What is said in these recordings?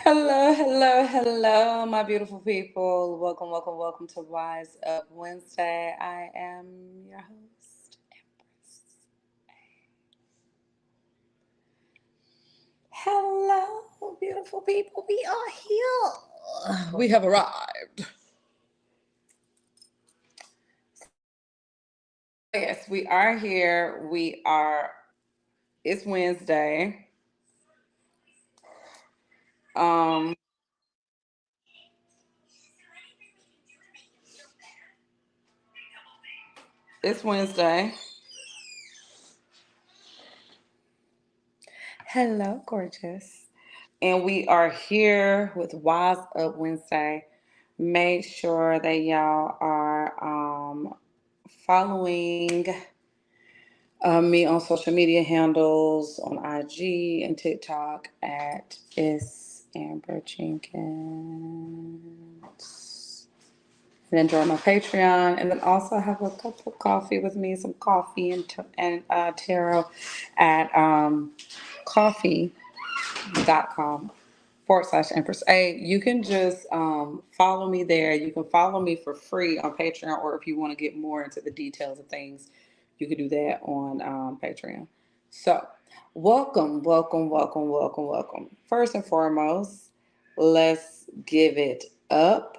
Hello, hello, hello, my beautiful people. Welcome, welcome, welcome to Wise Up Wednesday. I am your host, Empress. Hello, beautiful people. We are here. We have arrived. Yes, we are here. It's Wednesday. Um, it's Wednesday. Hello, gorgeous. And we are here with Wise Up Wednesday. Make sure that y'all are following me on social media handles on IG and TikTok at It's Amber Jenkins. And then join my Patreon, and then also have a cup of coffee with me, some coffee and tarot at coffee.com/Empress A. You can just follow me there. You can follow me for free on Patreon, or if you want to get more into the details of things, you can do that on Patreon. So, welcome, welcome, welcome, welcome, welcome. First and foremost, let's give it up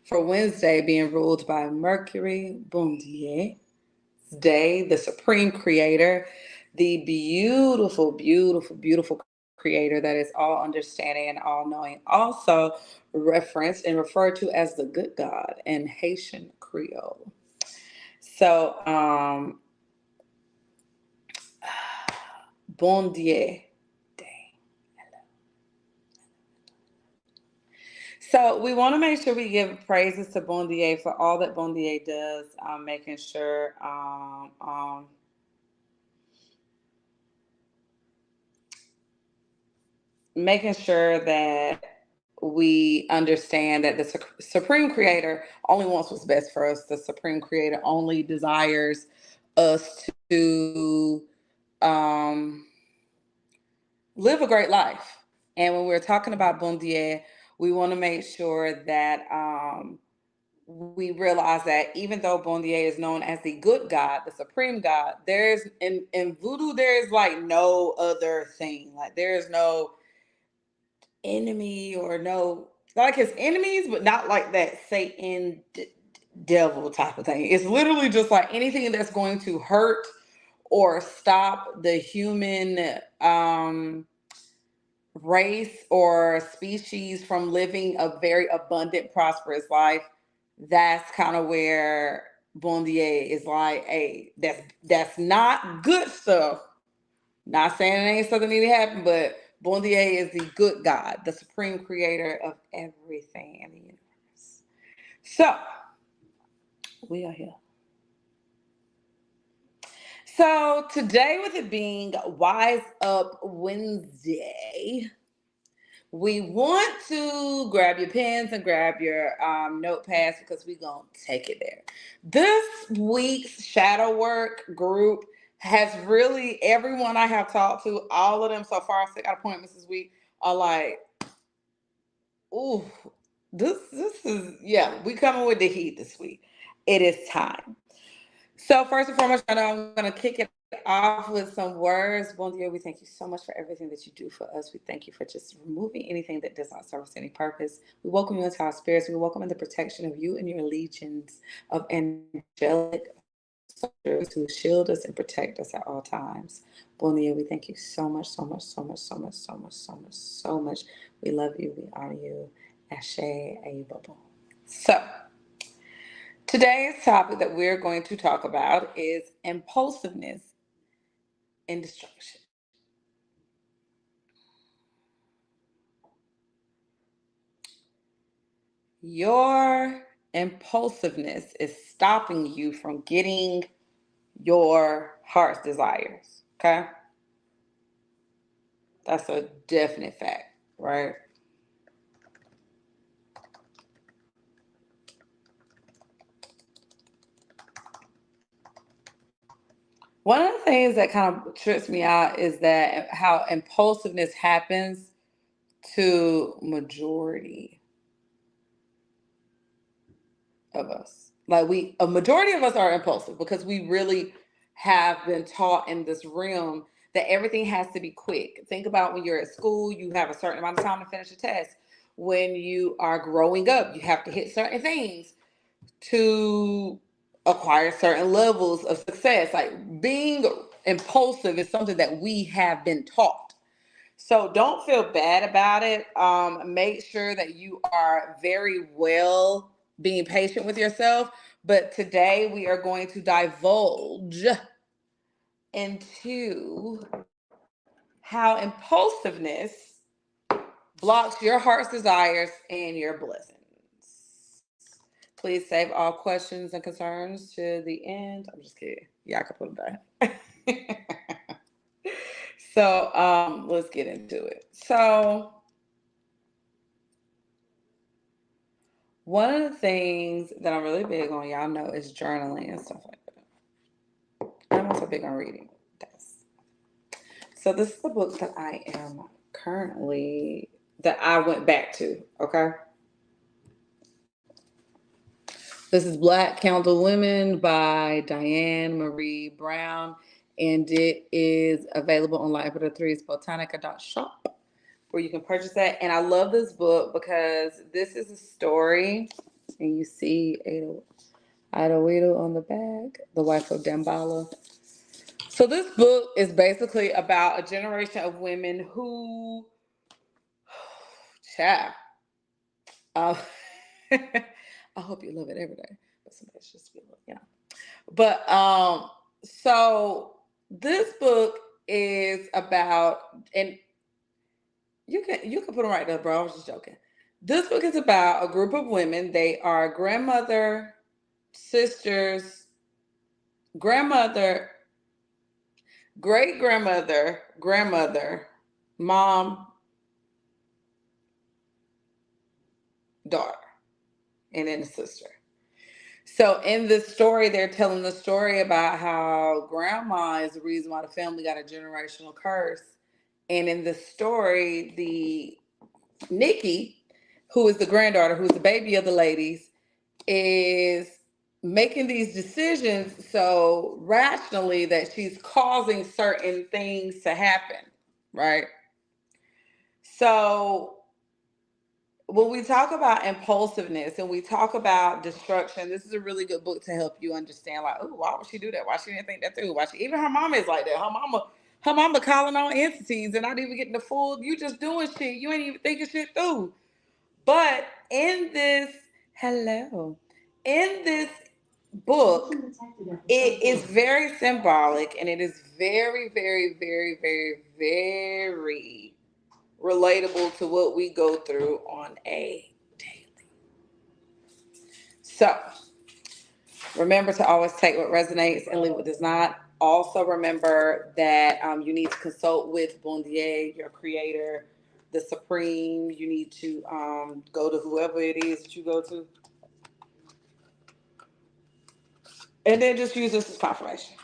for Wednesday being ruled by Mercury, Bon Dieu, Day, the Supreme Creator, the beautiful, beautiful, beautiful Creator that is all understanding and all knowing. Also referenced and referred to as the good God in Haitian Creole. So, Bon Dieu Day. So we want to make sure we give praises to Bon Dieu for all that Bon Dieu does, making sure that we understand that the Supreme Creator only wants what's best for us. The Supreme Creator only desires us to live a great life. And when we're talking about Bon Dieu, we want to make sure that we realize that even though Bon Dieu is known as the good God, the supreme God, there's in voodoo, there is like no other thing. Like there is no enemy or no, like his enemies, but not like that Satan devil type of thing. It's literally just like anything that's going to hurt or stop the human race or species from living a very abundant, prosperous life. That's kind of where Bon Dieu is like, hey, that's not good stuff. Not saying it ain't something that need to happen, but Bon Dieu is the good God, the supreme creator of everything in the universe. So we are here. So today, with it being Wise Up Wednesday, we want to grab your pens and grab your notepads because we're going to take it there. This week's shadow work group has really, everyone I have talked to, all of them so far, I got appointments this week, are like, ooh, this is, yeah, we coming with the heat this week. It is time. So first and foremost, I know I'm going to kick it off with some words. Bon Dieu, we thank you so much for everything that you do for us. We thank you for just removing anything that does not serve us any purpose. We welcome you into our spirits. We welcome in the protection of you and your legions of angelic soldiers who shield us and protect us at all times. Bon Dieu, we thank you so much, so much, so much, so much, so much, so much, so much. We love you. We honor you. Ashe, Ayubabo. So, today's topic that we're going to talk about is impulsiveness and destruction. Your impulsiveness is stopping you from getting your heart's desires. Okay? That's a definite fact, right? One of the things that kind of trips me out is that how impulsiveness happens to majority of us. Like a majority of us are impulsive because we really have been taught in this realm that everything has to be quick. Think about when you're at school, you have a certain amount of time to finish a test. When you are growing up, you have to hit certain things to acquire certain levels of success. Like being impulsive is something that we have been taught. So don't feel bad about it. Make sure that you are very well being patient with yourself. But today we are going to divulge into how impulsiveness blocks your heart's desires and your blessings. Please save all questions and concerns to the end. I'm just kidding. Yeah, I can put them back. So let's get into it. So one of the things that I'm really big on, y'all know, is journaling and stuff like that. I'm also big on reading. That's so this is the book that I am currently that I went back to. Okay. This is Black Candle Women by Diane Marie Brown, and it is available online for the threes botanica.shop where you can purchase that. And I love this book because this is a story, and you see Ida Weedle on the back, the wife of Dambala. So this book is basically about a generation of women who, child, uh, I hope you love it every day, but sometimes just feel it, yeah. But so this book is about, and you can put them right there, bro. I was just joking. This book is about a group of women. They are grandmother, sisters, grandmother, great grandmother, grandmother, mom, daughter, and then a sister. So in this story, they're telling the story about how grandma is the reason why the family got a generational curse. And in the story, the Nikki, who is the granddaughter, who's the baby of the ladies, is making these decisions so rationally that she's causing certain things to happen, right? So when we talk about impulsiveness and we talk about destruction, this is a really good book to help you understand, like, oh, why would she do that? Why she didn't think that through? Why she, even her mama is like that. Her mama calling on entities and not even getting the full, you just doing shit. You ain't even thinking shit through. But in this, hello, in this book, it is very symbolic and it is very, very, very, very, very relatable to what we go through on a daily. So remember to always take what resonates and leave what does not. Also remember that you need to consult with Bon Dieu, your creator, the supreme. You need to go to whoever it is that you go to. And then just use this as confirmation.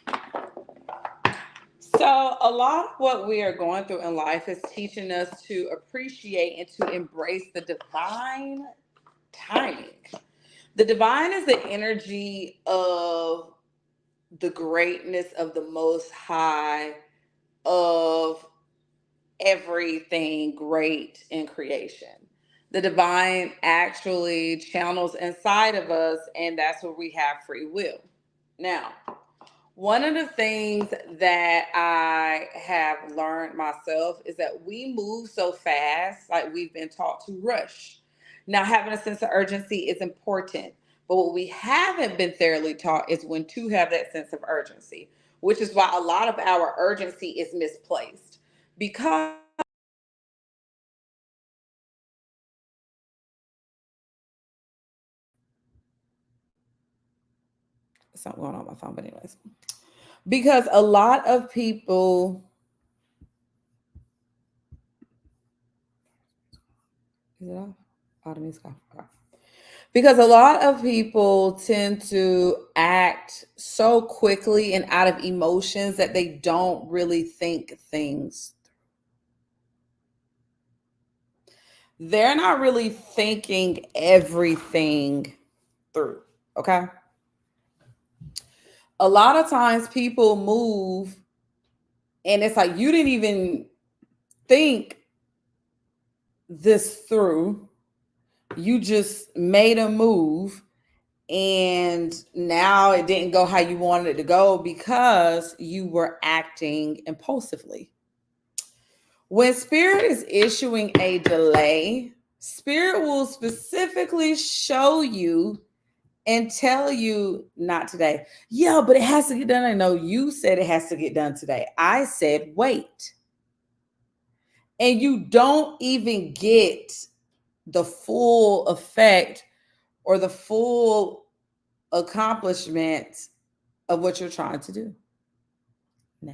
So a lot of what we are going through in life is teaching us to appreciate and to embrace the divine timing. The divine is the energy of the greatness of the Most High, of everything great in creation. The divine actually channels inside of us, and that's where we have free will. Now, one of the things that I have learned myself is that we move so fast, like we've been taught to rush. Now, having a sense of urgency is important, but what we haven't been thoroughly taught is when to have that sense of urgency, which is why a lot of our urgency is misplaced. Because something going on with my phone, but anyways, because a lot of people, is it off? Oh, the music off. Okay. Because a lot of people tend to act so quickly and out of emotions that they don't really think things. They're not really thinking everything through. Okay. A lot of times people move and it's like you didn't even think this through. You just made a move and now it didn't go how you wanted it to go because you were acting impulsively. When spirit is issuing a delay, spirit will specifically show you and tell you not today. Yeah, but it has to get done. I know you said it has to get done today. I said wait. And you don't even get the full effect or the full accomplishment of what you're trying to do. Now,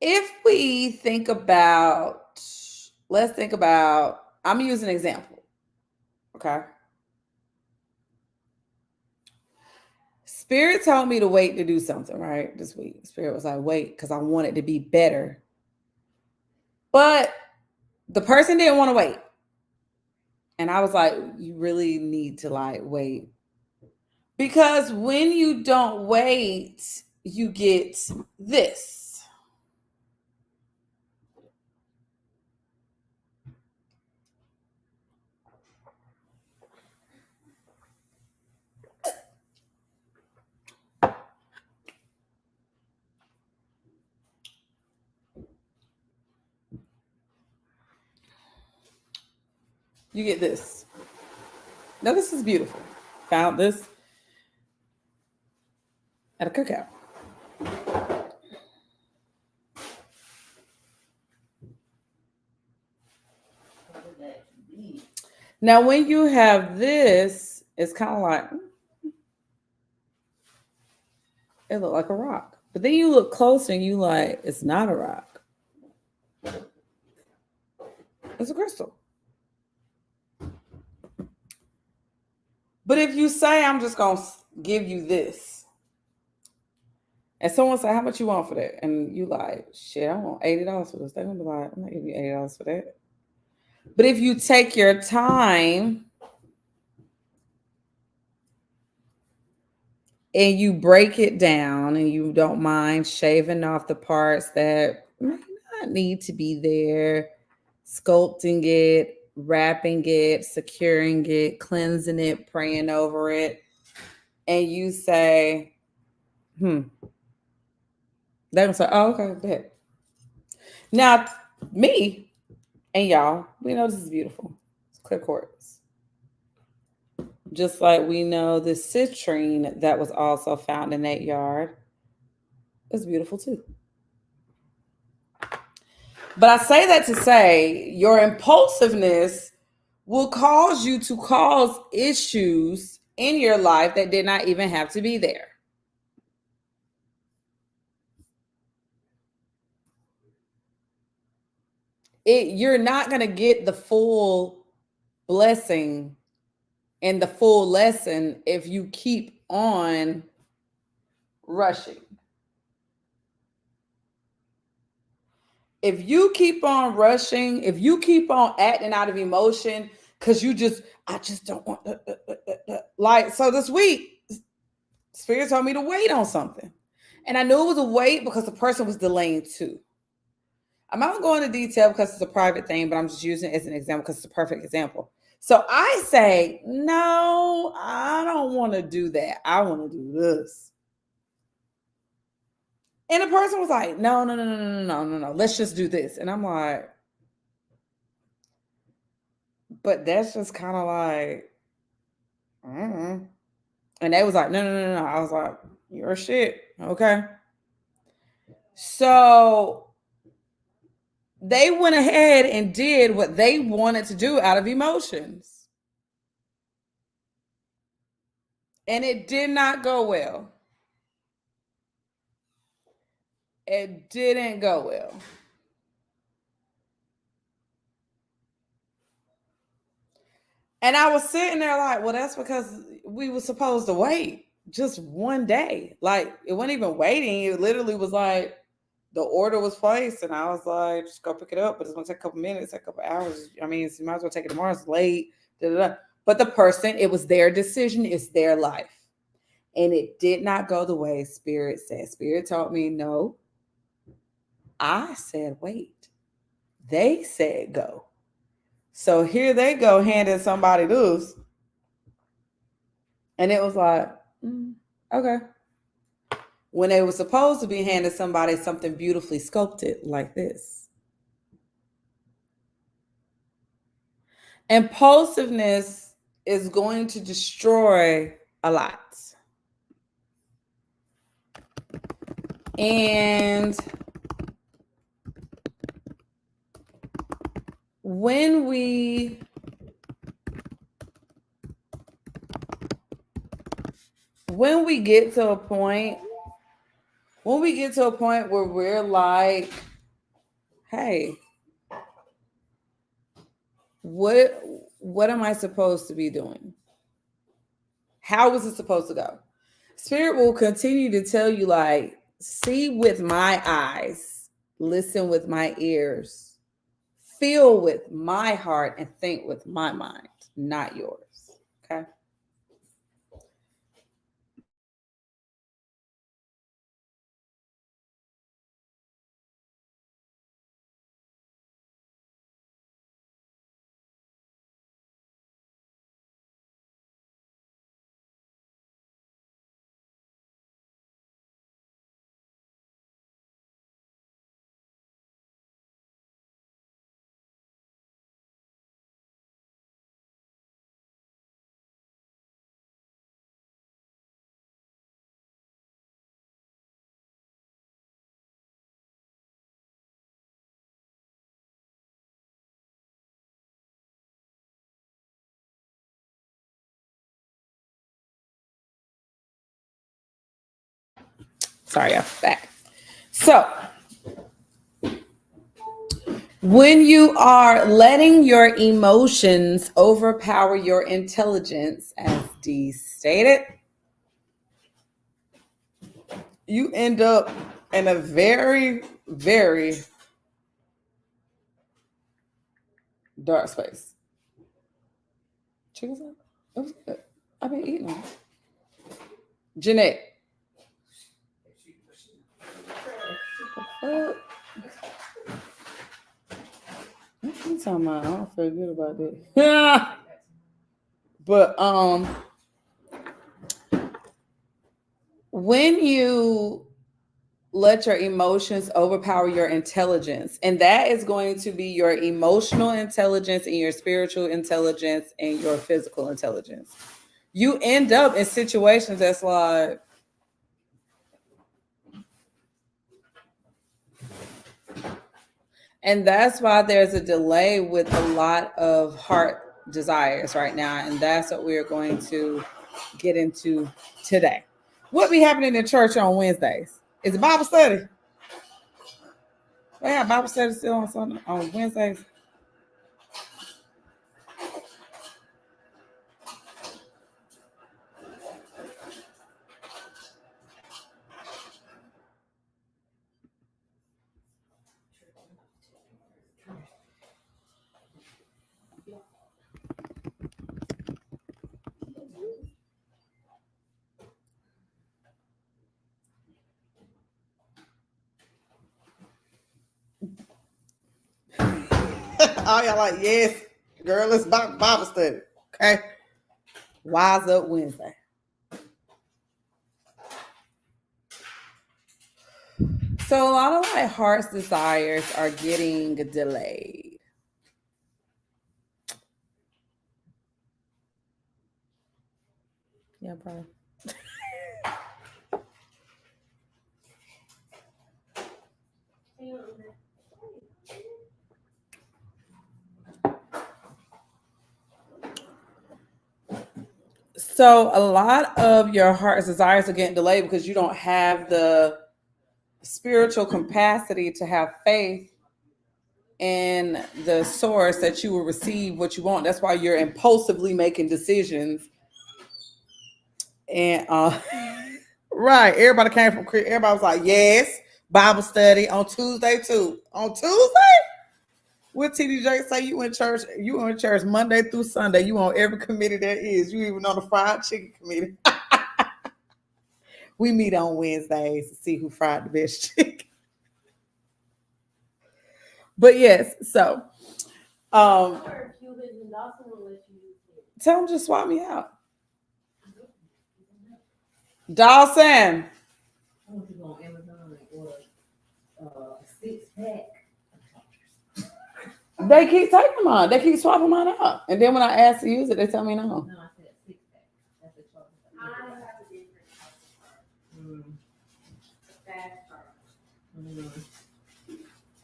if we think about, let's think about, I'm using an example. Okay. Spirit told me to wait to do something, right? This week. Spirit was like, wait, because I want it to be better. But the person didn't want to wait. And I was like, you really need to like wait. Because when you don't wait, you get this. You get this. Now, this is beautiful. Found this at a cookout. Now, when you have this, it's kind of like, it looked like a rock. But then you look closer and you like, it's not a rock. It's a crystal. But if you say, I'm just going to give you this, and someone say, how much you want for that? And you like, shit, I want $80 for this. They're going to be like, I'm not giving you $80 for that. But if you take your time and you break it down and you don't mind shaving off the parts that may not need to be there, sculpting it, wrapping it, securing it, cleansing it, praying over it, and you say, they're gonna say, oh, okay, bet. Now, me and y'all, we know this is beautiful. It's clear quartz. Just like we know the citrine that was also found in that yard is beautiful too. But I say that to say your impulsiveness will cause you to cause issues in your life that did not even have to be there. You're not going to get the full blessing and the full lesson if you keep on rushing. If you keep on rushing, if you keep on acting out of emotion, because I just don't want, like, so this week, Spirit told me to wait on something. And I knew it was a wait because the person was delaying too. I'm not going into detail because it's a private thing, but I'm just using it as an example because it's a perfect example. So I say, no, I don't want to do that. I want to do this. And the person was like, no, no, no, no, no, no, no, no. Let's just do this. And I'm like, but that's just kind of like, mm-hmm. And they was like, no, no, no, no. I was like, you're shit. Okay. So they went ahead and did what they wanted to do out of emotions. And it did not go well. It didn't go well. And I was sitting there like, well, that's because we were supposed to wait just one day. Like, it wasn't even waiting. It literally was like the order was placed, and I was like, just go pick it up. But it's gonna take a couple minutes, a couple hours. I mean, you might as well take it tomorrow. It's late. Da, da, da. But the person, it was their decision, it's their life. And it did not go the way Spirit said. Spirit told me no. I said wait. They said go. So here they go handing somebody loose. And it was like, okay. When they were supposed to be handing somebody something beautifully sculpted like this. Impulsiveness is going to destroy a lot. And when we get to a point where we're like, hey, what am I supposed to be doing? How is it supposed to go? Spirit will continue to tell you, like, see with my eyes, listen with my ears, feel with my heart, and think with my mind, not yours. Okay. Sorry, I'm back. So, when you are letting your emotions overpower your intelligence, as Dee stated, you end up in a very, very dark space. Chicken's up. It was good. I've been eating them. Jeanette. What you talking about? I don't feel good about that. Yeah. But when you let your emotions overpower your intelligence, and that is going to be your emotional intelligence and your spiritual intelligence and your physical intelligence, you end up in situations that's like, and that's why there's a delay with a lot of heart desires right now, and that's what we're going to get into today. What be happening in church on Wednesdays? Is it Bible study? They have Bible study still on Sunday, on Wednesdays. All y'all like, yes, girl, let's Bible study. Okay. Wise Up Wednesday. So a lot of my heart's desires are getting delayed. Yeah, bro. So a lot of your heart's desires are getting delayed because you don't have the spiritual capacity to have faith in the source that you will receive what you want. That's why you're impulsively making decisions. And right, everybody came from everybody was like, yes, Bible study on Tuesday too. On Tuesday? What TDJ say you in church? You in church Monday through Sunday. You on every committee there is. You even on the fried chicken committee. We meet on Wednesdays to see who fried the best chicken. But yes, so tell them just swap me out. Dawson. I want to go on Amazon and order a 6-pack. They keep taking mine. They keep swapping mine out. And then when I ask to use it, they tell me no. No, I said 6-pack. That's a chocolate. I have a different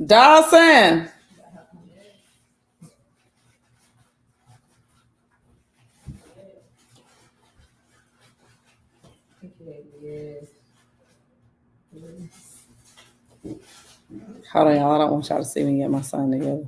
Dawson. Hold on, y'all. I don't want y'all to see me get my son together.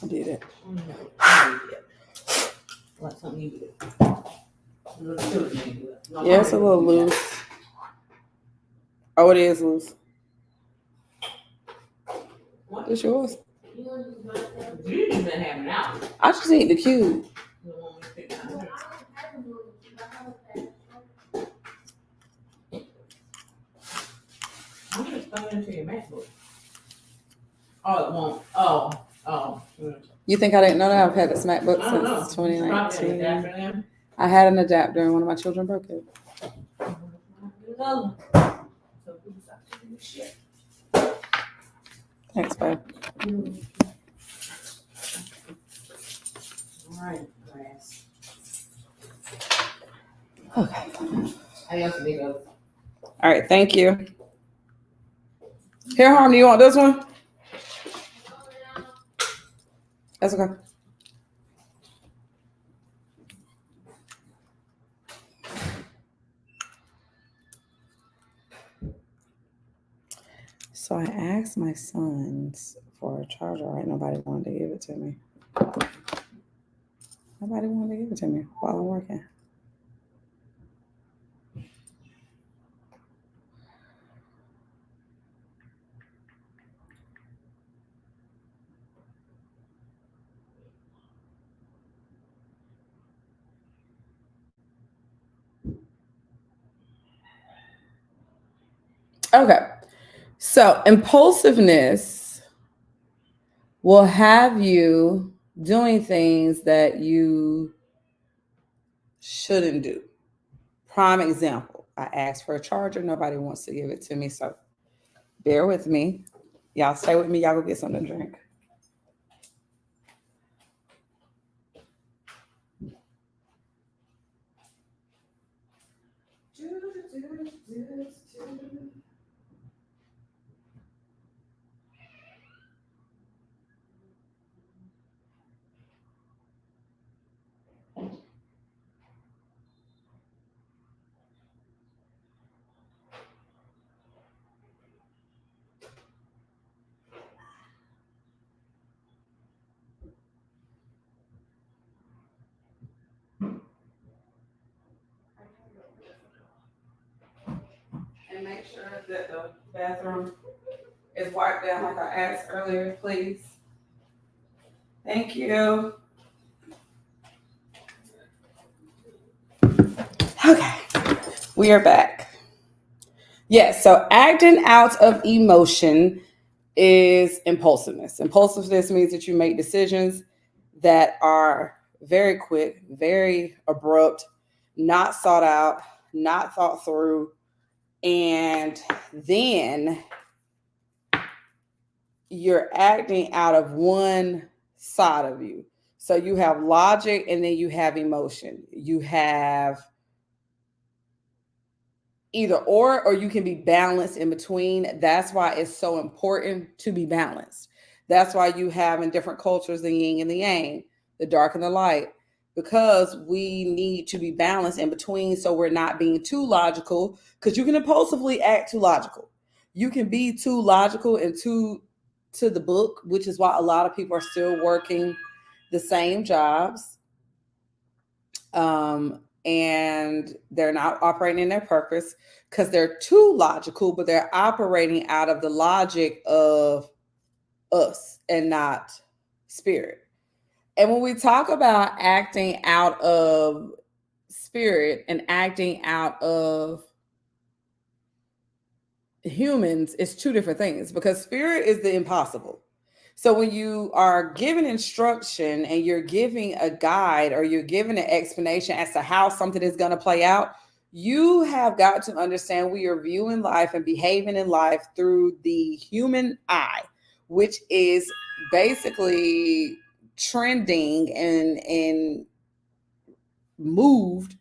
I did it. What something you did? Yeah, it's a little loose. Oh, it is loose. What? It's yours. You didn't even have it out. I just need the cube. I'm just throwing into your MacBook. Oh, it won't. Oh. You think I didn't know that? I've had this MacBook since 2019. I had an adapter and one of my children broke it. Thanks, babe. All right, class. Okay. All right, thank you. Here, Harm, do you want this one? That's okay. So I asked my sons for a charger, right? Nobody wanted to give it to me. Nobody wanted to give it to me while I'm working. Okay. So impulsiveness will have you doing things that you shouldn't do. Prime example, I asked for a charger. Nobody wants to give it to me. So bear with me. Y'all stay with me. Y'all go get something to drink. And make sure that the bathroom is wiped down like I asked earlier, please. Thank you. Okay, we are back. Yes, so acting out of emotion is impulsiveness. Impulsiveness means that you make decisions that are very quick, very abrupt, not sought out, not thought through, and then you're acting out of one side of you. So you have logic and then you have emotion. You have either or you can be balanced in between. That's why it's so important to be balanced. That's why you have in different cultures the yin and the yang, the dark and the light, because we need to be balanced in between so we're not being too logical, because you can impulsively act too logical. You can be too logical and too to the book, which is why a lot of people are still working the same jobs, and they're not operating in their purpose because they're too logical, but they're operating out of the logic of us and not spirit. And when we talk about acting out of spirit and acting out of humans, it's two different things, because spirit is the impossible. So when you are given instruction and you're giving a guide or you're giving an explanation as to how something is going to play out, you have got to understand we are viewing life and behaving in life through the human eye, which is basically trending and moved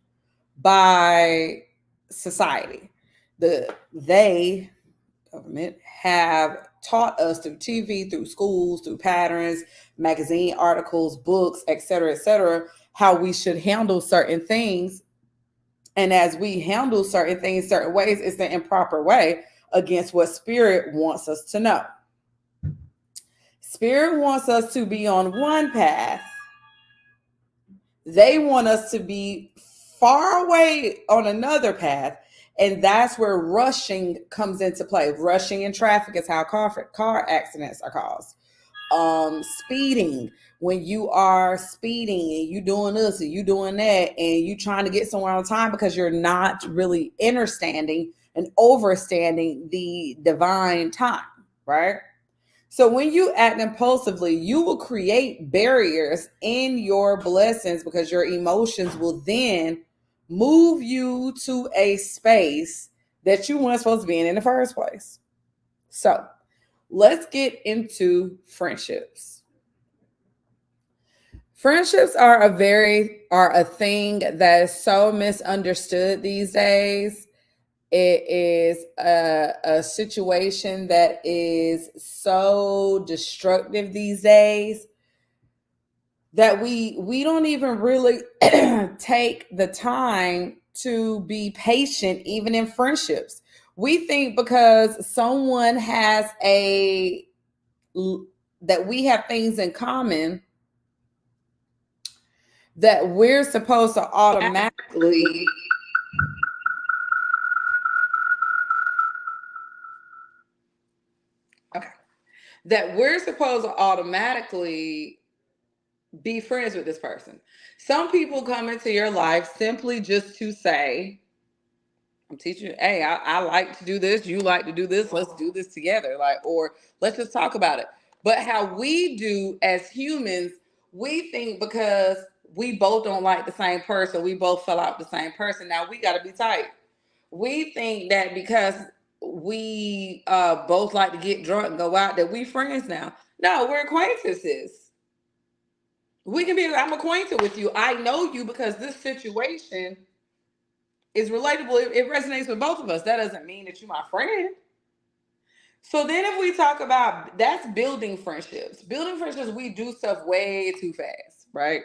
by society. They government have taught us through TV, through schools, through patterns, magazine articles, books, et cetera, how we should handle certain things. And as we handle certain things certain ways, it's the improper way against what spirit wants us to know. Spirit wants us to be on one path. They want us to be far away on another path. And that's where rushing comes into play. Rushing in traffic is how car accidents are caused. Speeding, when you are speeding and you doing this and you doing that and you trying to get somewhere on time because you're not really understanding and overstanding the divine time, right? So when you act impulsively, you will create barriers in your blessings because your emotions will then move you to a space that you weren't supposed to be in the first place. So let's get into friendships. Friendships are a thing that is so misunderstood these days. It is a situation that is so destructive these days that we don't even really take the time to be patient even in friendships. We think because someone has a that we have things in common that we're supposed to automatically okay, that we're supposed to automatically be friends with this person. Some people come into your life simply just to say, I'm teaching you, hey, I like to do this, you like to do this, let's do this together. Like, or let's just talk about it. But how we do as humans, we think because we both don't like the same person, we both fell out with the same person. Now we gotta be tight. We think that because we both like to get drunk and go out that we friends now. No, we're acquaintances. We can be, I'm acquainted with you. I know you because this situation is relatable. It resonates with both of us. That doesn't mean that you're my friend. So then if we talk about that's building friendships, we do stuff way too fast, right?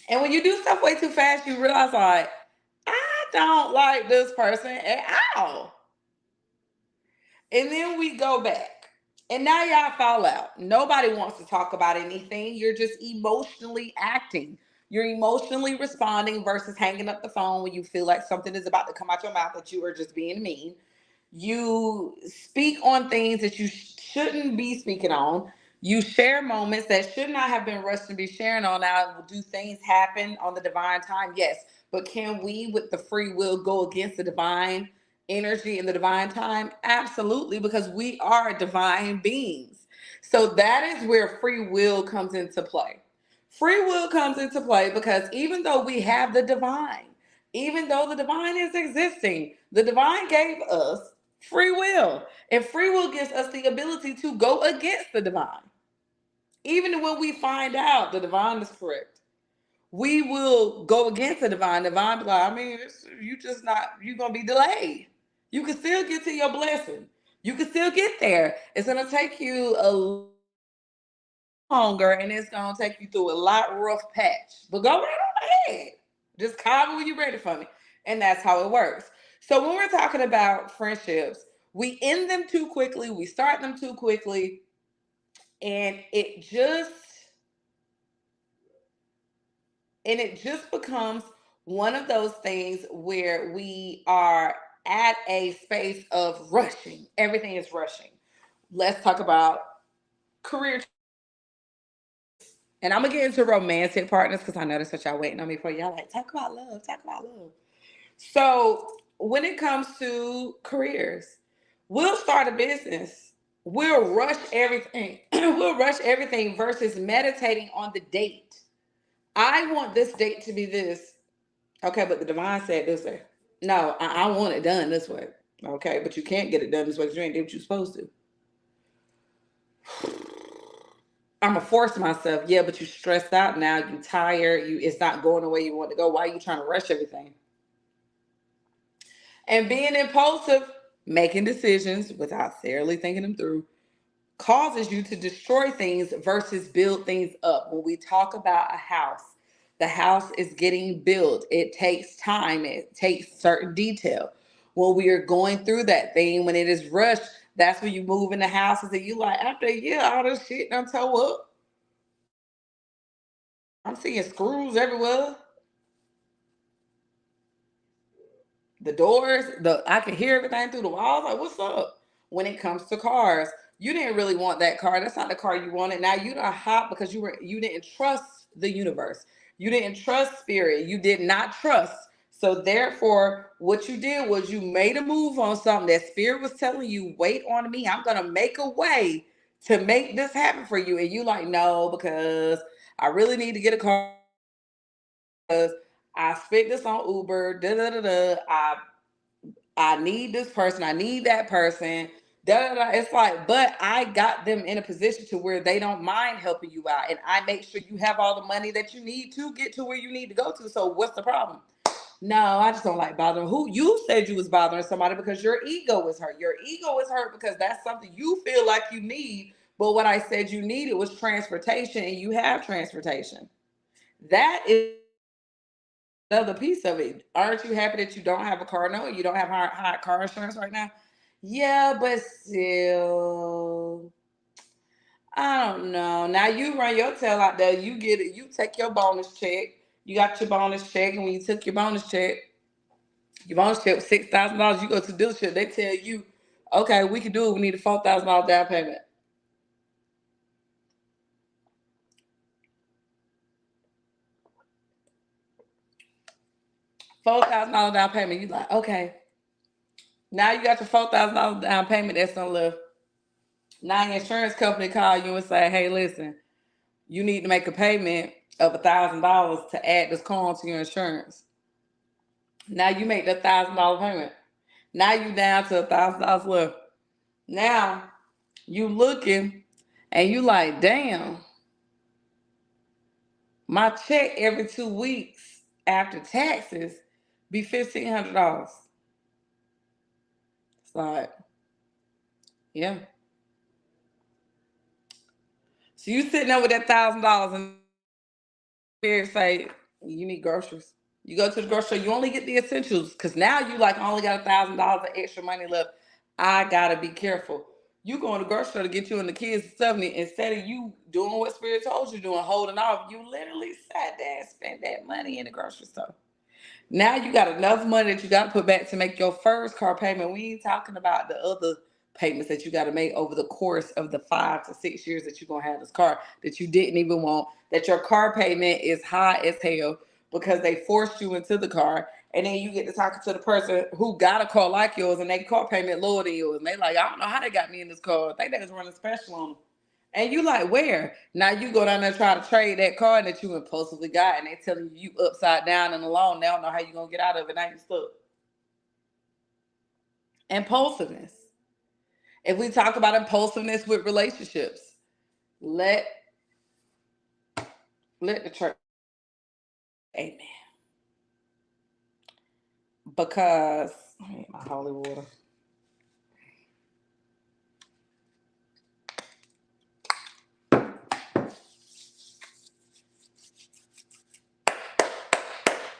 And when you do stuff way too fast, you realize like, I don't like this person at all. And then we go back. And now y'all fall out. Nobody wants to talk about anything. You're just emotionally acting. You're emotionally responding versus hanging up the phone when you feel like something is about to come out your mouth that you are just being mean. You speak on things that you shouldn't be speaking on. You share moments that should not have been rushed to be sharing on. Now, do things happen on the divine time? Yes. But can we, with the free will, go against the divine energy and the divine time? Absolutely, because we are divine beings. So that is where free will comes into play. Free will comes into play because even though we have the divine, even though the divine is existing, the divine gave us free will. And free will gives us the ability to go against the divine. Even when we find out the divine is correct, we will go against the divine. Divine be like, I mean, you just not, you're going to be delayed. You can still get to your blessing. You can still get there. It's going to take you a little longer and it's going to take you through a lot rough patch. But go right on ahead. Just call me when you're ready for me. And that's how it works. So when we're talking about friendships, we end them too quickly. We start them too quickly. And it just becomes one of those things where we are at a space of rushing. Everything is rushing. Let's talk about career. And I'm gonna get into romantic partners because I know that's what y'all waiting on me for. Y'all like, talk about love, talk about love. So when it comes to careers, we'll start a business. We'll rush everything. We'll rush everything versus meditating on the date. I want this date to be this. Okay, but the divine said this way. No, I want it done this way. Okay, but you can't get it done this way because you ain't did what you're supposed to. I'm gonna force myself. Yeah, but you stressed out now. You tired. It's not going the way you want to go. Why are you trying to rush everything? And being impulsive, making decisions without thoroughly thinking them through, causes you to destroy things versus build things up. When we talk about a house, the house is getting built. It takes time. It takes certain detail. When we are going through that thing, when it is rushed, that's when you move in the houses and you like, after a year, all this shit done toe up. I'm seeing screws everywhere. The doors, I can hear everything through the walls. Like, what's up? When it comes to cars, you didn't really want that car. That's not the car you wanted. Now you done hot because you didn't trust the universe. You didn't trust spirit. You did not trust. So therefore, what you did was you made a move on something that spirit was telling you, wait on me. I'm gonna make a way to make this happen for you. And you like, no, because I really need to get a car because I spent this on Uber. Da da da da. I need this person. I need that person. Da, da, da. It's like, but I got them in a position to where they don't mind helping you out. And I make sure you have all the money that you need to get to where you need to go to. So what's the problem? No, I just don't like bothering. Who you said you was bothering somebody because your ego is hurt. Your ego is hurt because that's something you feel like you need. But what I said you needed was transportation, and you have transportation. That is another piece of it. Aren't you happy that you don't have a car? No, you don't have high car insurance right now. Yeah, but still, I don't know. Now you run your tail out there. You get it. You take your bonus check. You got your bonus check, and when you took your bonus check was $6,000. You go to the dealership. They tell you, okay, we can do it. We need a $4,000 down payment. $4,000 down payment. You like, okay. Now you got your $4,000 down payment that's on left. Now your insurance company call you and say, hey, listen, you need to make a payment of $1,000 to add this car onto your insurance. Now you make that $1,000 payment. Now you down to $1,000 left. Now you looking and you like, damn, my check every 2 weeks after taxes be $1,500. It's like, yeah. So you sitting there with that $1,000 and spirit say, you need groceries. You go to the grocery store, you only get the essentials because now you like only got $1,000 of extra money left. I gotta be careful. You go in the grocery store to get you and the kids stuff, and instead of you doing what spirit told you doing, holding off, you literally sat there and spent that money in the grocery store. Now you got enough money that you got to put back to make your first car payment. We ain't talking about the other payments that you got to make over the course of the 5 to 6 years that you're going to have this car that you didn't even want, that your car payment is high as hell because they forced you into the car. And then you get to talking to the person who got a car like yours and their car payment lower than yours. And they like, I don't know how they got me in this car. I think they was running special on them. And you like, where? Now you go down there and try to trade that car that you impulsively got, and they telling you upside down and alone. They don't know how you gonna get out of it. Now you stuck. Impulsiveness. If we talk about impulsiveness with relationships, let the church, amen. Because I need my holy water.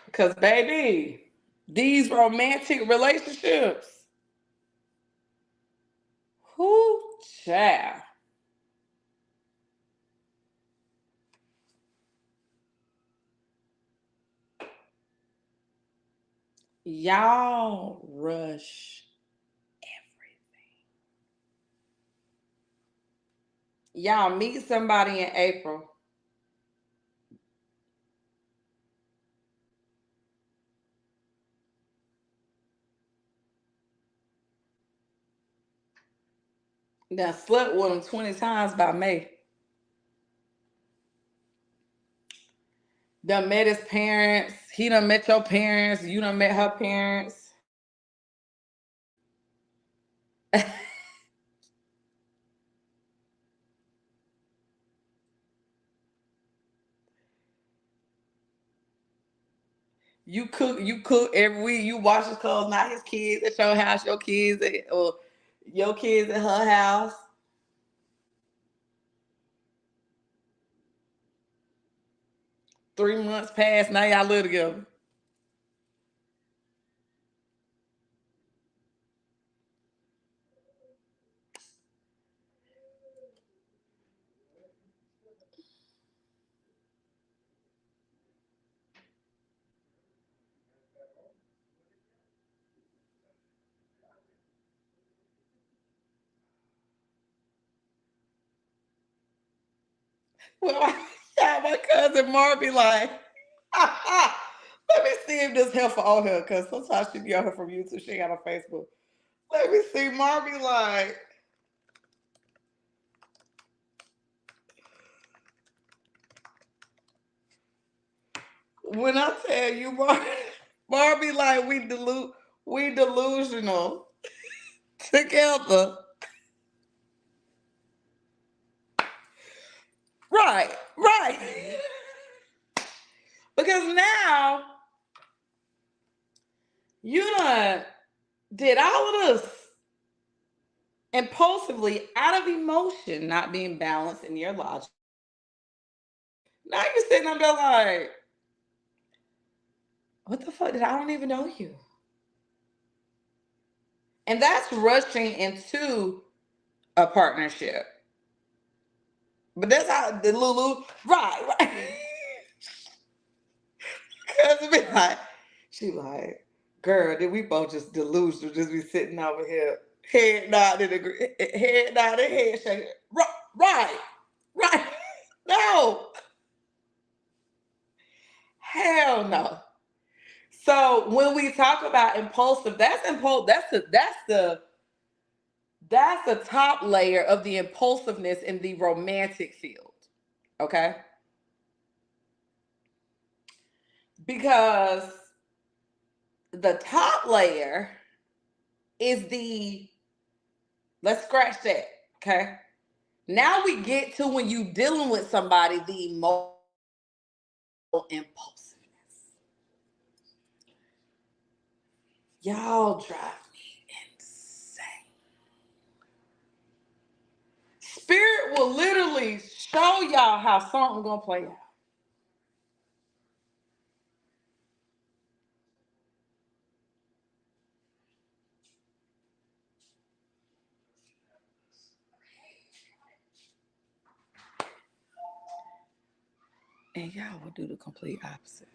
Because baby, these romantic relationships, whoo, child. Y'all rush everything. Y'all meet somebody in April. Done slept with him 20 times by May. Done met his parents. He done met your parents. You done met her parents. You cook every week. You wash his clothes, not his kids at your house, your kids or your kids at her house. 3 months passed, now y'all live together. Well, my cousin Marby like, let me see if this helpful on her, because sometimes she be on her from YouTube. She ain't got on Facebook. Let me see. Marby like, when I tell you, Barbie, like we delusional together. Right, right. Because now you done did all of this impulsively out of emotion, not being balanced in your logic. Now you're sitting up there like, what the fuck did I don't even know you? And that's rushing into a partnership. But that's how the Lulu, right. Cause be like, she like, girl, did we both just delusional, just be sitting over here, head nodding, head nodding, head shaking. Right, right. No, hell no. So when we talk about impulsive, that's impulse. That's the top layer of the impulsiveness in the romantic field. Okay, because the top layer is the, let's scratch that. Okay. Now we get to when you dealing with somebody, the emotional impulsiveness. Y'all drive me insane. Spirit will literally show y'all how something gonna play out. And y'all will do the complete opposite.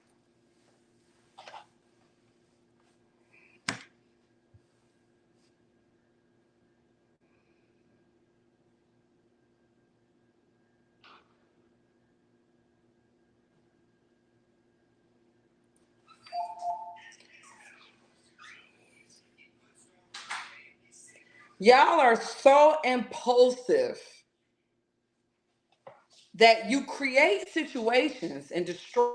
Y'all are so impulsive that you create situations and destroy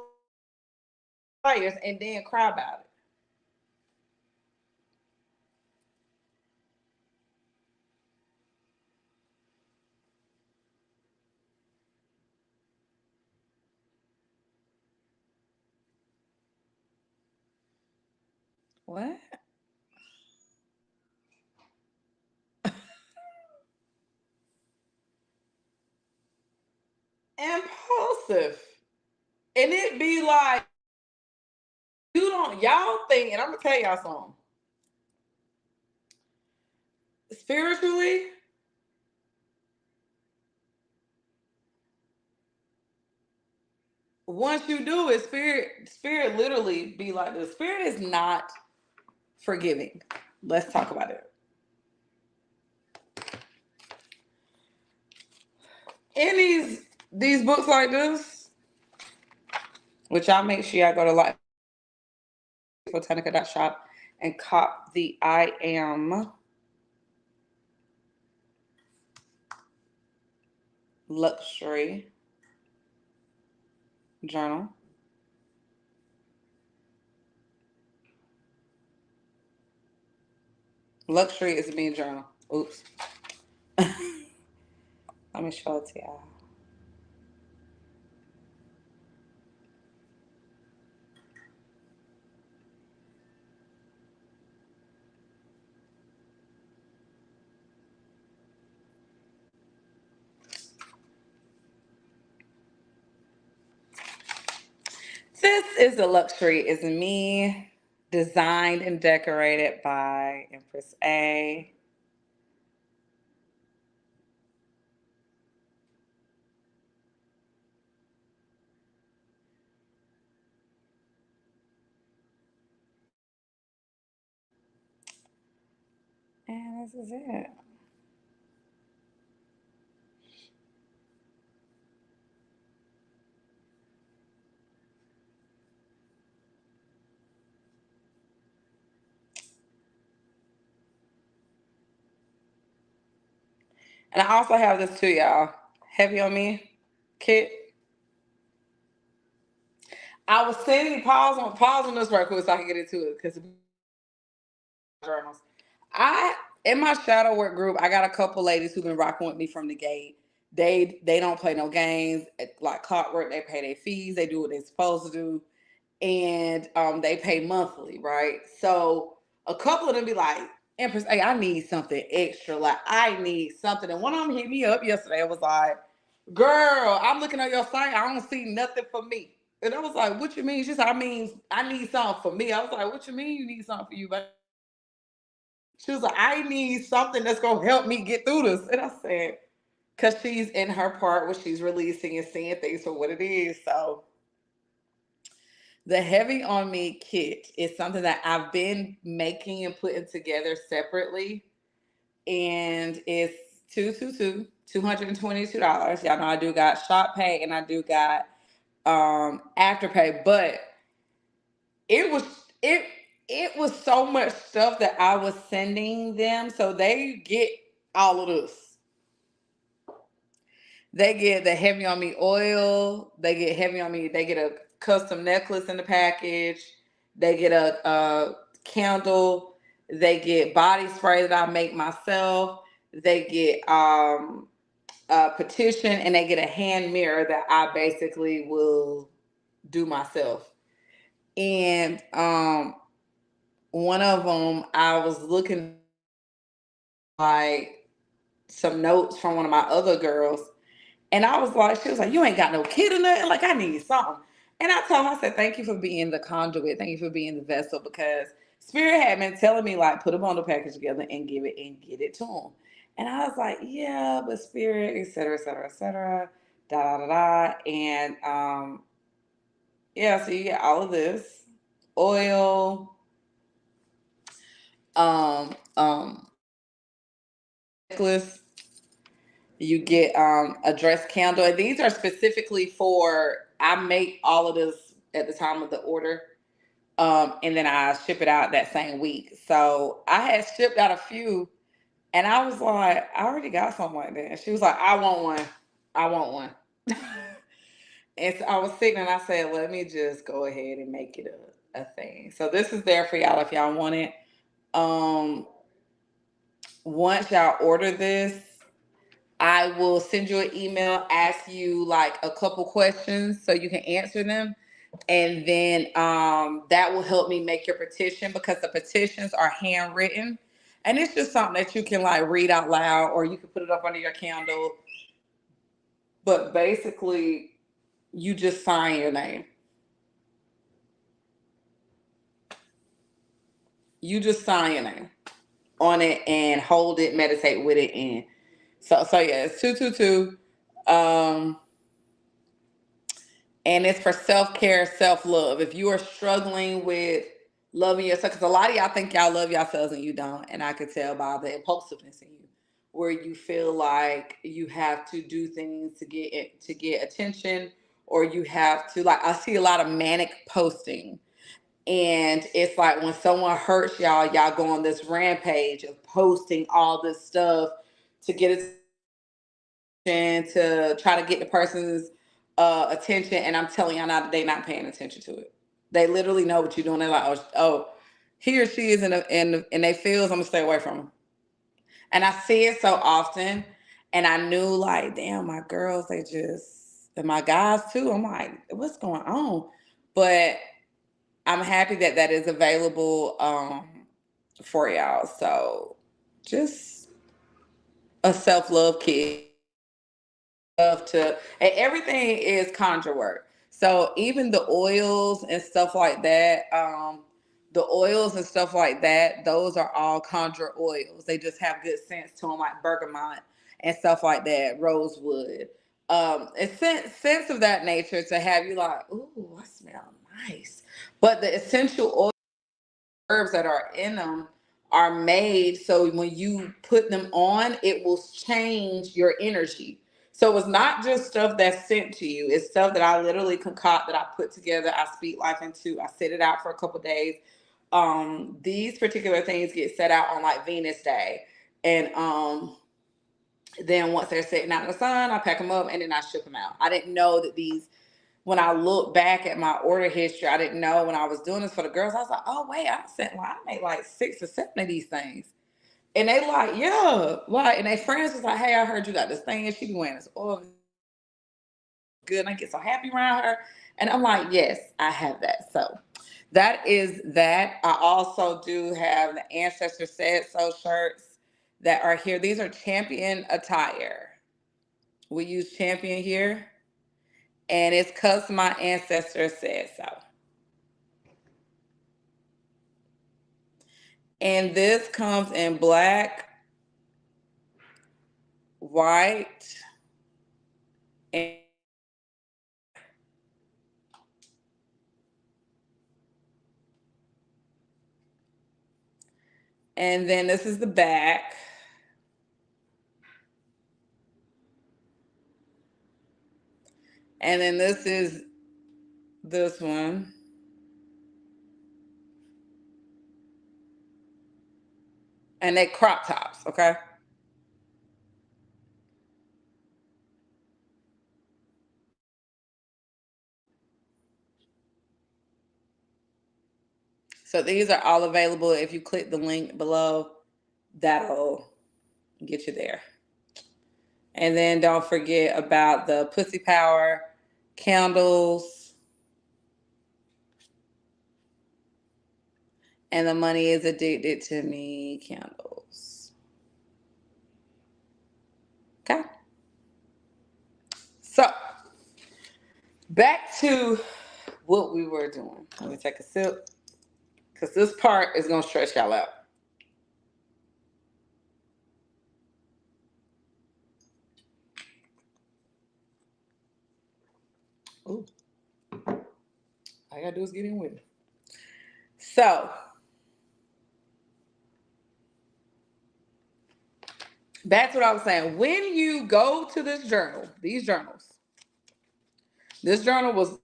fires and then cry about it. What? Impulsive. And it be like, you don't, y'all think, and I'm gonna tell y'all something. Spiritually, once you do it, spirit literally be like, the spirit is not forgiving. Let's talk about it. In these books like this, which y'all make sure y'all go to botanica.shop and cop the I Am Luxury Journal. Luxury is me journal. Oops. Let me show it to y'all. This is a luxury is me, designed and decorated by Empress A. And this is it. And I also have this too, y'all. Heavy on Me kit. I was sending pause on this right quick so I can get into it because journals. I in my shadow work group, I got a couple ladies who've been rocking with me from the gate. They don't play no games. Like clockwork, they pay their fees, they do what they're supposed to do, and they pay monthly, right? So a couple of them be like, Empress, hey, I need something extra. Like I need something. And one of them hit me up yesterday. It was like, girl, I'm looking at your site. I don't see nothing for me. And I was like, what you mean? She said, I mean, I need something for me. I was like, what you mean you need something for you? But she was like, I need something that's gonna help me get through this. And I said, because she's in her part where she's releasing and seeing things for what it is. So the Heavy on Me kit is something that I've been making and putting together separately. And it's 222 $222. Y'all know I do got shop pay and I do got afterpay, but it was it it was so much stuff that I was sending them, so they get all of this. They get the Heavy on Me oil. They get Heavy on Me. They get a custom necklace in the package. They get a candle. They get body spray that I make myself. They get a petition, and they get a hand mirror that I basically will do myself. And one of them, I was looking like some notes from one of my other girls. And I was like, she was like, you ain't got no kid or nothing. Like, I need something. And I told her, I said, thank you for being the conduit. Thank you for being the vessel because Spirit had been telling me, like, put a bundle package together and give it and get it to him. And I was like, yeah, but Spirit, et cetera, et cetera, et cetera, da, da, da, da. And yeah, so you get all of this oil, um, necklace. You get a dress candle. And these are specifically for, I make all of this at the time of the order. And then I ship it out that same week. So I had shipped out a few And I was like, I already got something like that. And she was like, I want one. I want one. And so I was sitting and I said, let me just go ahead and make it a thing. So this is there for y'all if y'all want it. Um, Once y'all order this, I will send you an email, ask you like a couple questions so you can answer them. And then that will help me make your petition because the petitions are handwritten. And it's just something that you can like read out loud or you can put it up under your candle. But basically, you just sign your name. You just sign your name on it and hold it, meditate with it, and so yeah, it's 222. Um, and it's for self care, self love. If you are struggling with loving yourself, because a lot of y'all think y'all love yourselves and you don't, and I could tell by the impulsiveness in you, where you feel like you have to do things to get it, to get attention, or you have to like. I see a lot of manic posting, and it's like when someone hurts y'all, y'all go on this rampage of posting all this stuff to get attention, to try to get the person's attention. And I'm telling y'all now, they not paying attention to it. They literally know what you're doing. They're like, oh, he or she is in they feels. I'm gonna stay away from them. And I see it so often. And I knew like, damn, my girls, they just, and my guys too. I'm like, what's going on? But I'm happy that that is available for y'all. So just a self love kit. Love to, and everything is conjure work. So even the oils and stuff like that, those are all conjure oils. They just have good scents to them, like bergamot and stuff like that, rosewood. It's scents of that nature to have you like, ooh, I smell nice. But the essential oil herbs that are in them are made so when you put them on, it will change your energy. So it's not just stuff that's sent to you. It's stuff that I literally concoct, that I put together. I speak life into. I set it out for a couple of days. These particular things get set out on like Venus Day, and then once they're sitting out in the sun, I pack them up and then I ship them out. I didn't know that these, when I look back at my order history, I didn't know when I was doing this for the girls. I was like, oh wait, I made like 6 or 7 of these things. And they like, yeah, like, and their friends was like, hey, I heard you got this thing, and she be wearing this oil, good. And I get so happy around her. And I'm like, yes, I have that. So that is that. I also do have the Ancestor Said So shirts that are here. These are champion attire. We use champion here. And it's because my ancestor said so. And this comes in black, white, and then this is the back. And then this is this one. And they crop tops, okay? So these are all available. If you click the link below, that'll get you there. And then don't forget about the Pussy Power candles, and the Money is Addicted to Me candles. Okay? So back to what we were doing. Let me take a sip because this part is going to stretch y'all out. Ooh, all I got to do is get in with it. So, that's what I was saying. When you go to this journal, these journals, this journal was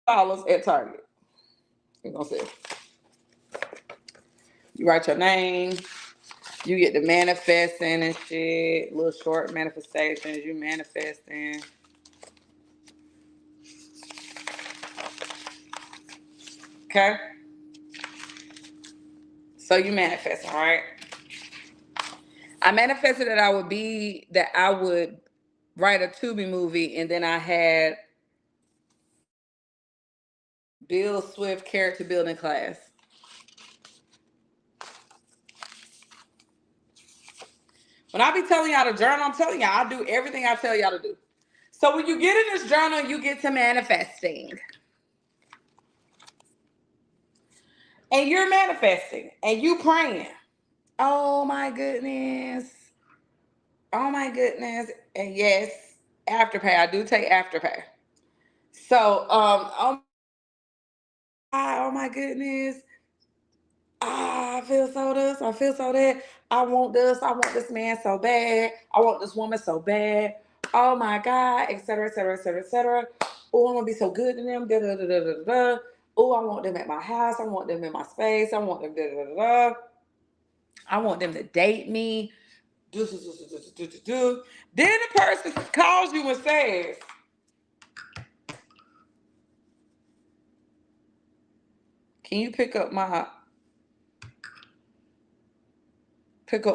$dollars at Target. You're going to say, you write your name, You get the manifesting and shit. Little short manifestations. You manifesting. Okay? So you manifesting, right? I manifested that I would write a Tubi movie, and then I had Bill Swift character building class. When I be telling y'all to journal, I'm telling y'all I do everything I tell y'all to do. So when you get in this journal, you get to manifesting. And you're manifesting and you praying. Oh my goodness. Oh my goodness. And yes, afterpay. I do take afterpay. So oh my goodness. I feel so this, I feel so that. I want this, I want this man so bad. I want this woman so bad. Oh my God, etc., etc., etc., etc. Oh, I'm gonna be so good to them. Da, da, da, da, da, da. Oh, I want them at my house. I want them in my space. I want them. Da, da, da, da. I want them to date me. Do, do, do, do, do, do, do. Then the person calls you and says, "Can you pick up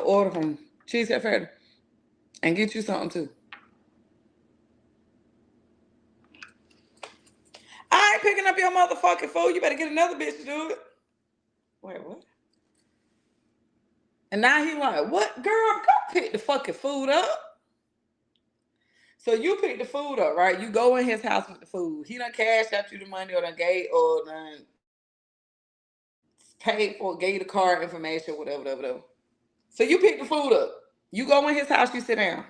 order from Cheesecake Factory and get you something too?" I ain't picking up your motherfucking food. You better get another bitch to do it. Wait, what? And now he like, what? Girl, go pick the fucking food up. So you pick the food up, right? You go in his house with the food. He done cashed out you the money or done gave or done paid for, gave you the card information, whatever. So you pick the food up. You go in his house, you sit down.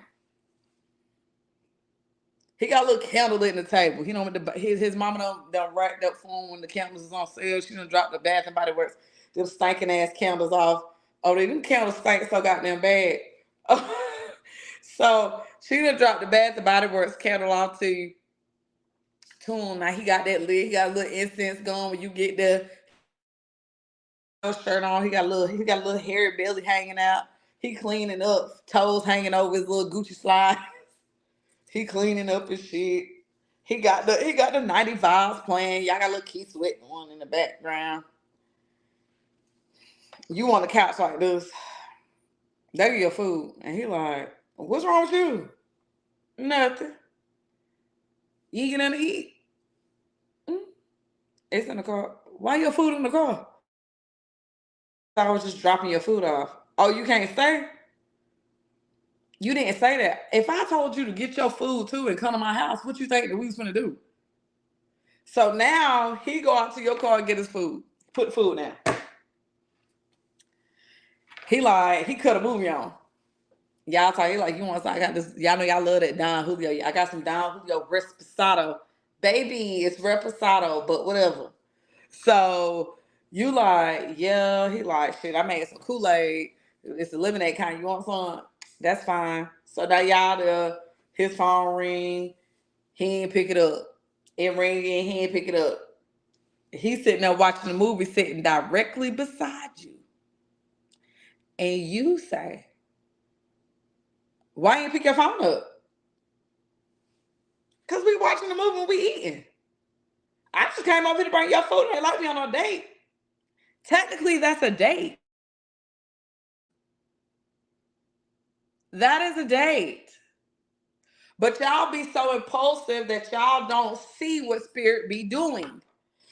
He got a little candle lit in the table. He know his mama done racked up for him when the candles was on sale. She done dropped the Bath and Body Works, them stinking ass candles off. Oh, them candles stink so goddamn bad. So she done dropped the Bath and Body Works candle off to him. Now he got that lit. He got a little incense going when you get the shirt on. He got a little hairy belly hanging out. He cleaning up, toes hanging over his little Gucci slide. He cleaning up his shit. He got the 90 vibes playing. Y'all got a little Keith Sweat on in the background. You on the couch like this. They get your food. And he like, what's wrong with you? Nothing. You ain't get nothing to eat? Mm, it's in the car. Why your food in the car? I was just dropping your food off. Oh, you can't stay? You didn't say that. If I told you to get your food too and come to my house, what you think that we was gonna do? So now he go out to your car and get his food. Put food down. He cut a movie on. Y'all talk, he like, you want, I got this, y'all know y'all love that Don Julio. I got some Don Julio Reposado. Baby, it's Reposado, but whatever. So you like, yeah, he like, shit, I made some Kool-Aid. It's the lemonade kind. You want some? That's fine. So now y'all there, his phone ring, he ain't pick it up. It ring again, he ain't pick it up. He's sitting there watching the movie, sitting directly beside you. And you say, why you pick your phone up? Because we watching the movie and we eating. I just came over here to bring your food and like me on a date. Technically, that's a date. That is a date. But y'all be so impulsive that y'all don't see what spirit be doing.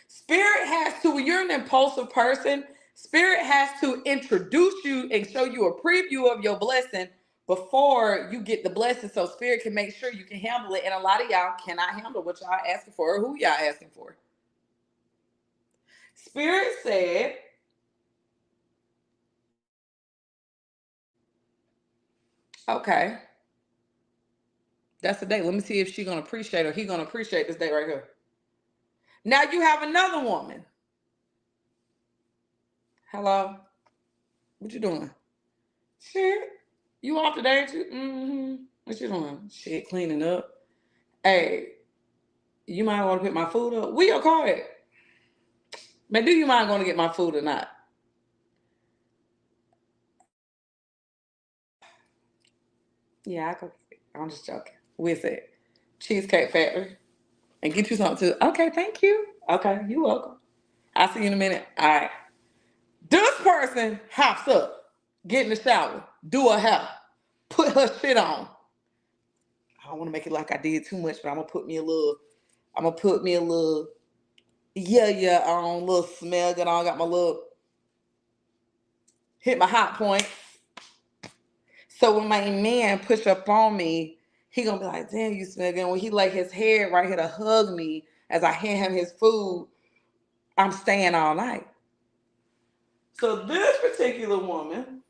Spirit has to, when you're an impulsive person, spirit has to introduce you and show you a preview of your blessing before you get the blessing so spirit can make sure you can handle it. And a lot of y'all cannot handle what y'all asking for or who y'all asking for. Spirit said, okay, that's the day. Let me see if she gonna appreciate or he gonna appreciate this day right here. Now you have another woman. Hello? What you doing? Shit. You off today, ain't you? Mm-hmm. What you doing? Shit, cleaning up. Hey, you might want to pick my food up. Where your car at? Man, do you mind going to get my food or not? Yeah, I go. I'm just joking. With it, Cheesecake Factory, and get you something too. Okay, thank you. Okay, you welcome. I'll see you in a minute. All right. This person hops up, get in the shower, do her hair, put her shit on. I don't want to make it like I did too much, but I'm gonna put me a little. I'm gonna put me a little. Yeah, on little smell good on. Got my little hit my hot points. So when my man push up on me, he gonna be like, "Damn, you smell good." When he lay his head right here to hug me as I hand him his food, I'm staying all night. So this particular woman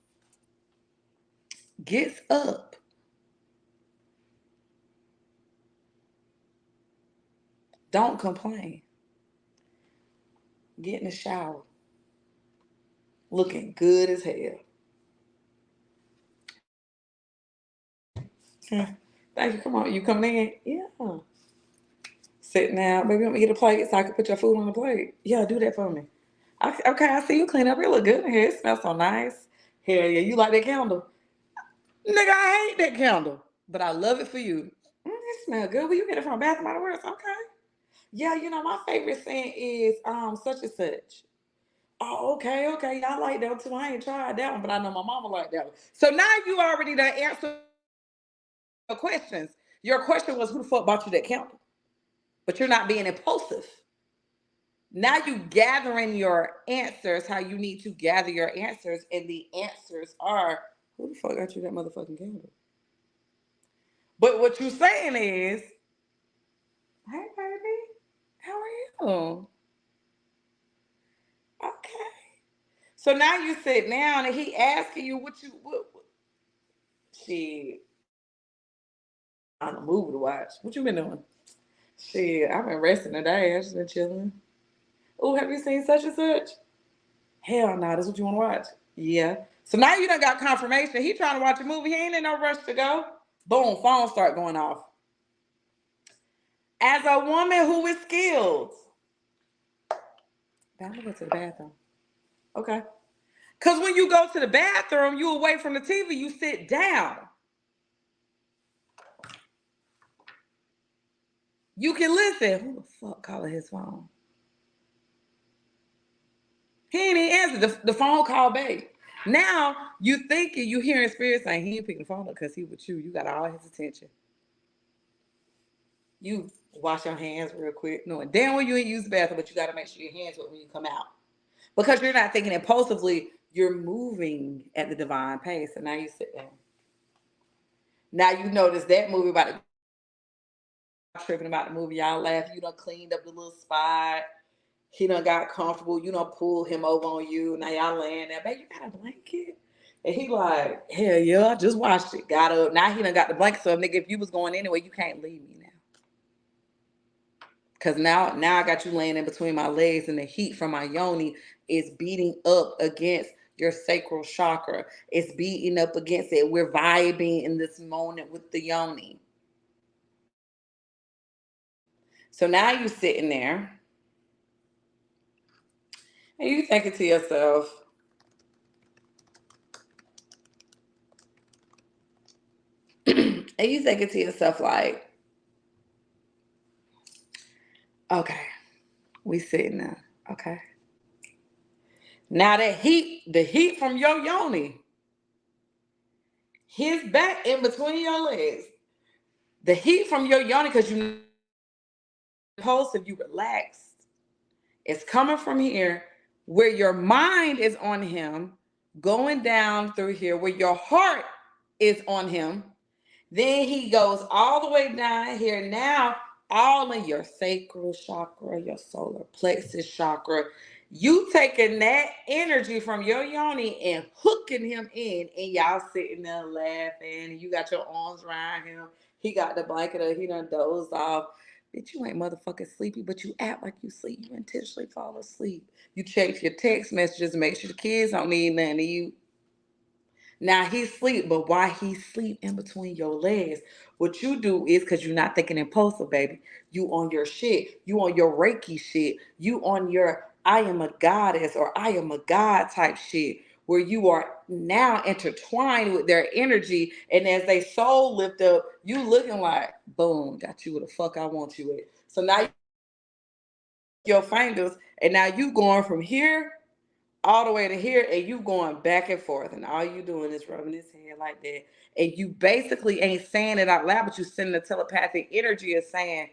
gets up, don't complain, get in the shower, looking good as hell. Thank you. Come on, you coming in? Yeah. Sit down. Baby, want me to get a plate so I can put your food on the plate? Yeah, do that for me. Okay, I see you clean up. You look good in here. It smells so nice. Hell yeah, you like that candle? Nigga, I hate that candle, but I love it for you. It smells good. Where you get it from? Bath and Body Works? Okay. Yeah, my favorite scent is such and such. Oh, okay. Y'all like that one too. I ain't tried that one, but I know my mama like that one. So now you already done answered the questions. Your question was who the fuck bought you that candle? But you're not being impulsive. Now you gathering your answers how you need to gather your answers, and the answers are who the fuck got you that motherfucking candle? But what you saying is, hey baby, how are you? Okay. So now you sit down and he asking you what shit on a movie to watch. What you been doing? Shit, I've been resting today. I just been chilling. Oh, have you seen such and such? Hell no, that's what you want to watch. Yeah. So now you done got confirmation. He trying to watch a movie. He ain't in no rush to go. Boom, phone start going off. As a woman who is skilled, I'm gonna go to the bathroom. Okay. Cause when you go to the bathroom, you away from the TV, you sit down. You can listen. Who the fuck calling his phone? He ain't even answer the phone call back. Now you thinking you hearing spirits saying he ain't picking the phone up because he with you. You got all his attention. You wash your hands real quick. Knowing damn well you ain't use the bathroom, but you got to make sure your hands wet when you come out. Because you're not thinking impulsively, you're moving at the divine pace. And now you sit down. Now you notice that movie about the tripping about the movie, y'all laugh. You done cleaned up the little spot. He done got comfortable. You done pulled him over on you. Now y'all laying there. Babe, you got a blanket? And he like, hell yeah, I just watched it. Got up. Now he done got the blanket. So nigga, if you was going anyway, you can't leave me now. Cause now I got you laying in between my legs and the heat from my yoni is beating up against your sacral chakra. It's beating up against it. We're vibing in this moment with the yoni. So now you sitting there and you thinking to yourself, and you thinking to yourself like, okay, we sitting there. Okay. Now the heat from your yoni, his back in between your legs, the heat from your yoni, because you impulsive, you relaxed. It's coming from here where your mind is on him, going down through here where your heart is on him. Then he goes all the way down here. Now, all in your sacral chakra, your solar plexus chakra. You taking that energy from your yoni and hooking him in, and y'all sitting there laughing, and you got your arms around him. He got the blanket up, he done dozed off. Bitch, you ain't motherfucking sleepy, but you act like you sleep. You intentionally fall asleep. You check your text messages to make sure the kids don't need nothing to you. Now he sleep, but why he sleep in between your legs? What you do is because you're not thinking impulsive, baby. You on your shit. You on your Reiki shit. You on your I am a goddess or I am a god type shit, where you are now intertwined with their energy. And as they soul lift up, you looking like, boom, got you where the fuck I want you at. So now your fingers, and now you going from here all the way to here, and you going back and forth, and all you doing is rubbing his head like that. And you basically ain't saying it out loud, but you sending the telepathic energy of saying,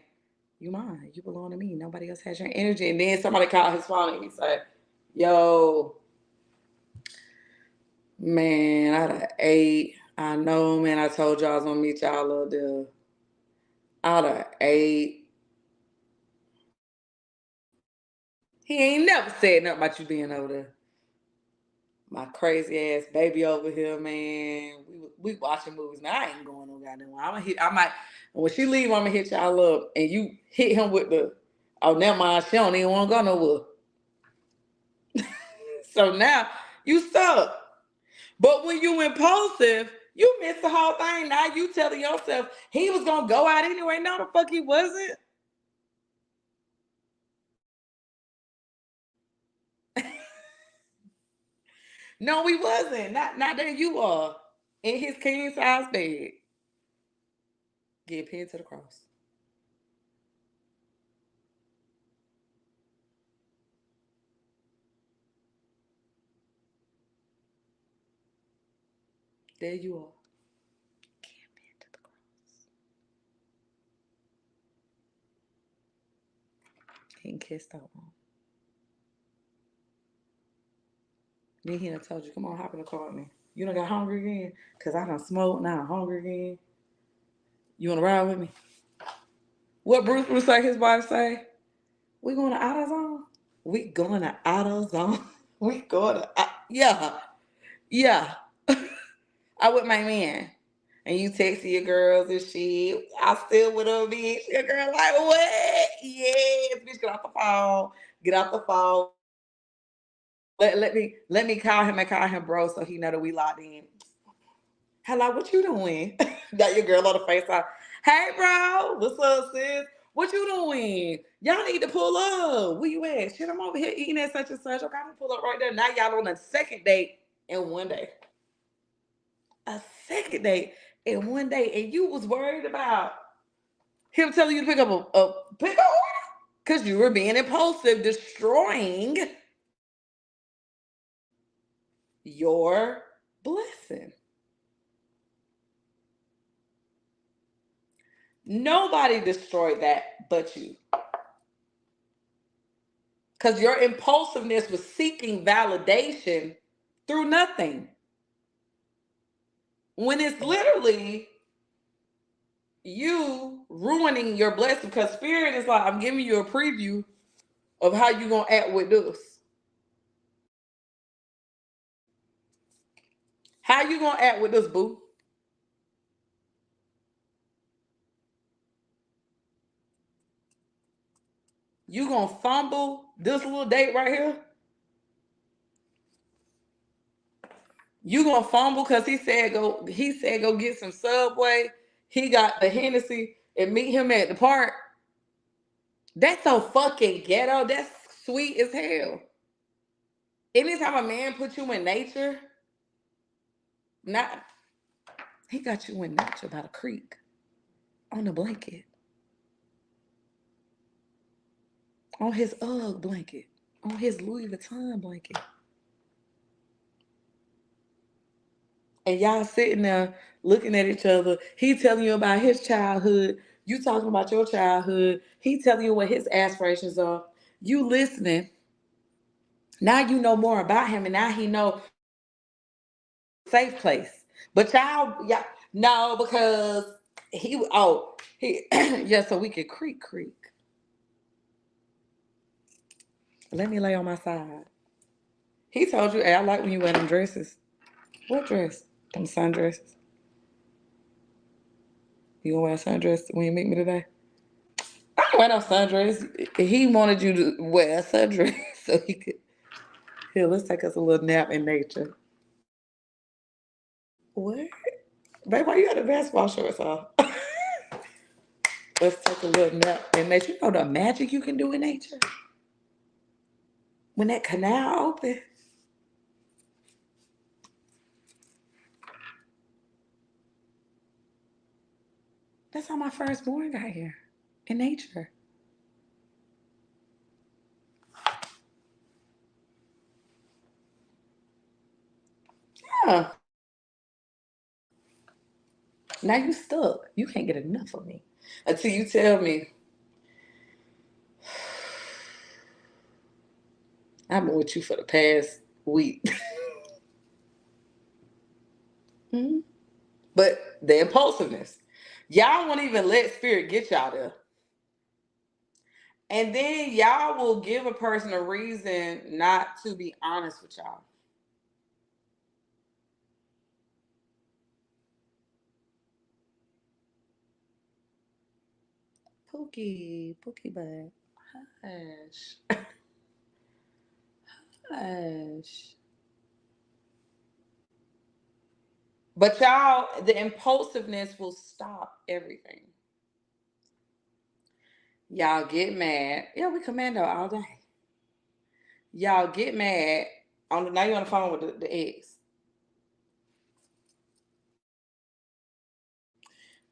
you mine, you belong to me. Nobody else has your energy. And then somebody called his phone and he said, yo, man, I done ate. I know, man, I told y'all I was gonna meet y'all up there. I done ate. He ain't never said nothing about you being over there. My crazy ass baby over here, man. We watching movies. Now I ain't going no goddamn. I might when she leave, I'm gonna hit y'all up and you hit him with the oh never mind, she don't even wanna go nowhere. So now you stuck. But when you impulsive, you miss the whole thing. Now you telling yourself he was gonna go out anyway. No, the fuck he wasn't. No, he wasn't. Not that you are in his king size bed. Get pinned to the cross. There you are. Get pinned to the cross. He kissed that one. Then he done told you, come on, hop in the car with me. You done got hungry again? Cause I done smoked, now I'm hungry again. You wanna ride with me? What Bruce would say his wife say? We going to AutoZone? We going to AutoZone. We going to, yeah, yeah. I with my man. And you text your girls and shit. I still with her, bitch. Your girl like, what? Yes, bitch, get off the phone. Get off the phone. Let me call him and call him bro so he know that we locked in. Hello, what you doing? Got your girl on the FaceTime. Hey, bro. What's up, sis? What you doing? Y'all need to pull up. Where you at? Shit, I'm over here eating at such and such. Okay, I'm gonna pull up right there. Now y'all on a second date in one day. A second date in one day. And you was worried about him telling you to pick up a pick up order? Because you were being impulsive, destroying your blessing. Nobody destroyed that but you. Because your impulsiveness was seeking validation through nothing. When it's literally you ruining your blessing. Because spirit is like, I'm giving you a preview of how you're going to act with this. How you going to act with this, boo? You going to fumble this little date right here? You gonna fumble because he said go get some Subway. He got the Hennessy and meet him at the park. That's so fucking ghetto. That's sweet as hell. Anytime a man puts you in nature, not he got you in nature by the creek on the blanket, on his UGG blanket, on his Louis Vuitton blanket, and y'all sitting there looking at each other. He telling you about his childhood. You talking about your childhood. He telling you what his aspirations are. You listening. Now you know more about him, and now he know safe place. But y'all, no, because he yeah, so we could creak. Let me lay on my side. He told you, hey, I like when you wear them dresses. What dress? Them sundresses. You gonna wear a sundress when you meet me today? I don't wear no sundress. He wanted you to wear a sundress so he could. Here, let's take us a little nap in nature. What? Babe, why you got the basketball shorts off? Let's take a little nap in nature. You know the magic you can do in nature? When that canal open. That's how my firstborn got here. In nature. Yeah. Now you stuck. You can't get enough of me. Until you tell me, I've been with you for the past week. Hmm. But the impulsiveness. Y'all won't even let spirit get y'all there. And then y'all will give a person a reason not to be honest with y'all. Pookie, Pookie butt. Hush. Hush. But y'all, the impulsiveness will stop everything. Y'all get mad. Yeah, we commando all day. Y'all get mad. Now you're on the phone with the ex.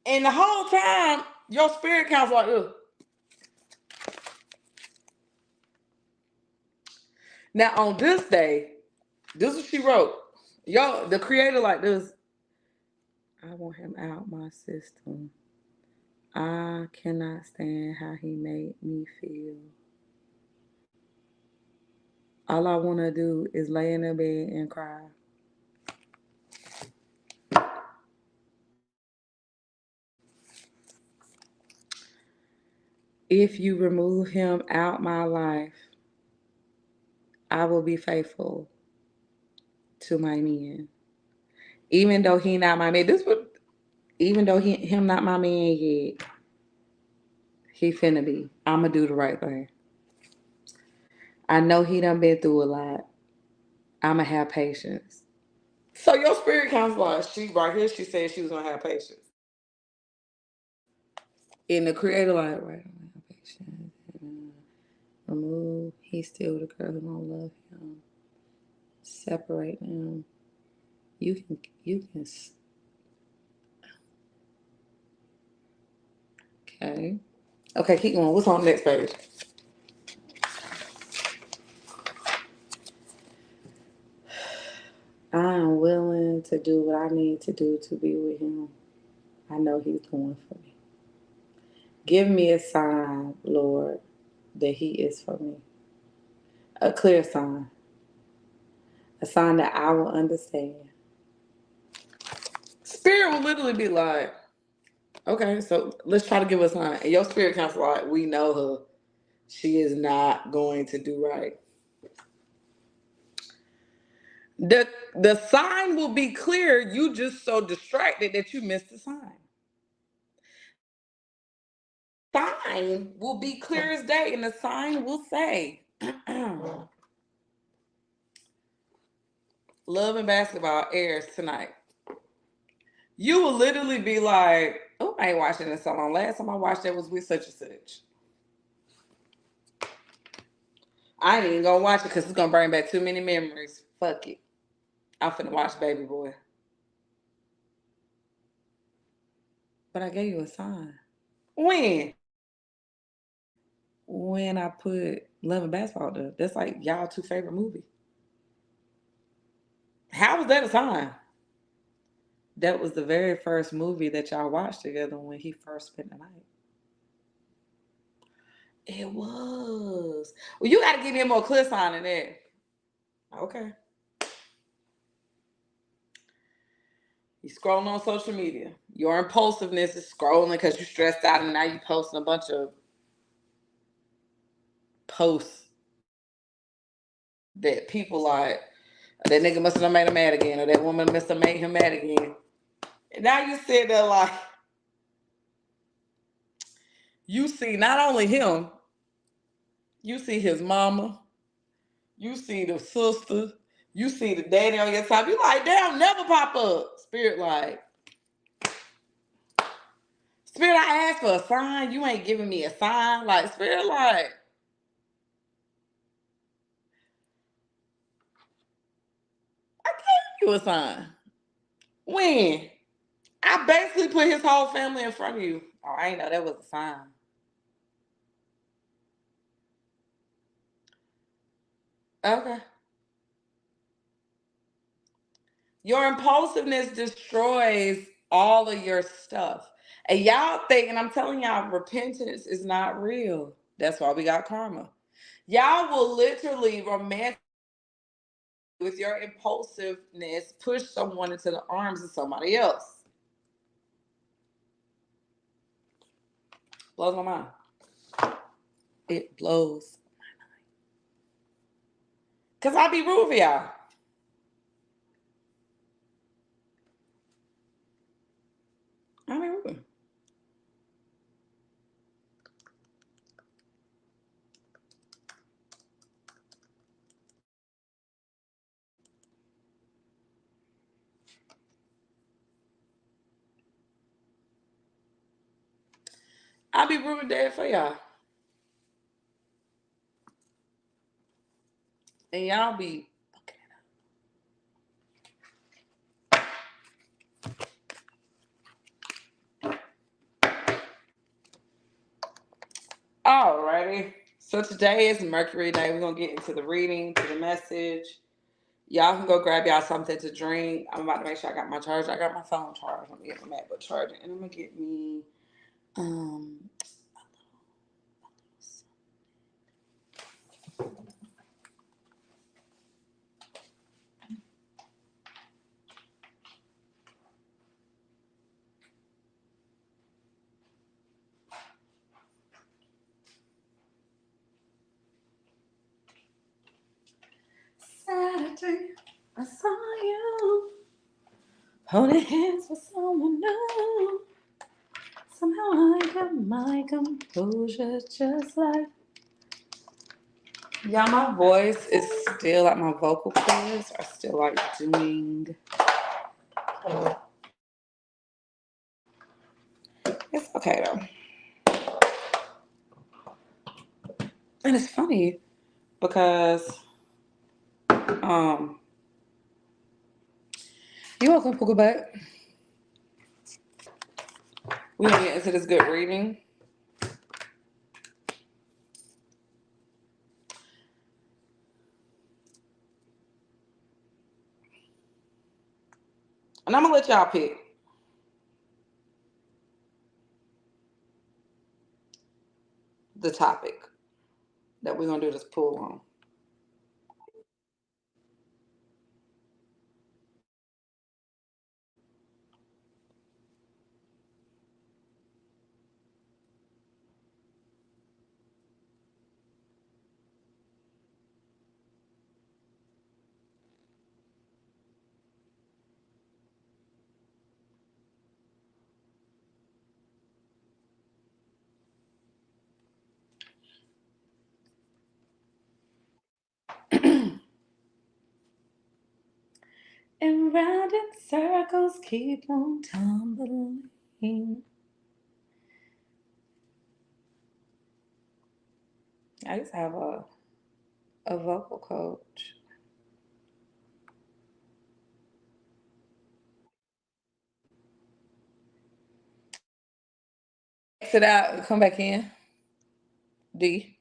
And the whole time, your spirit counts like, ugh. Now on this day, this is what she wrote. Yo, the creator like this. I want him out my system. I cannot stand how he made me feel. All I want to do is lay in the bed and cry. If you remove him out my life, I will be faithful to my men. Even though he not my man. Even though him not my man yet, he finna be. I'ma do the right thing. I know he done been through a lot. I'ma have patience. So your spirit counselor, she right here, she said she was gonna have patience. In the creator like, right, I'm gonna have patience. Remove, he's still the girl who don't love him. Separate them. You can, okay. Okay, keep going. What's on the next page? I am willing to do what I need to do to be with him. I know he's going for me. Give me a sign, Lord, that he is for me. A clear sign. A sign that I will understand. Spirit will literally be like, okay, so let's try to give a sign. And your spirit counselor, like, we know her. She is not going to do right. The sign will be clear. You just so distracted that you missed the sign. Sign will be clear as day, and the sign will say, Love and Basketball airs tonight. You will literally be like, oh, I ain't watching this so long. Last time I watched it was with such and such. I ain't even gonna watch it because it's gonna bring back too many memories. Fuck it. I'm finna watch Baby Boy. But I gave you a sign. When? When I put Love and Basketball there. That's like y'all two favorite movie. How was that a sign? That was the very first movie that y'all watched together when he first spent the night. It was. Well, you gotta give me a more clear sign than that. Okay. You scrolling on social media. Your impulsiveness is scrolling because you're stressed out and now you posting a bunch of posts that people like, that nigga must have made him mad again, or that woman must have made him mad again. And now you sit there like, you see not only him, you see his mama, you see the sister, you see the daddy on your top. You like, damn, never pop up. Spirit, I asked for a sign. You ain't giving me a sign. Like, Spirit, like, I gave you a sign. When? I I basically put his whole family in front of you. Oh, I ain't know that was a sign. Okay. Your impulsiveness destroys all of your stuff. And y'all think, and I'm telling y'all, repentance is not real. That's why we got karma. Y'all will literally romantic with your impulsiveness push someone into the arms of somebody else. Blows my mind. It blows. Cause I be rude for y'all. I be rude. I be rude dead for y'all. And y'all be alrighty. So today is Mercury Day. We're gonna get into the reading, to the message. Y'all can go grab y'all something to drink. I'm about to make sure I got my charger. I got my phone charged. I'm gonna get my MacBook charger, and I'm gonna get me um Saturday. I saw you holding hands with someone new. Somehow I got my composure just like yeah, my voice is still like my vocal cords are still like doing it's okay though. And it's funny because um you're welcome, Pooklebutt. We're gonna get into this good reading. And I'm gonna let y'all pick the topic that we're gonna do this pull on. And round in circles keep on tumbling. I used to have a vocal coach. Exit out and come back in. D.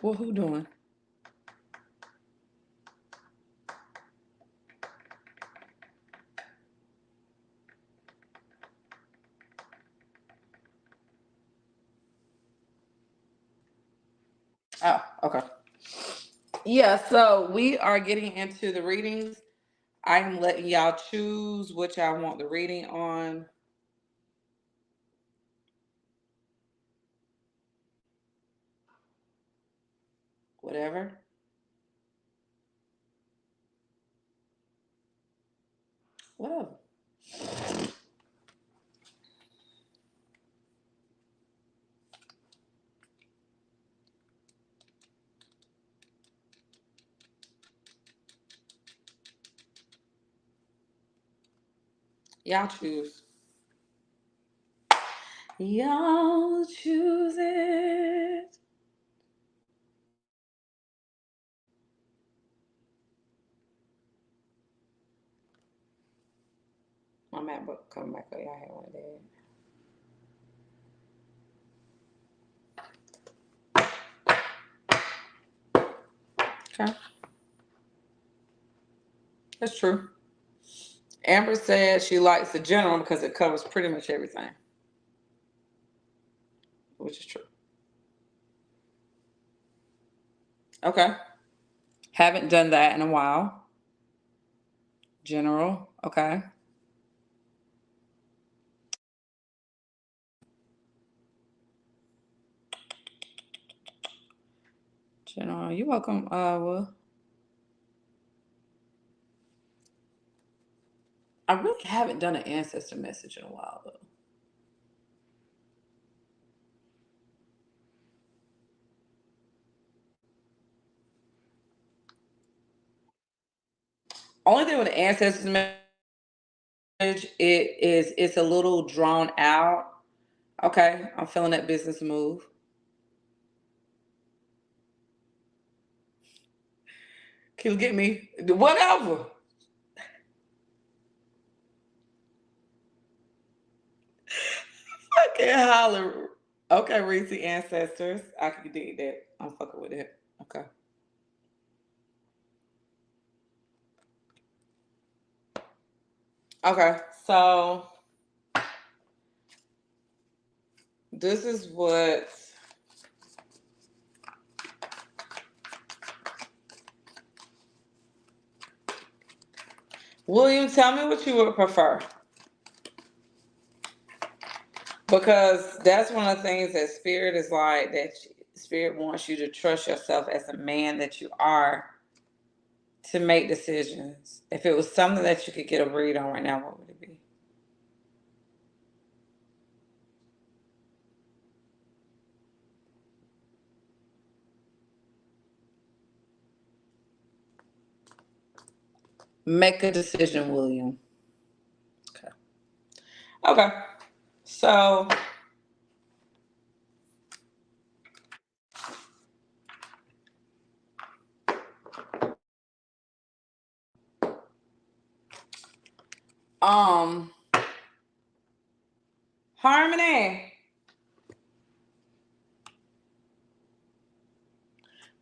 What who doing? Oh, okay. Yeah, so we are getting into the readings. I am letting y'all choose which I want the reading on. Whatever. Whatever. Y'all choose. Y'all choose it. my MacBook coming back up. Y'all had one of that. Okay. That's true. Amber said she likes the general because it covers pretty much everything, which is true. Okay. Haven't done that in a while. General. Okay. General. You're welcome. Well, I really haven't done an ancestor message in a while though. Only thing with the ancestors message, it's a little drawn out. Okay, I'm feeling that business move. Can you get me? Whatever. Okay, holler. Okay, Reese ancestors. I can dig that. I'm fucking with it. Okay. Okay. So this is what William, tell me what you would prefer. Because that's one of the things that spirit is like that spirit wants you to trust yourself as a man that you are to make decisions. If it was something that you could get a read on right now, what would it be? Make a decision, William. Okay. Okay. So um Harmony.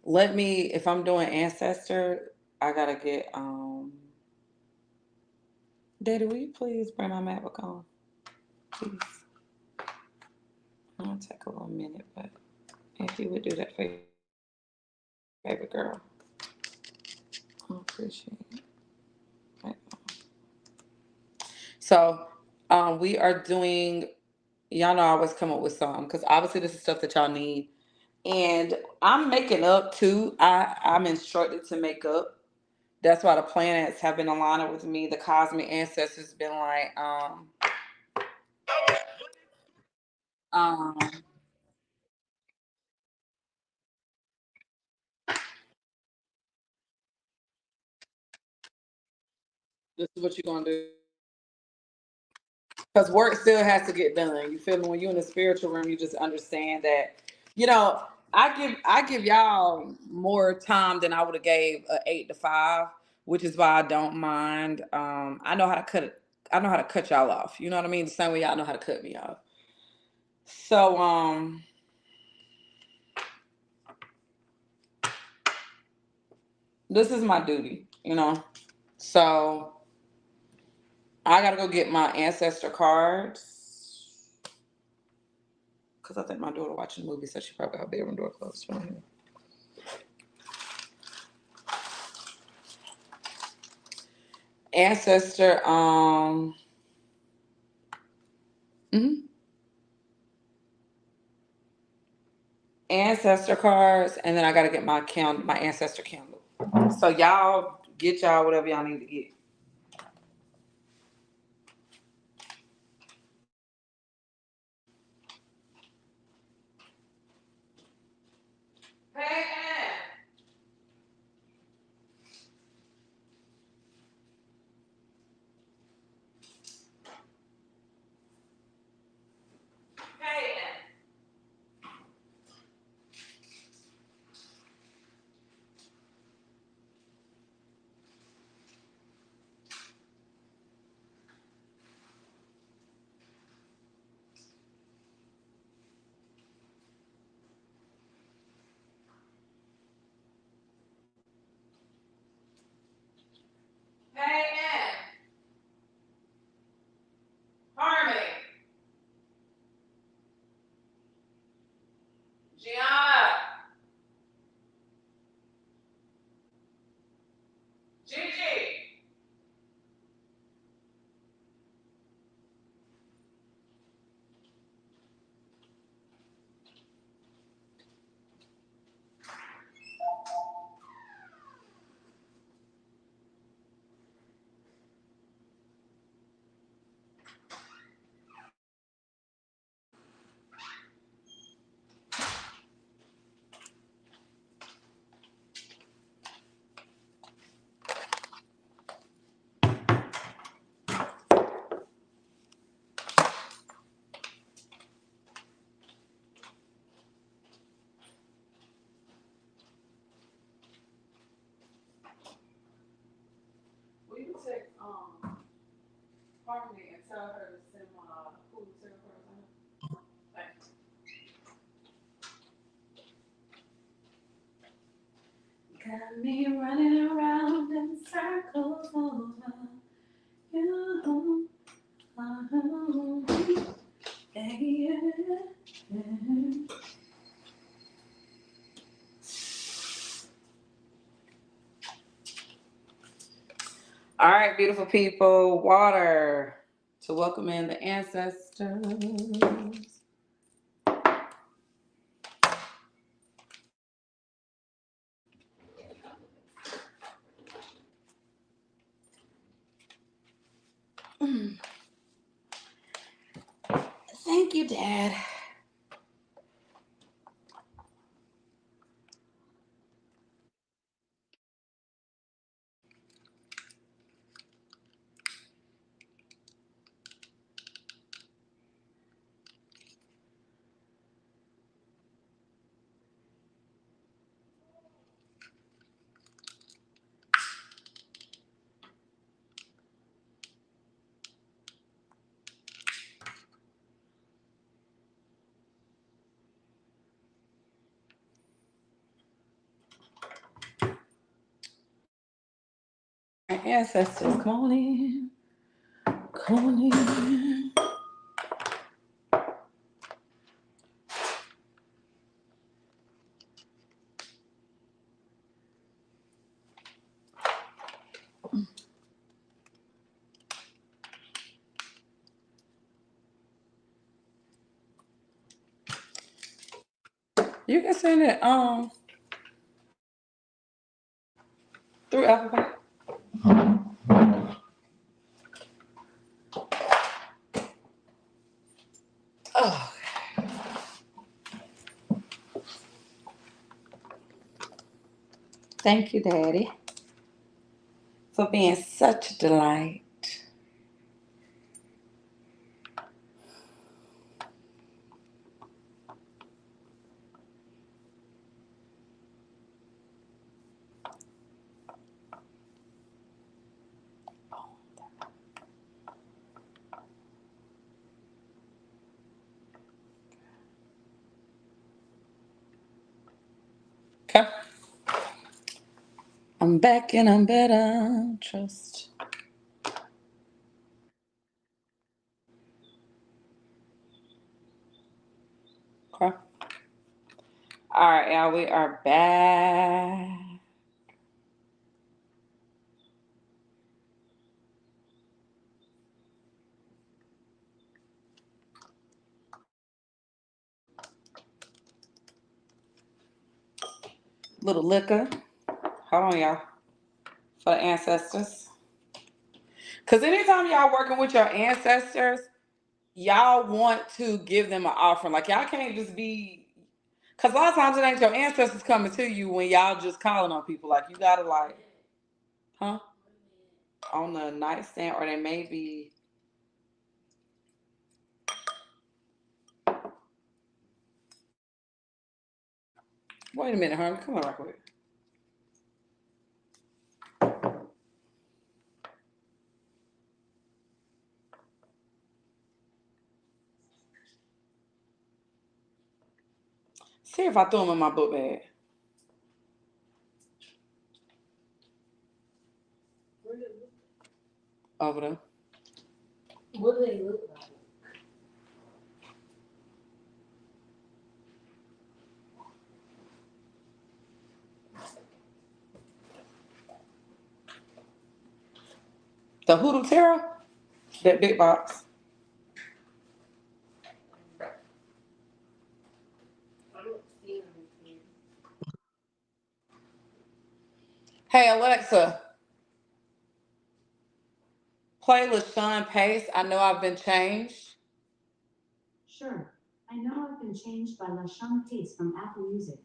Let me, if I'm doing ancestor, I gotta get Daddy, will you please bring my MacBook on? Please. It'll take a little minute, but if you would do that for your baby girl, I appreciate it. So we are doing, y'all know I always come up with some because obviously this is stuff that y'all need. And I'm making up too. I'm instructed to make up. That's why the planets have been aligning with me. The cosmic ancestors been like, um, this is what you're gonna do. Because work still has to get done. You feel me? When you're in the spiritual realm, you just understand that, you know, I give y'all more time than I would have gave a 8 to 5, which is why I don't mind. I know how to cut it. I know how to cut y'all off. You know what I mean? The same way y'all know how to cut me off. So this is my duty, you know. So I gotta go get my ancestor cards because I think my daughter watching the movie, so she probably got her bedroom door closed. Ancestor, mhm. Ancestor cards, and then I gotta get my ancestor candle. So y'all get y'all whatever y'all need to get. Hey, hey, Harmony and tell her to send my food to her. Got me running around in circles over you. All right, beautiful people, water to welcome in the ancestors. Thank you, Dad. My ancestors, come on in. Come on in. You can send it through Apple Pay. Oh, thank you, Daddy, for being such a delight. Okay. I'm back and I'm better. Trust. Okay. All right, y'all. We are back. Little liquor. Hold on, y'all. For the ancestors. Because anytime y'all working with your ancestors, y'all want to give them an offering. Like, y'all can't just be. Because a lot of times it ain't your ancestors coming to you when y'all just calling on people. Like, you got to, like, huh? On the nightstand, or they may be. Wait a minute, honey. Come on, right quick. See if I threw them in my book bag. Over there. What do they look like? The Hoodoo Tarot? That big box. I don't see anything. Hey, Alexa. Play LaShawn Pace. I know I've been changed. Sure. I know I've been changed by LaShawn Pace from Apple Music.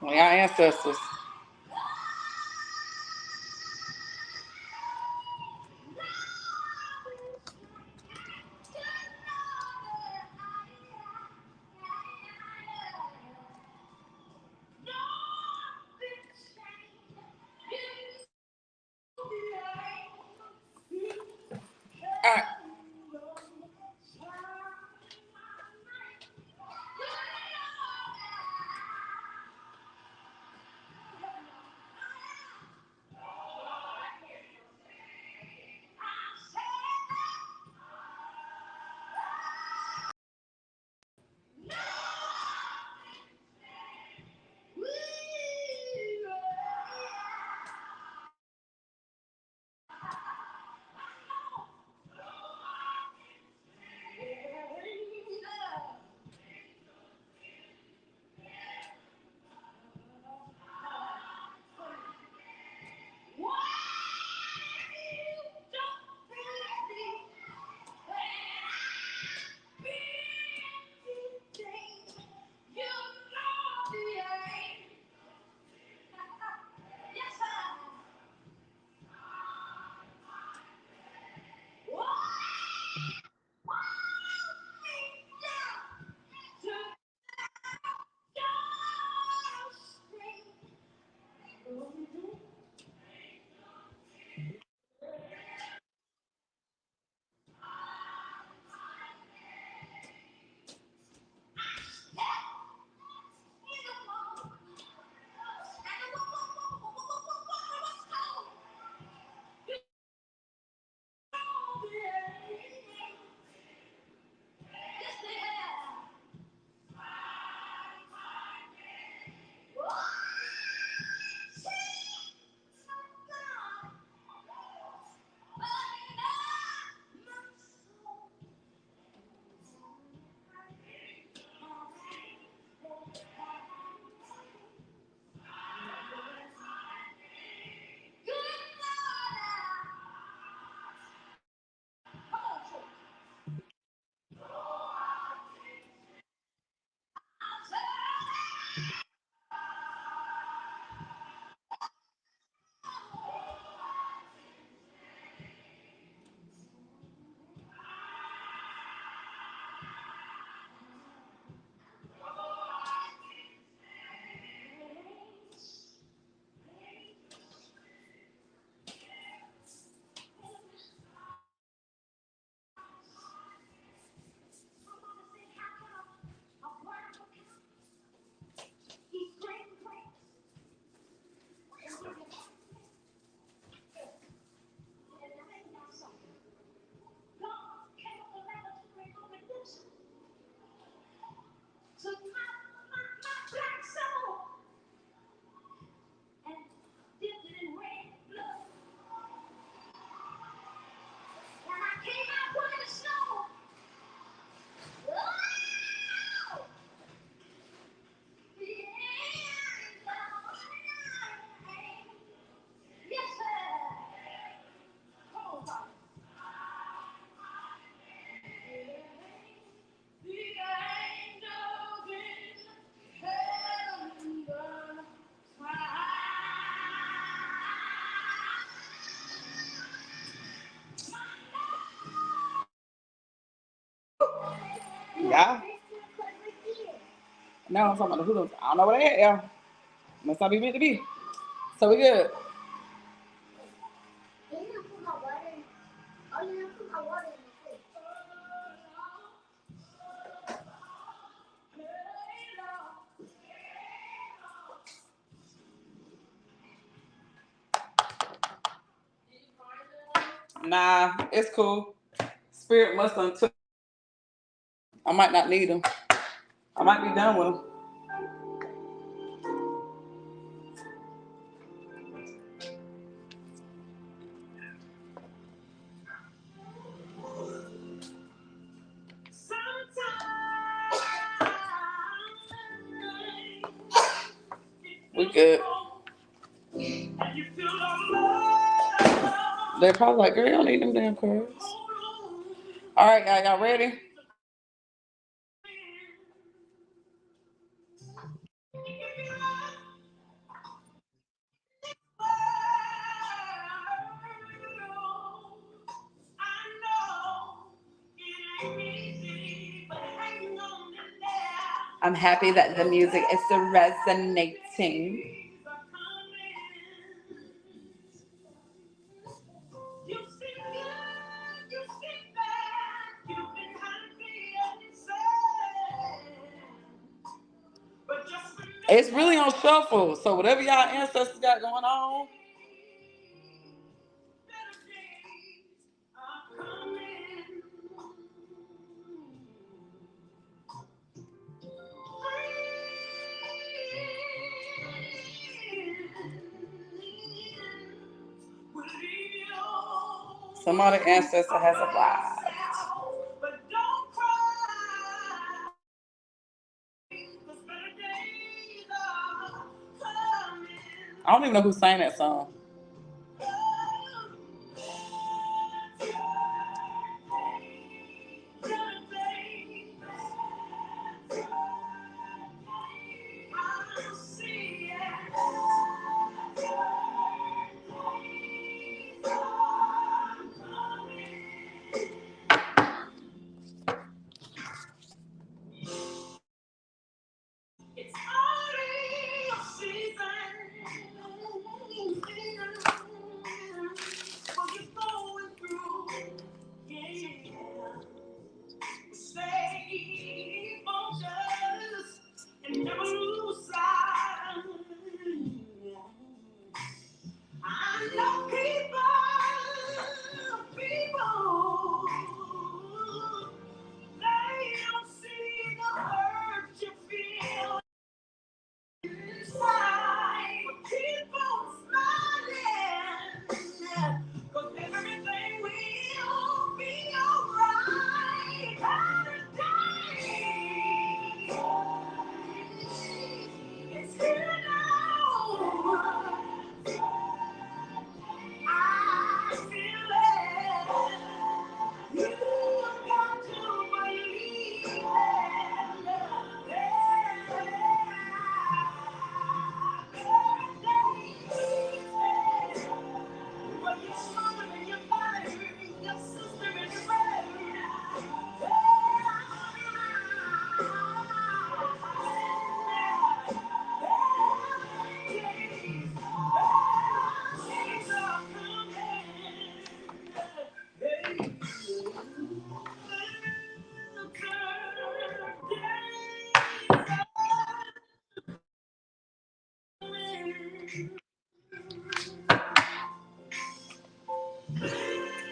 Well, y'all ancestors. Yeah. Now I'm talking about the hula. I don't know what they at, y'all. Must not be meant to be. So we good. Nah, it's cool. Spirit must have took. I might not need them. I might be done with them. We good. They're probably like, girl, you don't need them damn cards. All right, y'all ready? I'm happy that the music is resonating. It's really on shuffle. So whatever y'all ancestors got going on. Some other ancestor has arrived. I don't even know who sang that song.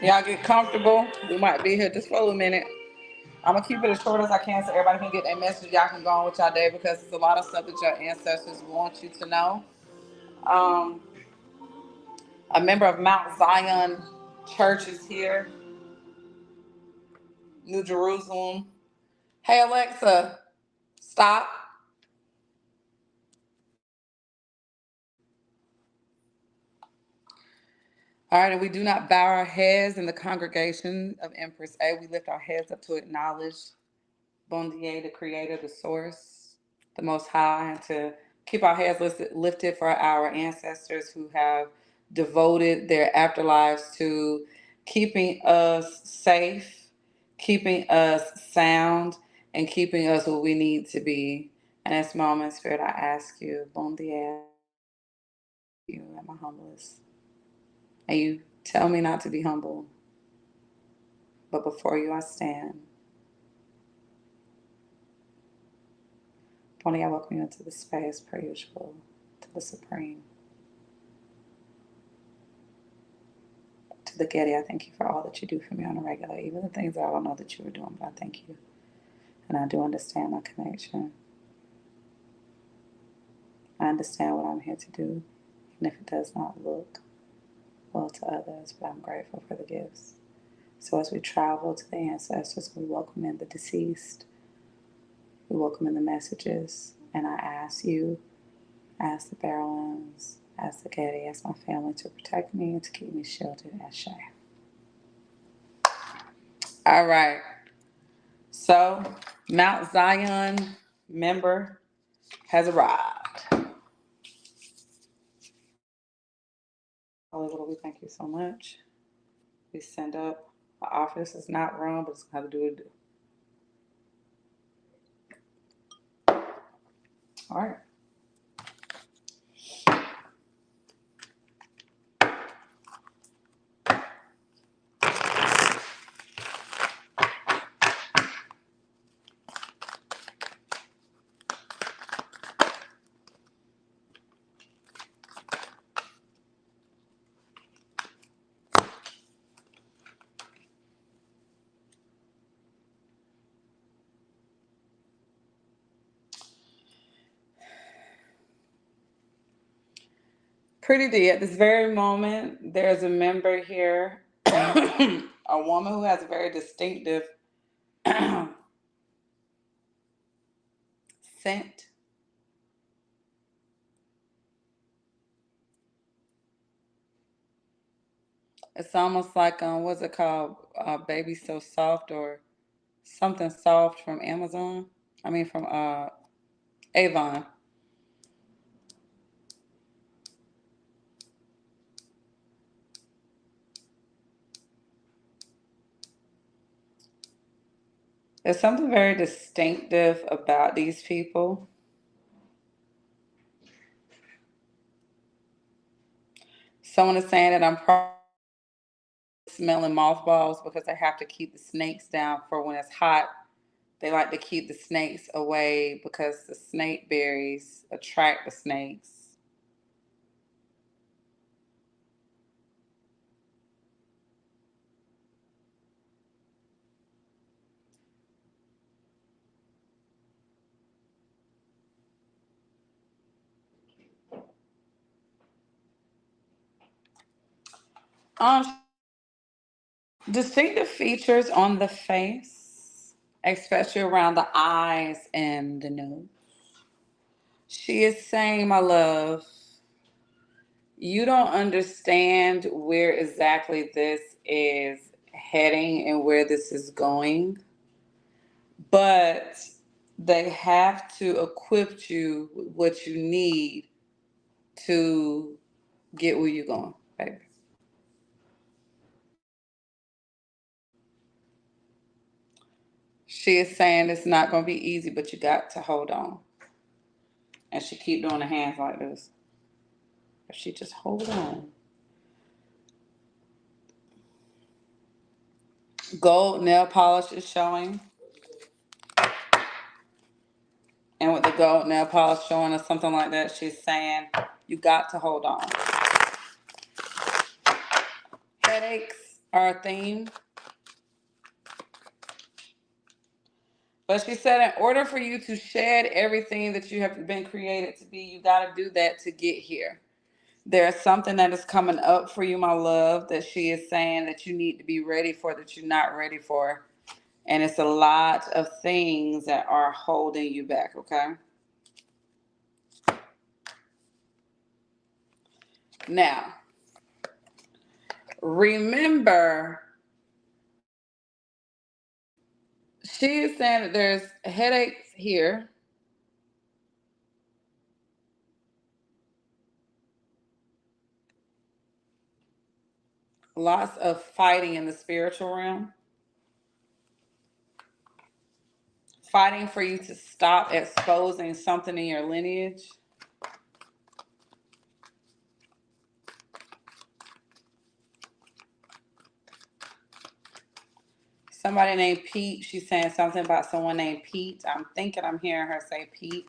Y'all get comfortable. We might be here just for a minute. I'm gonna keep it as short as I can so everybody can get that message. Y'all can go on with y'all day because it's a lot of stuff that your ancestors want you to know. Um, a member of Mount Zion Church is here, New Jerusalem. Hey Alexa, stop. All right, and we do not bow our heads in the congregation of Empress A. We lift our heads up to acknowledge Bondier, the creator, the source, the most high, and to keep our heads lifted for our ancestors who have devoted their afterlives to keeping us safe, keeping us sound, and keeping us where we need to be. And this moment, Spirit, I ask you, bon dia, you at my humblest. And you tell me not to be humble, but before you I stand. Bonnie, I welcome you into the space per usual, to the Supreme. To the Getty, I thank you for all that you do for me on a regular, even the things that I don't know that you were doing, but I thank you. And I do understand my connection. I understand what I'm here to do, even if it does not look well to others, but I'm grateful for the gifts. So as we travel to the ancestors, we welcome in the deceased, we welcome in the messages, and I ask you, ask the Barrowlands, ask the Getty, ask my family to protect me and to keep me shielded. Ashe. All right. So Mount Zion member has arrived. Hollywood, we thank you so much. We send up. Our office is not run, but it's going to have to do it. All right. Pretty D, at this very moment, there's a member here, a woman who has a very distinctive scent. It's almost like, what's it called? Baby So Soft or something soft from Amazon. I mean, from Avon. There's something very distinctive about these people. Someone is saying that I'm probably smelling mothballs because they have to keep the snakes down for when it's hot. They like to keep the snakes away because the snake berries attract the snakes. Distinctive features on the face, especially around the eyes and the nose. She is saying, my love, you don't understand where exactly this is heading and where this is going, but they have to equip you with what you need to get where you're going, baby. She is saying it's not going to be easy, but you got to hold on. And she keep doing the hands like this. If she just hold on. Gold nail polish is showing. And with the gold nail polish showing or something like that, she's saying you got to hold on. Headaches are a theme. But she said in order for you to shed everything that you have been created to be, you got to do that to get here. There's something that is coming up for you, my love, that she is saying that you need to be ready for, that you're not ready for. And it's a lot of things that are holding you back, okay? Now, remember, she is saying that there's headaches here. Lots of fighting in the spiritual realm. fighting for you to stop exposing something in your lineage. Somebody named Pete. She's saying something about someone named Pete. I'm thinking I'm hearing her say Pete.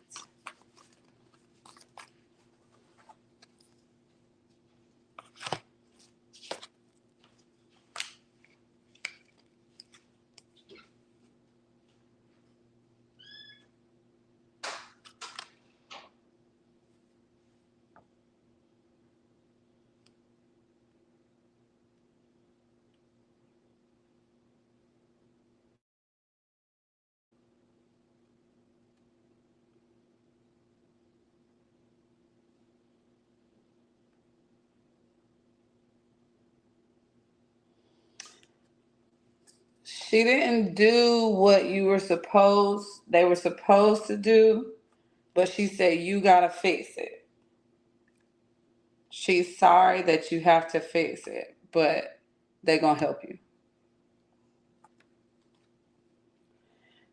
She didn't do what they were supposed to do, but she said, you gotta fix it. She's sorry that you have to fix it, but they're gonna help you.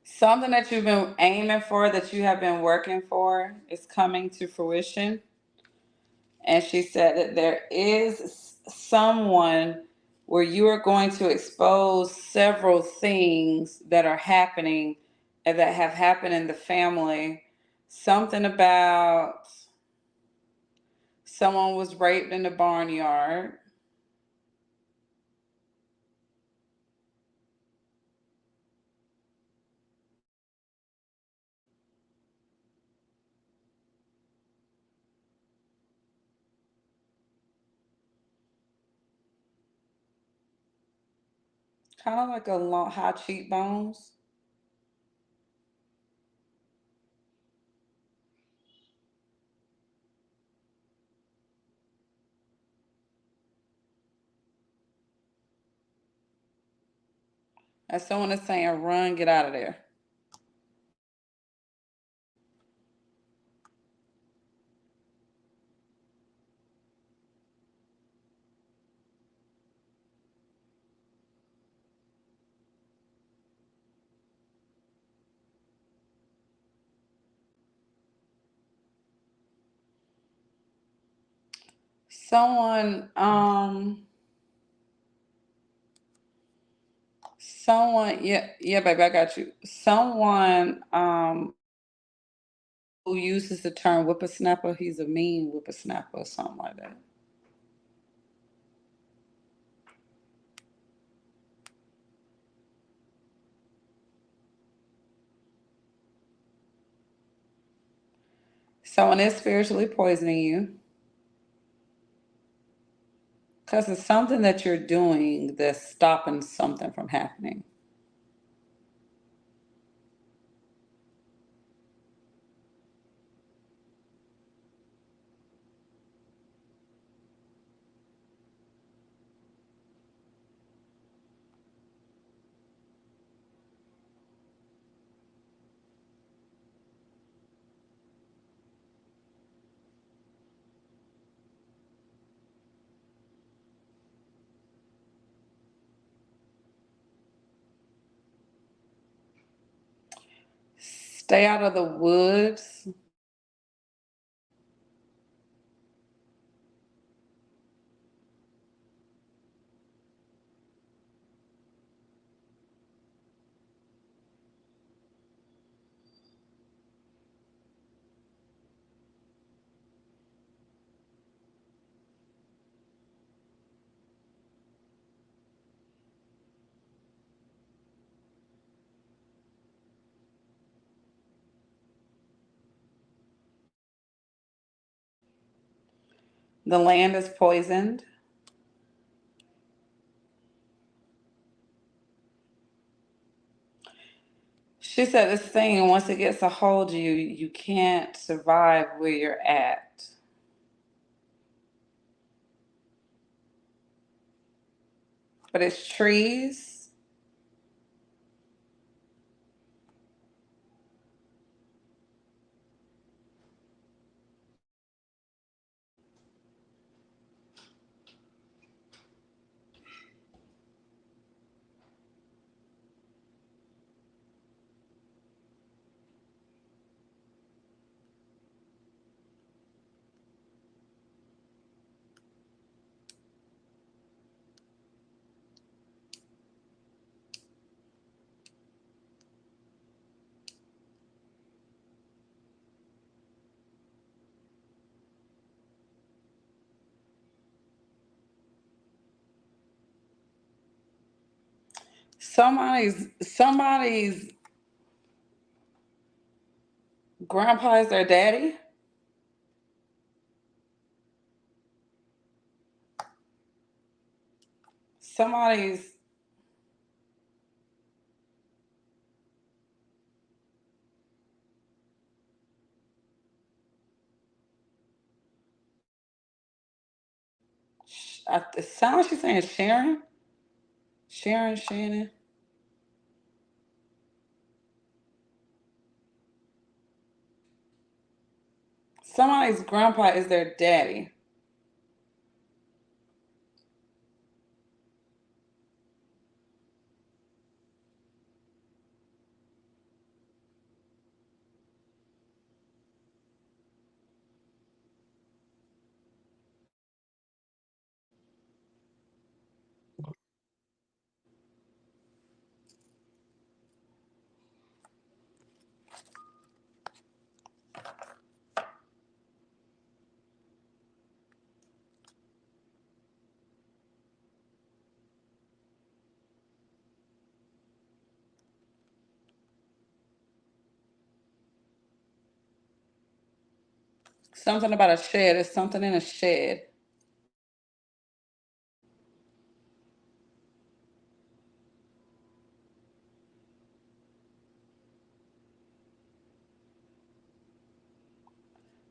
Something that you've been aiming for, that you have been working for, is coming to fruition. And she said that there is someone where you are going to expose several things that are happening and that have happened in the family. Something about someone was raped in the barnyard. Kind of like a long, high cheekbones. And someone is saying, run, get out of there. Someone, yeah, baby, I got you. Someone, who uses the term whippersnapper, he's a mean whippersnapper or something like that. Someone is spiritually poisoning you because it's something that you're doing that's stopping something from happening. Stay out of the woods. The land is poisoned. She said this thing, once it gets a hold of you, you can't survive where you're at. But it's trees. Somebody's grandpa is their daddy. Somebody's it sounds like she's saying Sharon. Sharon, Shannon. Somebody's grandpa is their daddy. Something about a shed. It's something in a shed.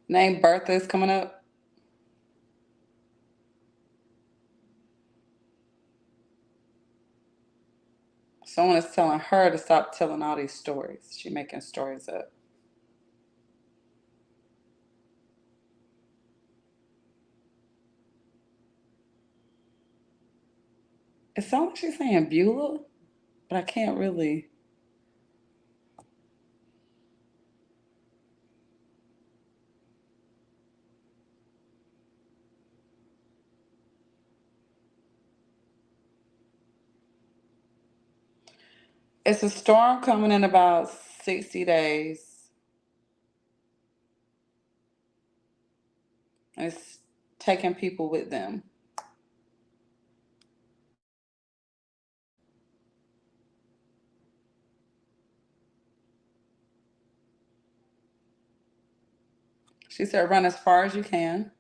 Name Bertha is coming up. Someone is telling her to stop telling all these stories. She making stories up. It sounds like she's saying Beulah, but I can't really. It's a storm coming in about 60 days. And it's taking people with them. She said, run as far as you can.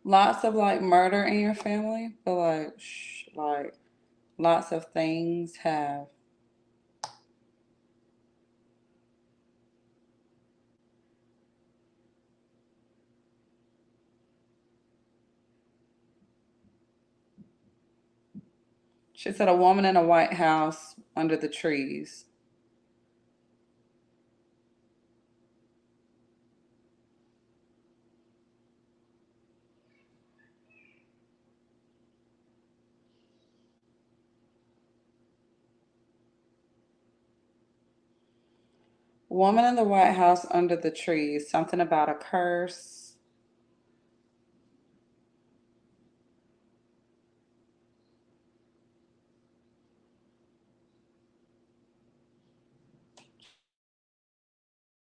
Lots of like murder in your family, but like lots of things have. She said, a woman in a White House under the trees. Woman in the White House under the trees. Something about a curse.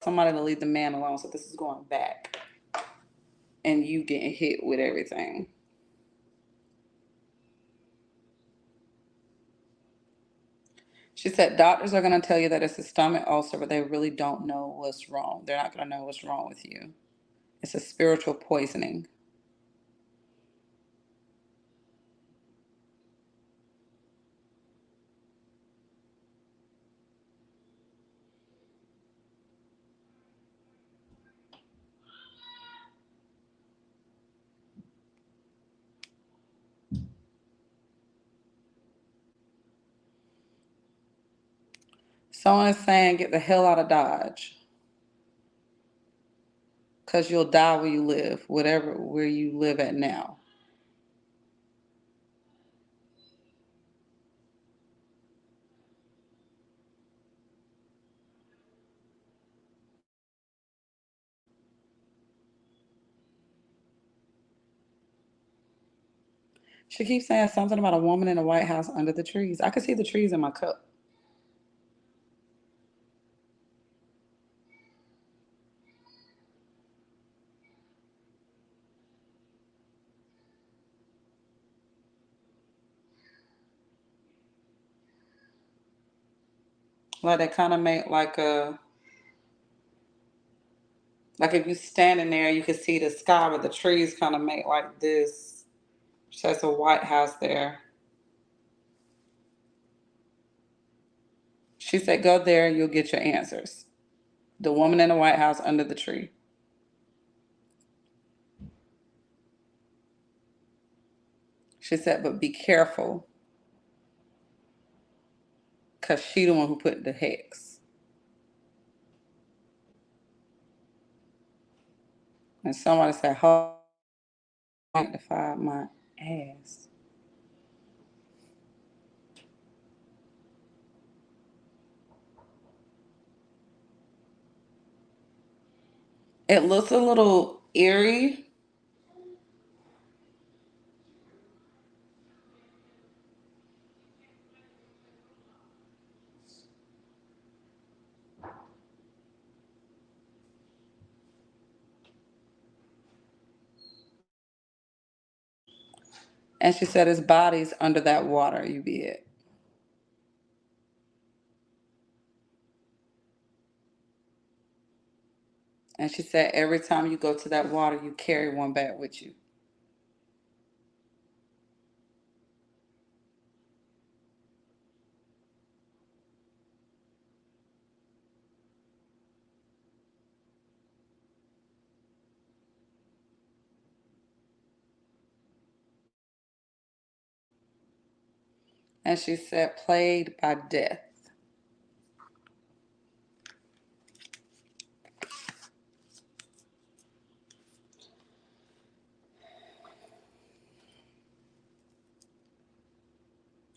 Somebody to leave the man alone. So this is going back. And you getting hit with everything. She said doctors are going to tell you that it's a stomach ulcer, but they really don't know what's wrong. They're not going to know what's wrong with you. It's a spiritual poisoning. Someone is saying get the hell out of Dodge because you'll die where you live, where you live at now. She keeps saying something about a woman in the White House under the trees. I could see the trees in my cup. Like they kind of make like if you standing there, you can see the sky, but the trees kind of make like this. So it's a White House there. She said, "Go there, you'll get your answers." The woman in the White House under the tree. She said, "But be careful, cause she the one who put the hex." And somebody said, "Hold sanctify my ass." It looks a little eerie. And she said, "His body's under that water. You be it." And she said, "Every time you go to that water, you carry one back with you." And she said, "Plagued by death."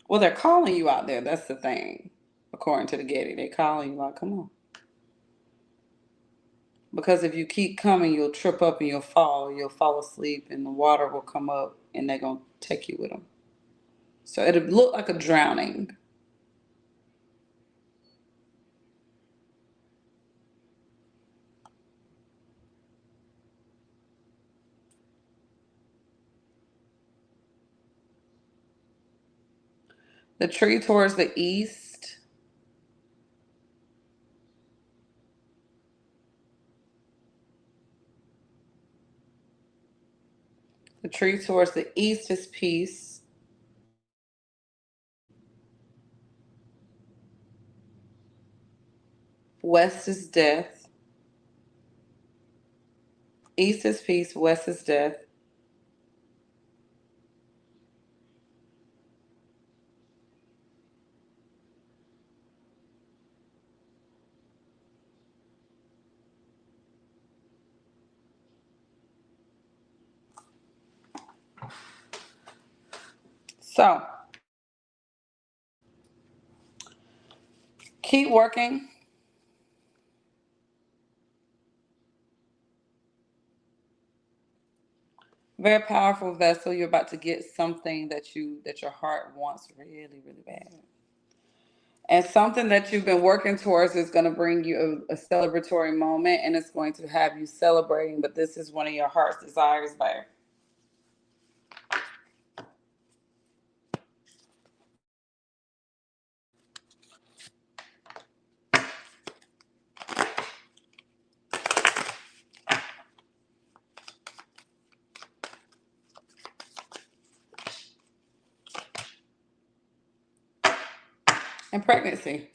Well, they're calling you out there. That's the thing. According to the Getty, they're calling you like, "Come on." Because if you keep coming, you'll trip up and you'll fall asleep, and the water will come up and they're going to take you with them. So it'll look like a drowning. The tree towards the east, the tree towards the east is peace. West is death. East is peace, west is death. So keep working. Very powerful vessel. You're about to get something that your heart wants really, really bad. And something that you've been working towards is going to bring you a celebratory moment, and it's going to have you celebrating. But this is one of your heart's desires, babe. And pregnancy.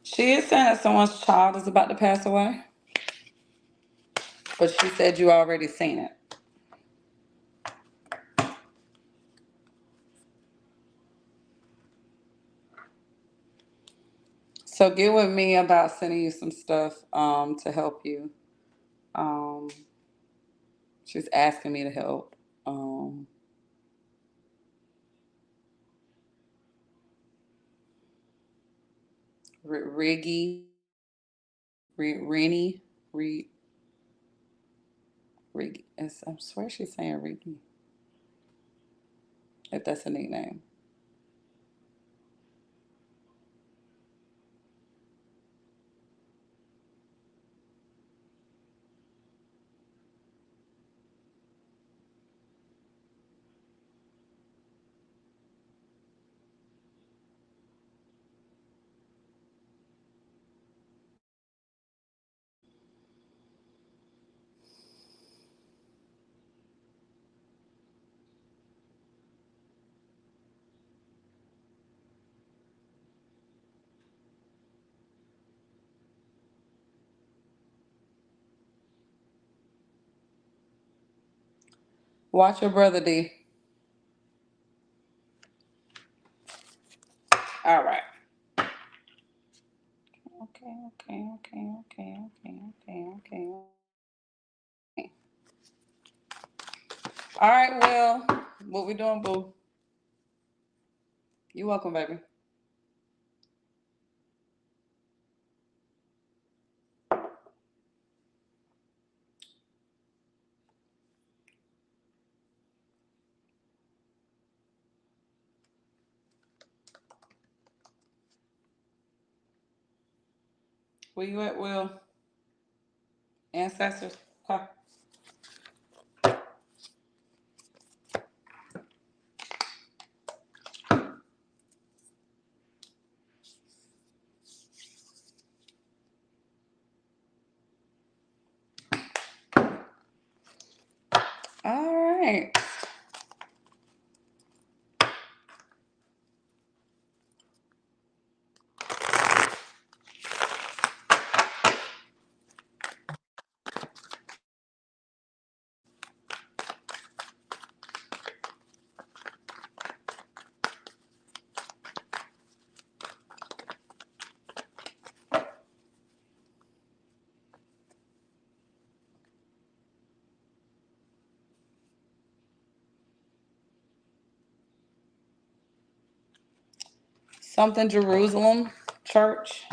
She is saying that someone's child is about to pass away, but she said you already seen it. So get with me about sending you some stuff to help you. Um, she's asking me to help. Um, Riggy, Rennie, Riggy. I swear she's saying Riggy, if that's a nickname. Watch your brother, D. All right. Okay, okay, okay, okay, okay, okay, okay, okay. All right, well, what we doing, boo? You welcome, baby. Where you at, Will? Ancestors? Okay. All right. Something Jerusalem Church.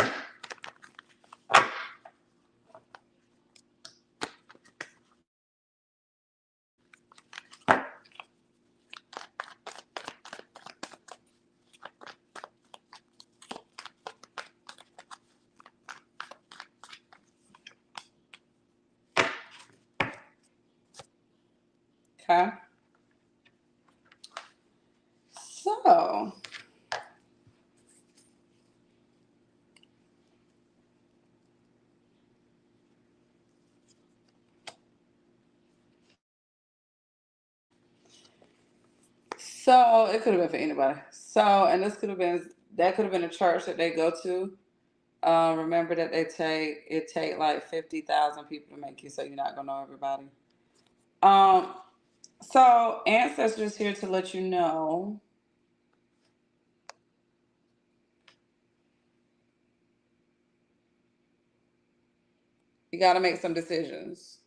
Okay. So, so it could have been for anybody. So, and this could have been that could have been a church that they go to. Remember that it take like 50,000 people to make you, so you're not gonna know everybody. Um, so ancestors here to let you know you got to make some decisions.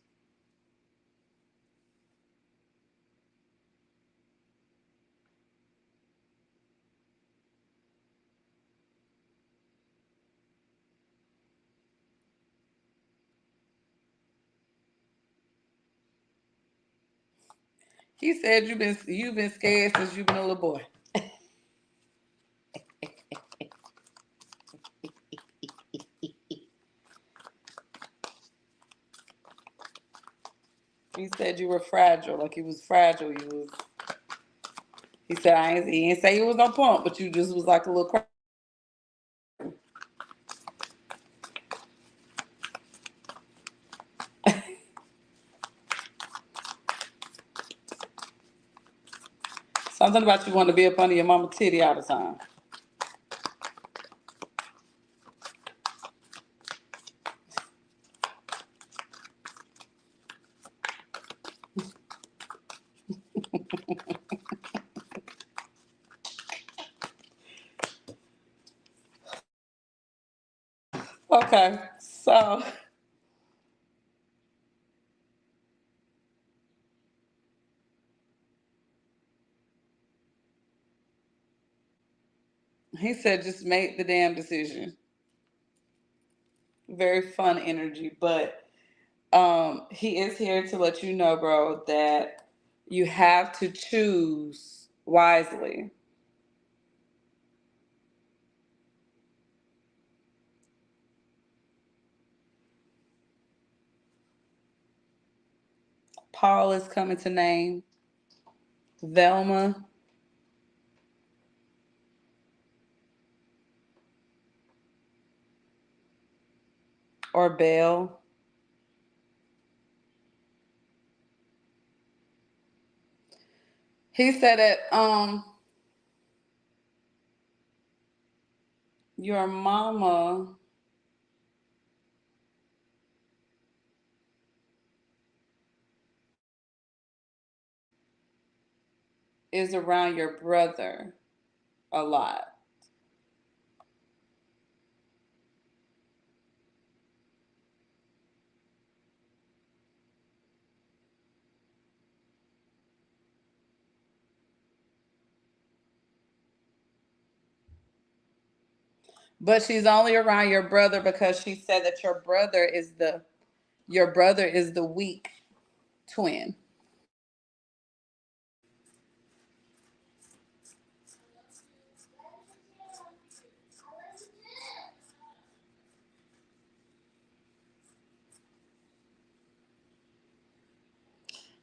He said you've been scared since you've been a little boy. He said you were fragile, like you was fragile. You was. He said he didn't say you was no pump, but you just was like a little. Something about you want to be up under your mama titty all the time. Okay, so he said just make the damn decision. very fun energy. But he is here to let you know, bro, that you have to choose wisely. Paul is coming to name. Velma or Belle. He said that your mama is around your brother a lot. But she's only around your brother because she said that your brother is the weak twin.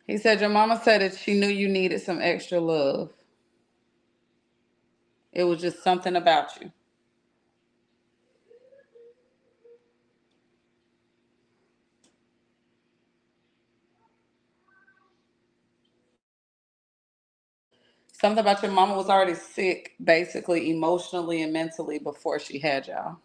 He said your mama said that she knew you needed some extra love. It was just something about you. Something about your mama was already sick, basically emotionally and mentally before she had y'all.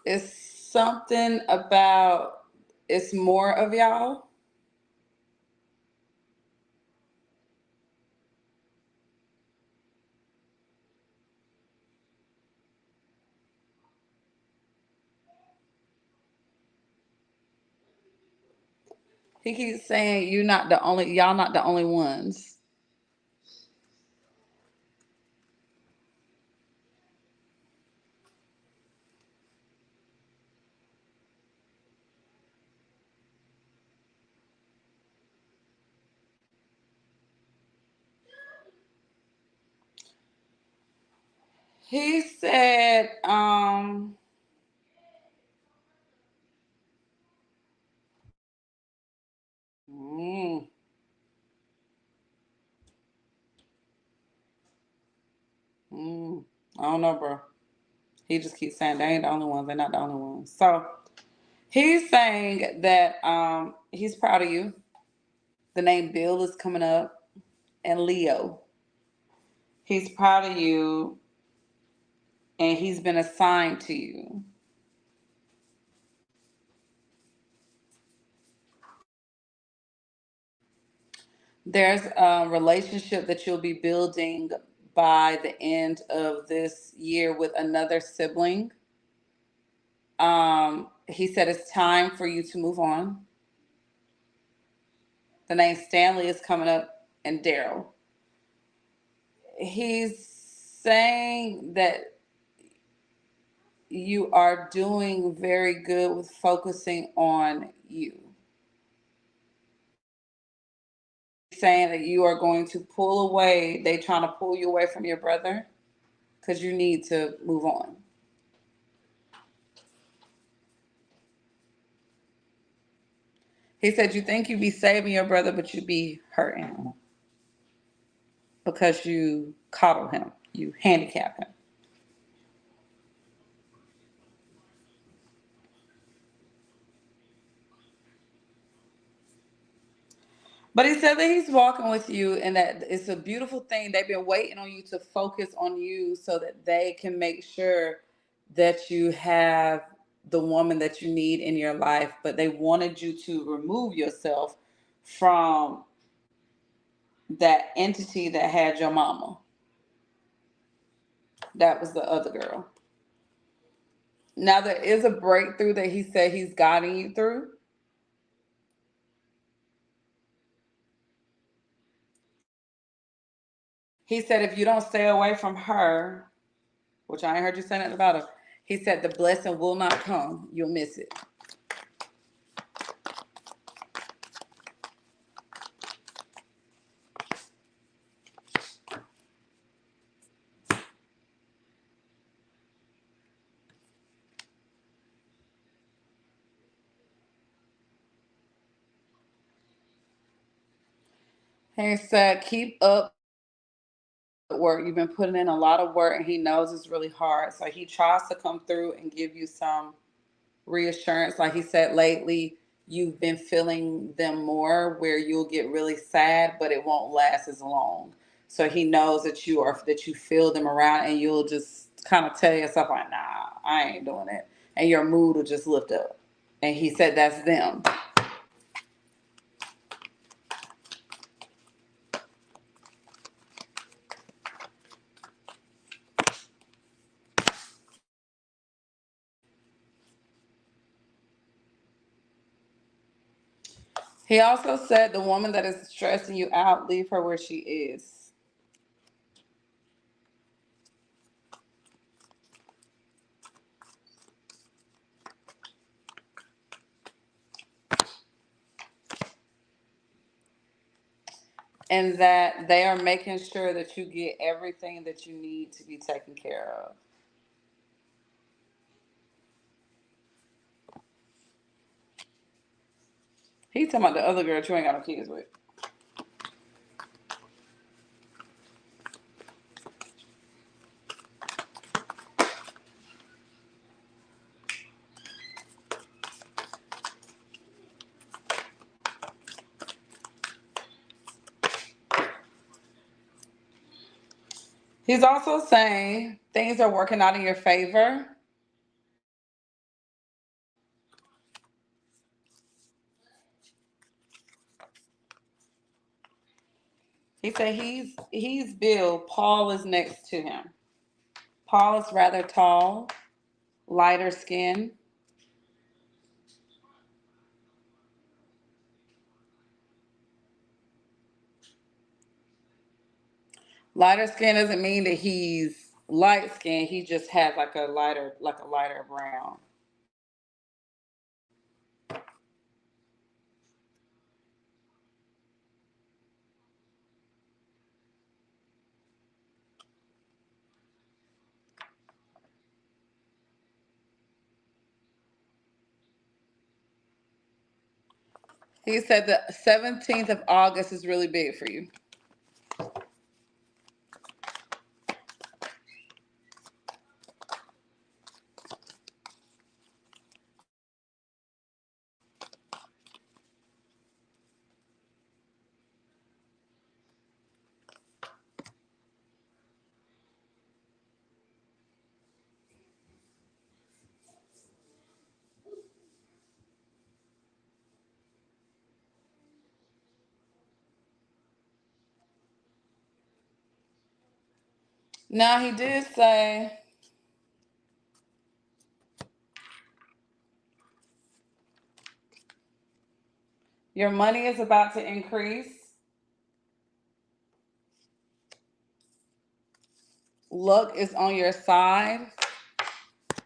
It's something about it's more of y'all. He keeps saying y'all not the only ones. He said, mm, mm, I don't know, bro. He just keeps saying they ain't the only ones, they're not the only ones. So he's saying that he's proud of you. The name Bill is coming up and Leo. He's proud of you and he's been assigned to you. There's a relationship that you'll be building by the end of this year with another sibling. He said it's time for you to move on. The name Stanley is coming up and Daryl. He's saying that you are doing very good with focusing on you. He's saying that you are going to pull away. They trying to pull you away from your brother because you need to move on. He said you think you be saving your brother, but you be hurting him because you coddle him, you handicap him. But he said that he's walking with you and that it's a beautiful thing. They've been waiting on you to focus on you so that they can make sure that you have the woman that you need in your life. But they wanted you to remove yourself from that entity that had your mama. That was the other girl. Now there is a breakthrough that he said he's guiding you through. He said if you don't stay away from her, which I ain't heard you say nothing about her, he said the blessing will not come. You'll miss it. He said keep up work. You've been putting in a lot of work and he knows it's really hard. So he tries to come through and give you some reassurance. Like he said, lately you've been feeling them more where you'll get really sad, but it won't last as long. So he knows that you feel them around and you'll just kind of tell yourself like, nah, I ain't doing it. And your mood will just lift up. And he said that's them. He also said the woman that is stressing you out, leave her where she is. And that they are making sure that you get everything that you need to be taken care of. He's talking about the other girl that you ain't got no kids with. He's also saying things are working out in your favor. He said he's Bill. Paul is next to him. Paul is rather tall, lighter skin. Lighter skin doesn't mean that he's light skinned. He just has like a lighter brown. He said the 17th of August is really big for you. Now he did say your money is about to increase. Luck is on your side.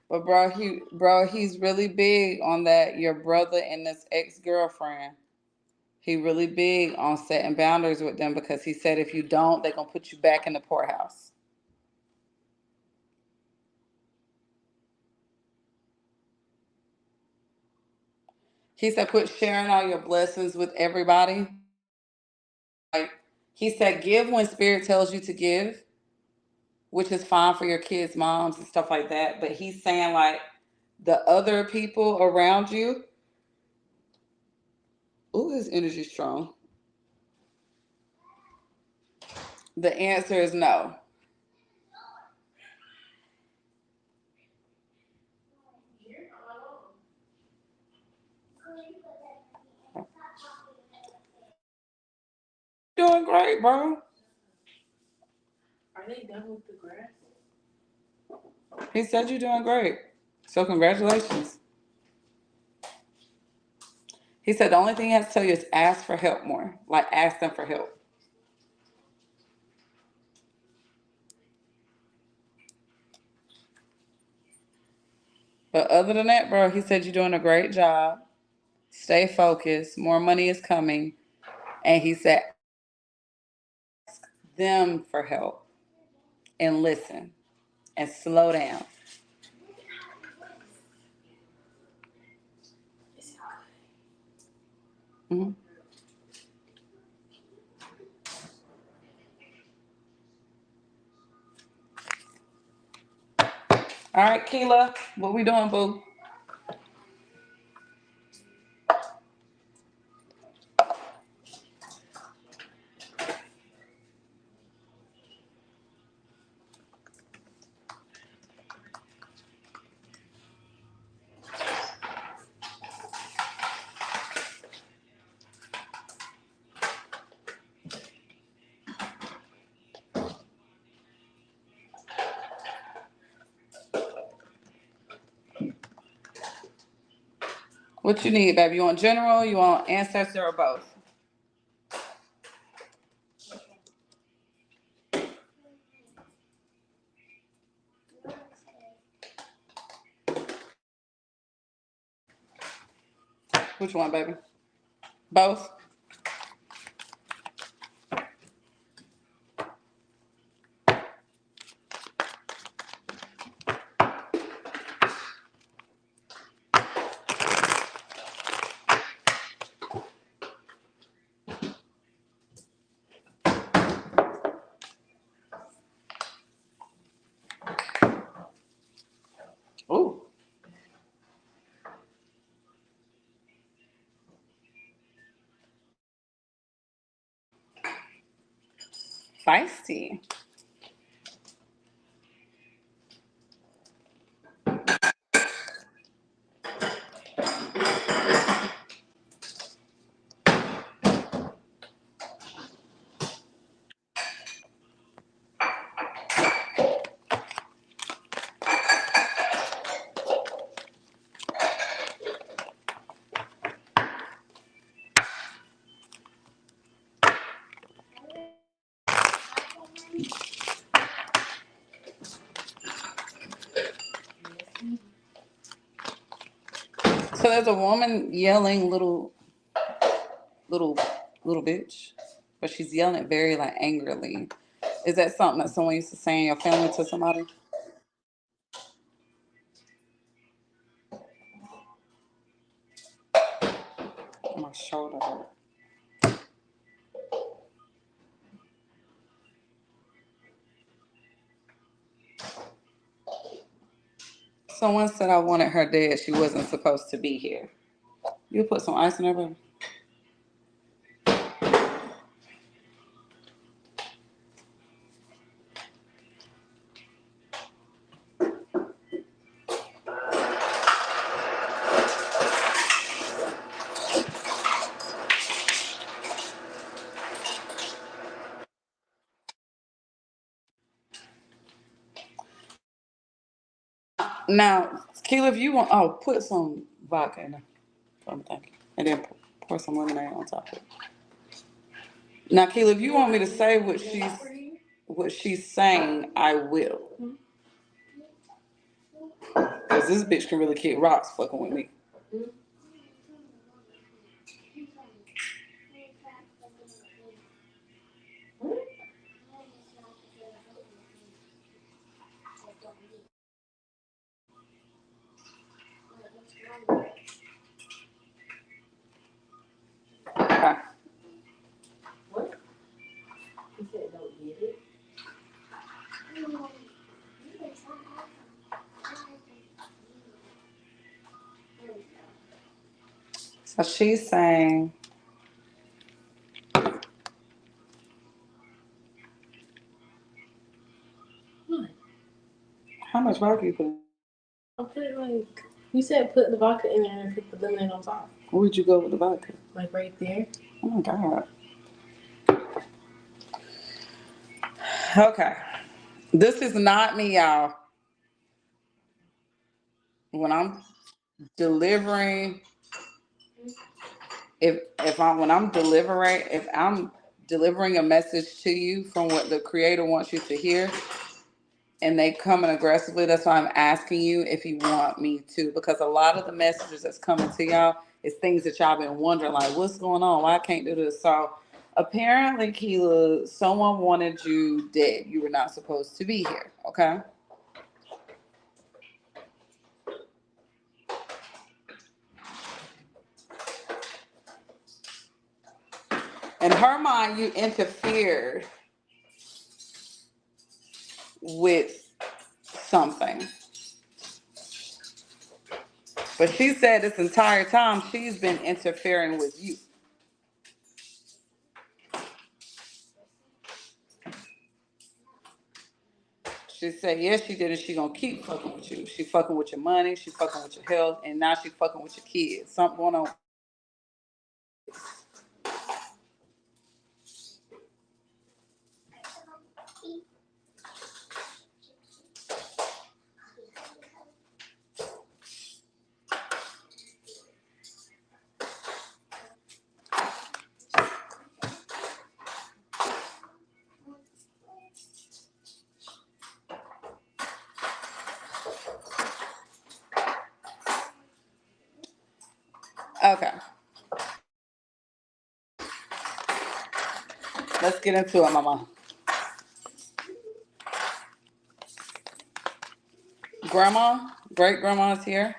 But he's really big on that. Your brother and this ex-girlfriend. He really big on setting boundaries with them because he said if you don't, they're gonna put you back in the poorhouse. He said quit sharing all your blessings with everybody. Like he said, give when spirit tells you to give, which is fine for your kids' moms and stuff like that. But he's saying like the other people around you. Ooh, his energy strong. The answer is no. Doing great, bro. Are they done with the grass? He said you're doing great. So congratulations. He said the only thing he has to tell you is ask for help more. Like ask them for help. But other than that, bro, he said you're doing a great job. Stay focused. More money is coming. And he said, ask them for help and listen and slow down. Mhm. All right, Keela, what we doing, boo? What you need, baby? You want general? You want ancestor or both? Which one, baby? Both? Ooh, feisty. So there's a woman yelling little, little bitch, but she's yelling very like angrily. Is that something that someone used to say in your family to somebody? My shoulder hurt. Someone said I wanted her dead. She wasn't supposed to be here. You put some ice in her, baby. Now, Keila, if you want, put some vodka in there. Thank you. And then pour some lemonade on top of it. Now, Keila, if you want me to say what she's saying, I will. Cause this bitch can really kick rocks fucking with me. Okay. What? He said don't get it. So she's saying, What? how much vodka you put in? I put it like you said. Put the vodka in there and put the lemonade on top. Where would you go with the vodka? Like right there. Oh my God. Okay. This is not me, y'all. When I'm delivering, if I'm delivering a message to you from what the creator wants you to hear, and they coming aggressively. That's why I'm asking you if you want me to, because a lot of the messages that's coming to y'all is things that y'all been wondering, like, what's going on? Why I can't do this? So apparently, Keela, someone wanted you dead. You were not supposed to be here, okay? In her mind, you interfered with something. But she said this entire time she's been interfering with you. She said, yes, she did, and she gonna keep fucking with you. She fucking with your money, she fucking with your health, and now she fucking with your kids. Something going on. Okay, let's get into it, mama. Grandma, great grandma's here.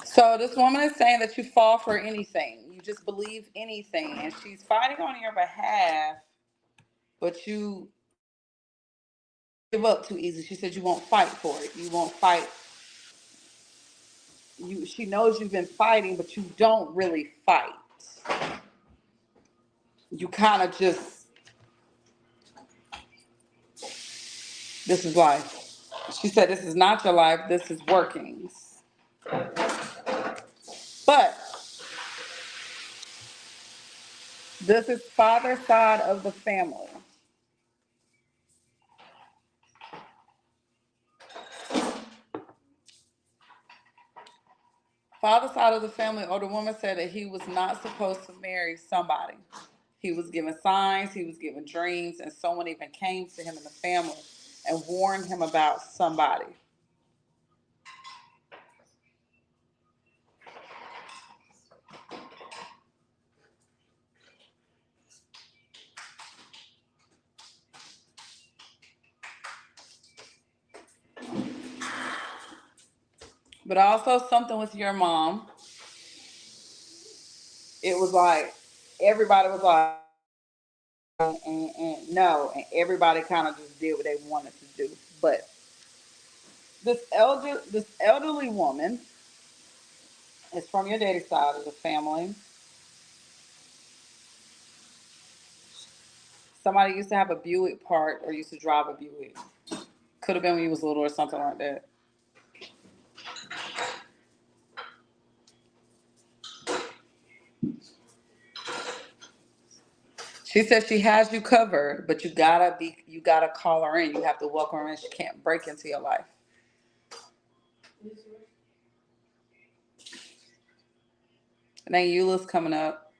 So this woman is saying that you fall for anything. You just believe anything. And she's fighting on your behalf, but you give up too easy. She said you won't fight for it. You won't fight. She knows you've been fighting, but you don't really fight. You kind of just, this is life. She said this is not your life, this is workings. But this is father's side of the family. Father's side of the family, or the woman said that he was not supposed to marry somebody. He was given signs, he was given dreams, and someone even came to him in the family and warned him about somebody. But also something with your mom. It was like everybody was like, and no, and everybody kind of just did what they wanted to do. But this elderly woman is from your daddy's side of the family. Somebody used to have a Buick part or used to drive a Buick. Could have been when you was little or something like that. She said she has you covered, but you gotta call her in. You have to welcome her in. She can't break into your life. And then Eula's coming up.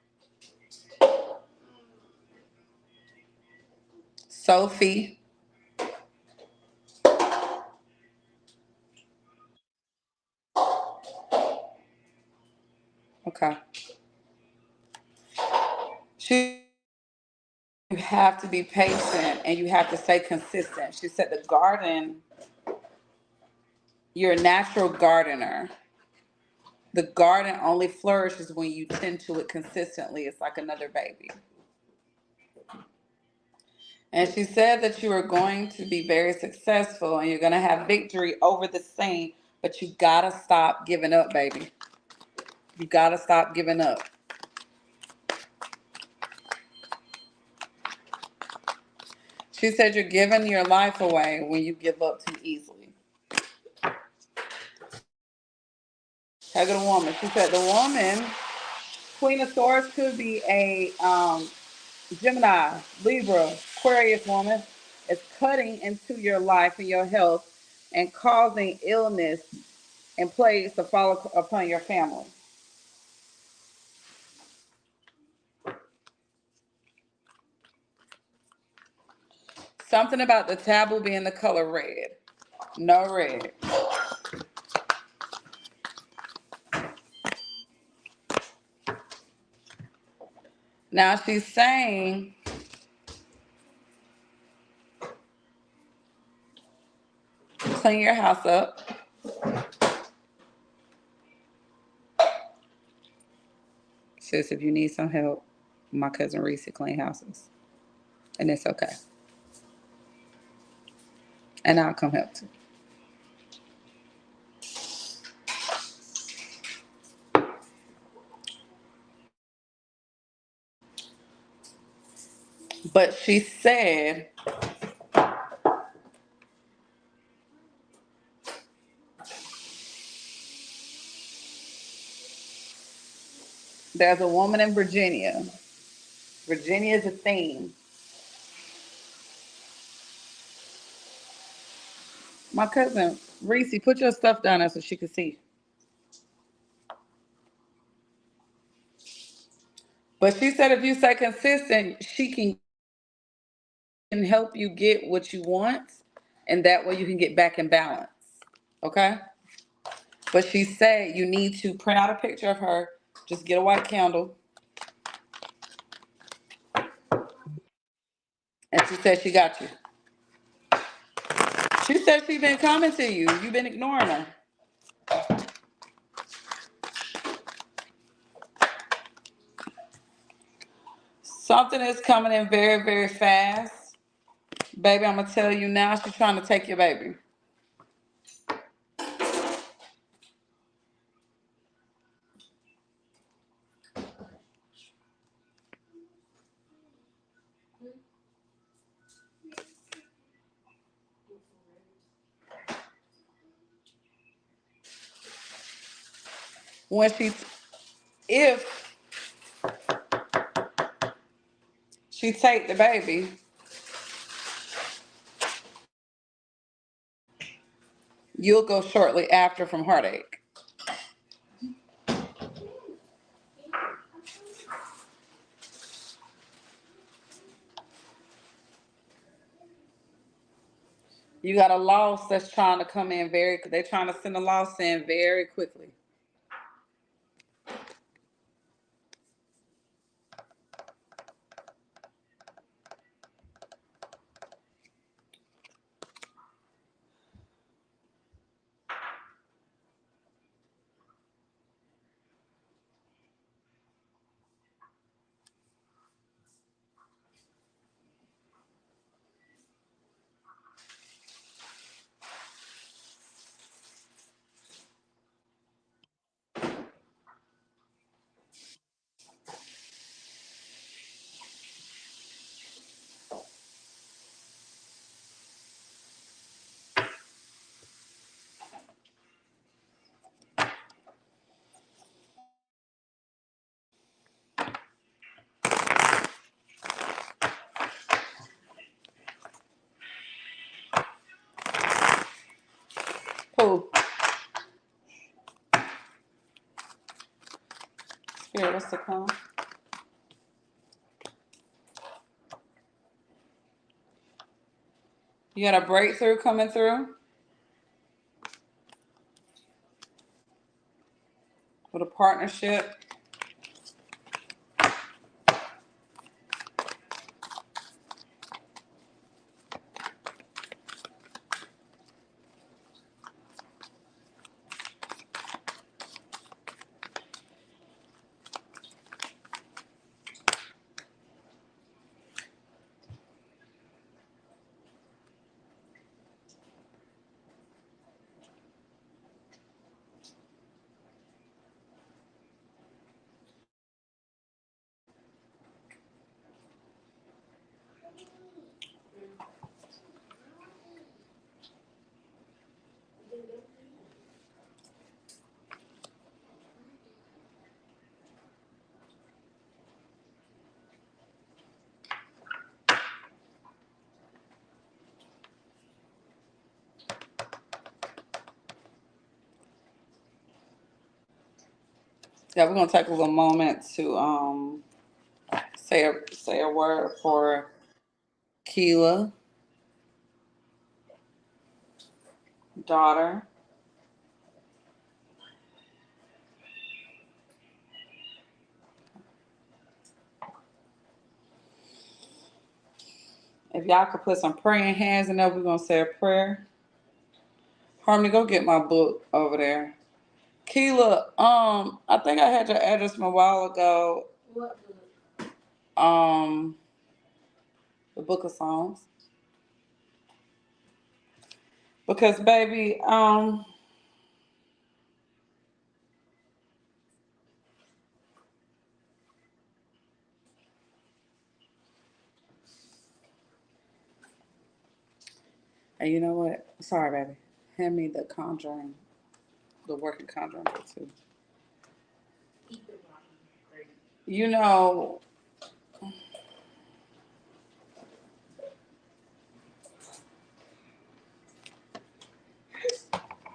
Sophie. Okay. You have to be patient and you have to stay consistent. She said the garden, you're a natural gardener. The garden only flourishes when you tend to it consistently. It's like another baby. And she said that you are going to be very successful and you're going to have victory over this thing, but you got to stop giving up, baby. You got to stop giving up. She said you're giving your life away when you give up too easily. How good a woman. She said the woman, Queen of Swords, could be a Gemini, Libra, Aquarius woman, is cutting into your life and your health and causing illness and plagues to fall upon your family. Something about the taboo being the color red. No red. Now she's saying clean your house up. Sis, if you need some help, my cousin Reese clean houses. And it's okay. And I'll come help too. But she said there's a woman in Virginia. Virginia is a theme. My cousin Reese, put your stuff down there so she can see. But she said if you stay consistent, she can help you get what you want, and that way you can get back in balance. Okay? But she said you need to print out a picture of her. Just get a white candle. And she said she got you. She said she's been coming to you. You've been ignoring her. Something is coming in very, very fast. Baby, I'm going to tell you now, she's trying to take your baby. When if she take the baby, you'll go shortly after from heartache. You got a loss that's trying to come in they're trying to send a loss in very quickly. Who? Spirit, what's the call? You got a breakthrough coming through with a partnership. Yeah, we're gonna take a little moment to say a word for Keela, daughter. If y'all could put some praying hands in there, we're gonna say a prayer. Harmony, go get my book over there. Keela, I think I had your address from a while ago. What? Um, the book of songs. Because baby, and you know what? Sorry, baby. Hand me the conjuring, the working conjuring book too. You know,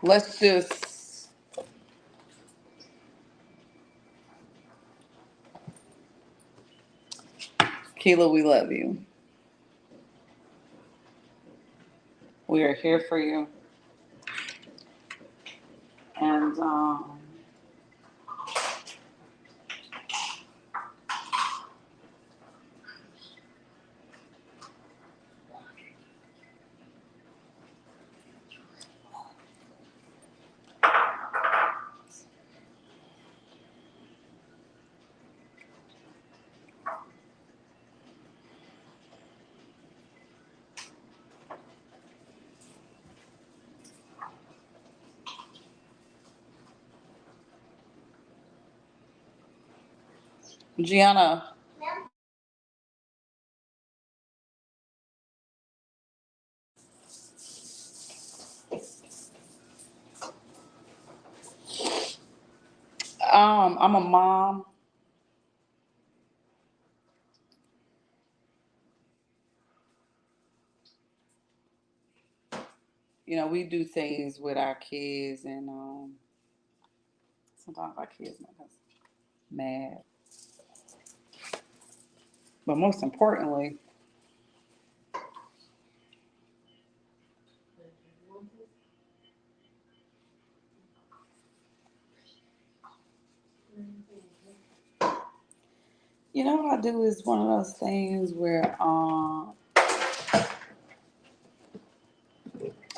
let's just Keela, we love you. We are here for you. And Gianna, I'm a mom. You know, we do things with our kids, and sometimes our kids make us mad. But most importantly, you know what I do is one of those things where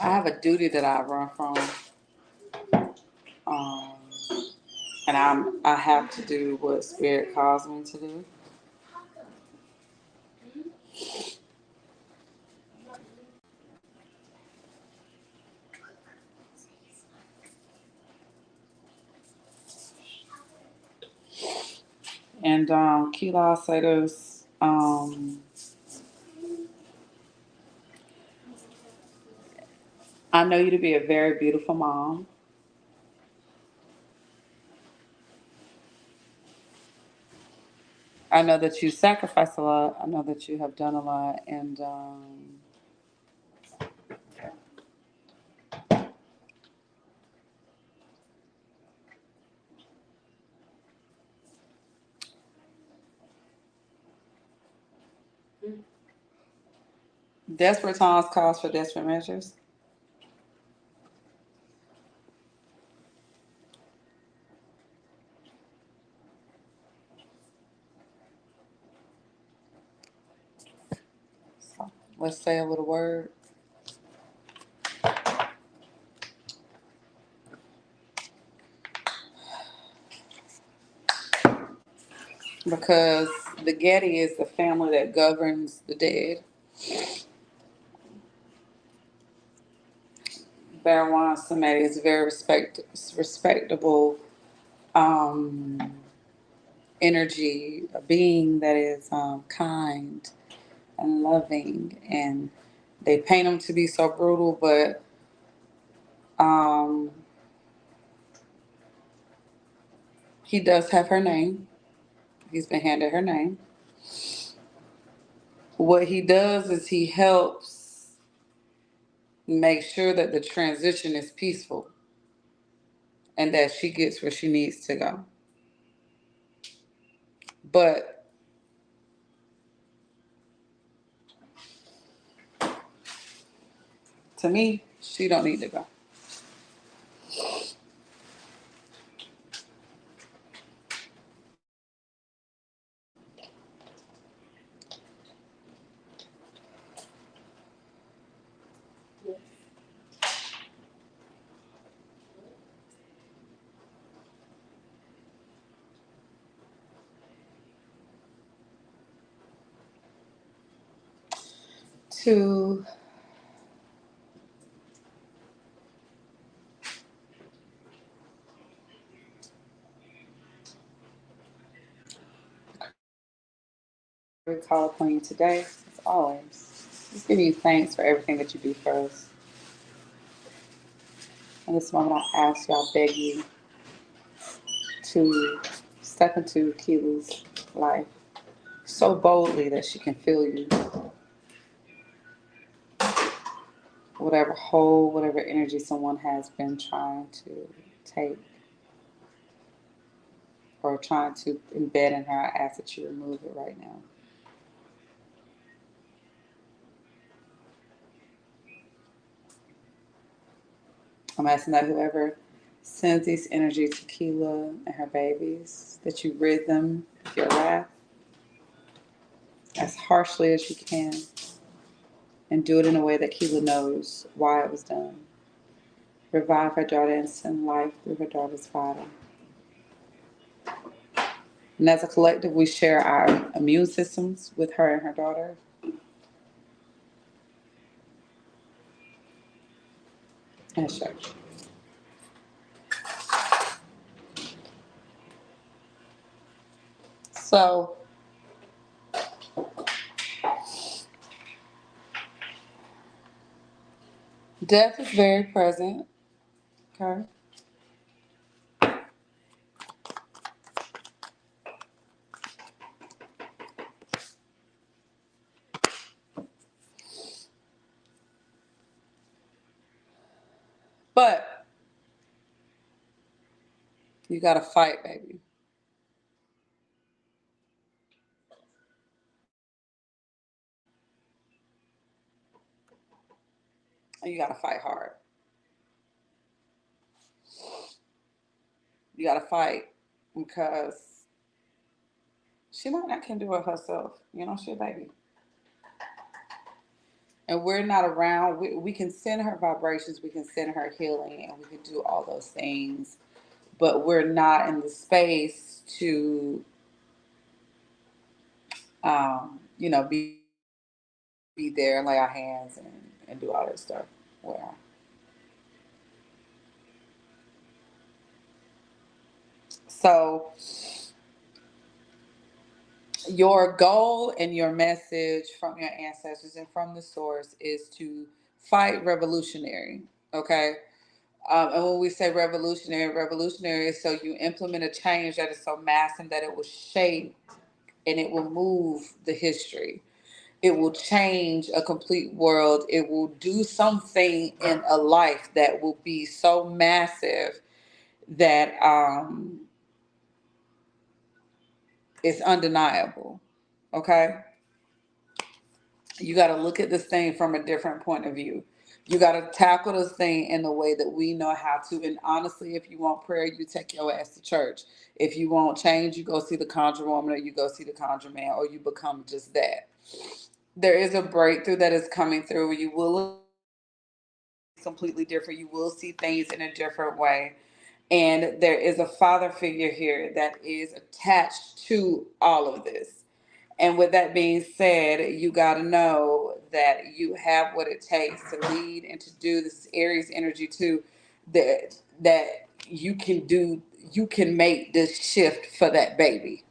I have a duty that I run from, um, and I have to do what spirit calls me to do. And Keila, I'll say this. I know you to be a very beautiful mom. I know that you sacrifice a lot. I know that you have done a lot, and desperate times calls for desperate measures. So let's say a little word. Because the Getty is the family that governs the dead. Barwan Samedi is a very respectable um, energy, a being that is kind and loving, and they paint him to be so brutal, but um, he does have her name. He's been handed her name. What he does is he helps make sure that the transition is peaceful and that she gets where she needs to go. But to me, she don't need to go. Yes. To we call upon you today, as always. Just giving you thanks for everything that you do for us. In this moment, I ask you, I beg you to step into Keela's life so boldly that she can feel you. Whatever hold, whatever energy someone has been trying to take or trying to embed in her, I ask that you remove it right now. I'm asking that whoever sends these energies to Keela and her babies, that you rid them of your wrath as harshly as you can and do it in a way that Keela knows why it was done. Revive her daughter and send life through her daughter's body. And as a collective, we share our immune systems with her and her daughter. And church. So, death is very present. Okay. But you got to fight, baby. And you got to fight hard. You got to fight because she might not can do it herself. You know, she's a baby. And we're not around. We can send her vibrations, we can send her healing, and we can do all those things. But we're not in the space to, be there and lay our hands and do all that stuff. Well, so your goal and your message from your ancestors and from the source is to fight revolutionary. Okay. And when we say revolutionary is so you implement a change that is so massive that it will shape and it will move the history. It will change a complete world. It will do something in a life that will be so massive that it's undeniable. Okay? You got to look at this thing from a different point of view. You got to tackle this thing in the way that we know how to. And honestly, if you want prayer, you take your ass to church. If you want change, you go see the conjure woman or you go see the conjure man or you become just that. There is a breakthrough that is coming through. You will completely different. You will see things in a different way. And there is a father figure here that is attached to all of this. And with that being said, you got to know that you have what it takes to lead and to do this Aries energy too, that you can do, you can make this shift for that baby.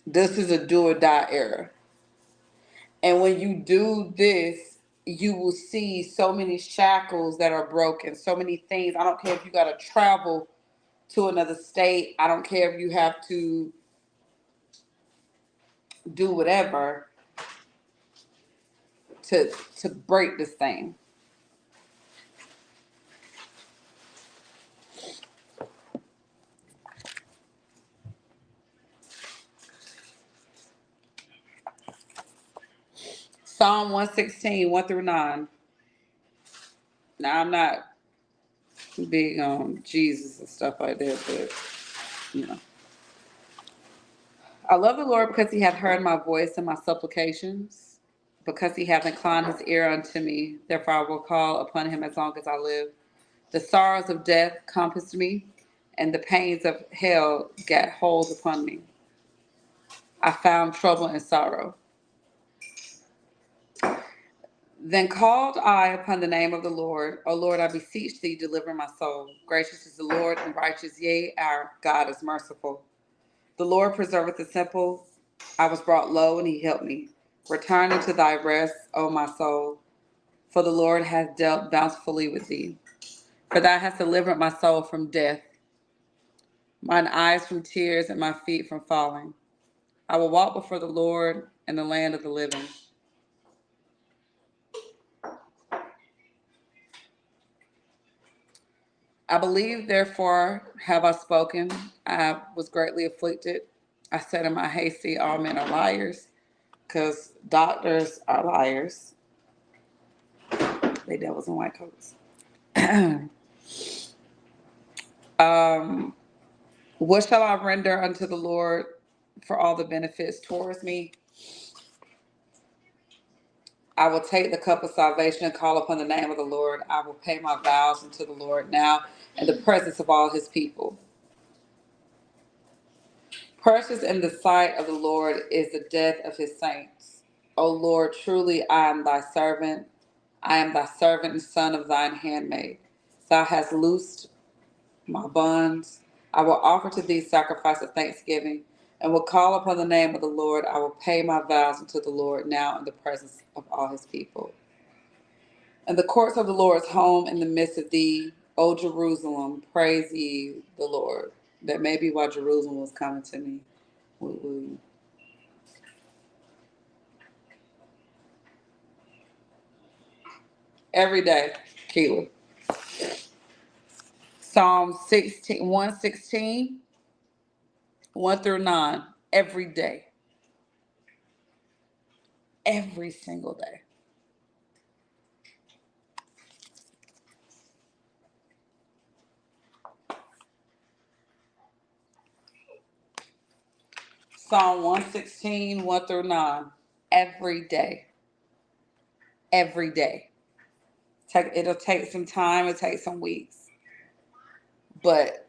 This is a do or die era. And when you do this, you will see so many shackles that are broken, so many things. I don't care if you got to travel to another state. I don't care if you have to do whatever to break this thing. Psalm 116, 1 through 9. Now, I'm not big on Jesus and stuff like that, but, you know. I love the Lord because he hath heard my voice and my supplications, because he hath inclined his ear unto me. Therefore I will call upon him as long as I live. The sorrows of death compassed me, and the pains of hell gat hold upon me. I found trouble and sorrow. Then called I upon the name of the Lord. O Lord, I beseech thee, deliver my soul. Gracious is the Lord and righteous, yea, our God is merciful. The Lord preserveth the simple. I was brought low, and he helped me. Return into thy rest, O my soul, for the Lord hath dealt bountifully with thee. For thou hast delivered my soul from death, mine eyes from tears, and my feet from falling. I will walk before the Lord in the land of the living. I believe, therefore have I spoken. I was greatly afflicted. I said in my hasty, all men are liars, because doctors are liars. They devils in white coats. What shall I render unto the Lord for all the benefits towards me? I will take the cup of salvation and call upon the name of the Lord. I will pay my vows unto the Lord now in the presence of all his people. Precious in the sight of the Lord is the death of his saints. O Lord, truly I am thy servant. I am thy servant and son of thine handmaid. Thou hast loosed my bonds. I will offer to thee sacrifice of thanksgiving, and will call upon the name of the Lord. I will pay my vows unto the Lord now in the presence of all his people. And the courts of the Lord's home in the midst of thee, O Jerusalem, praise ye the Lord. That may be why Jerusalem was coming to me. Will every day, Keela. Psalm 16, 116, 1 through 9, every day. Every single day. Psalm 116, 1 through 9, every day. Every day. It'll take some time, it'll take some weeks. But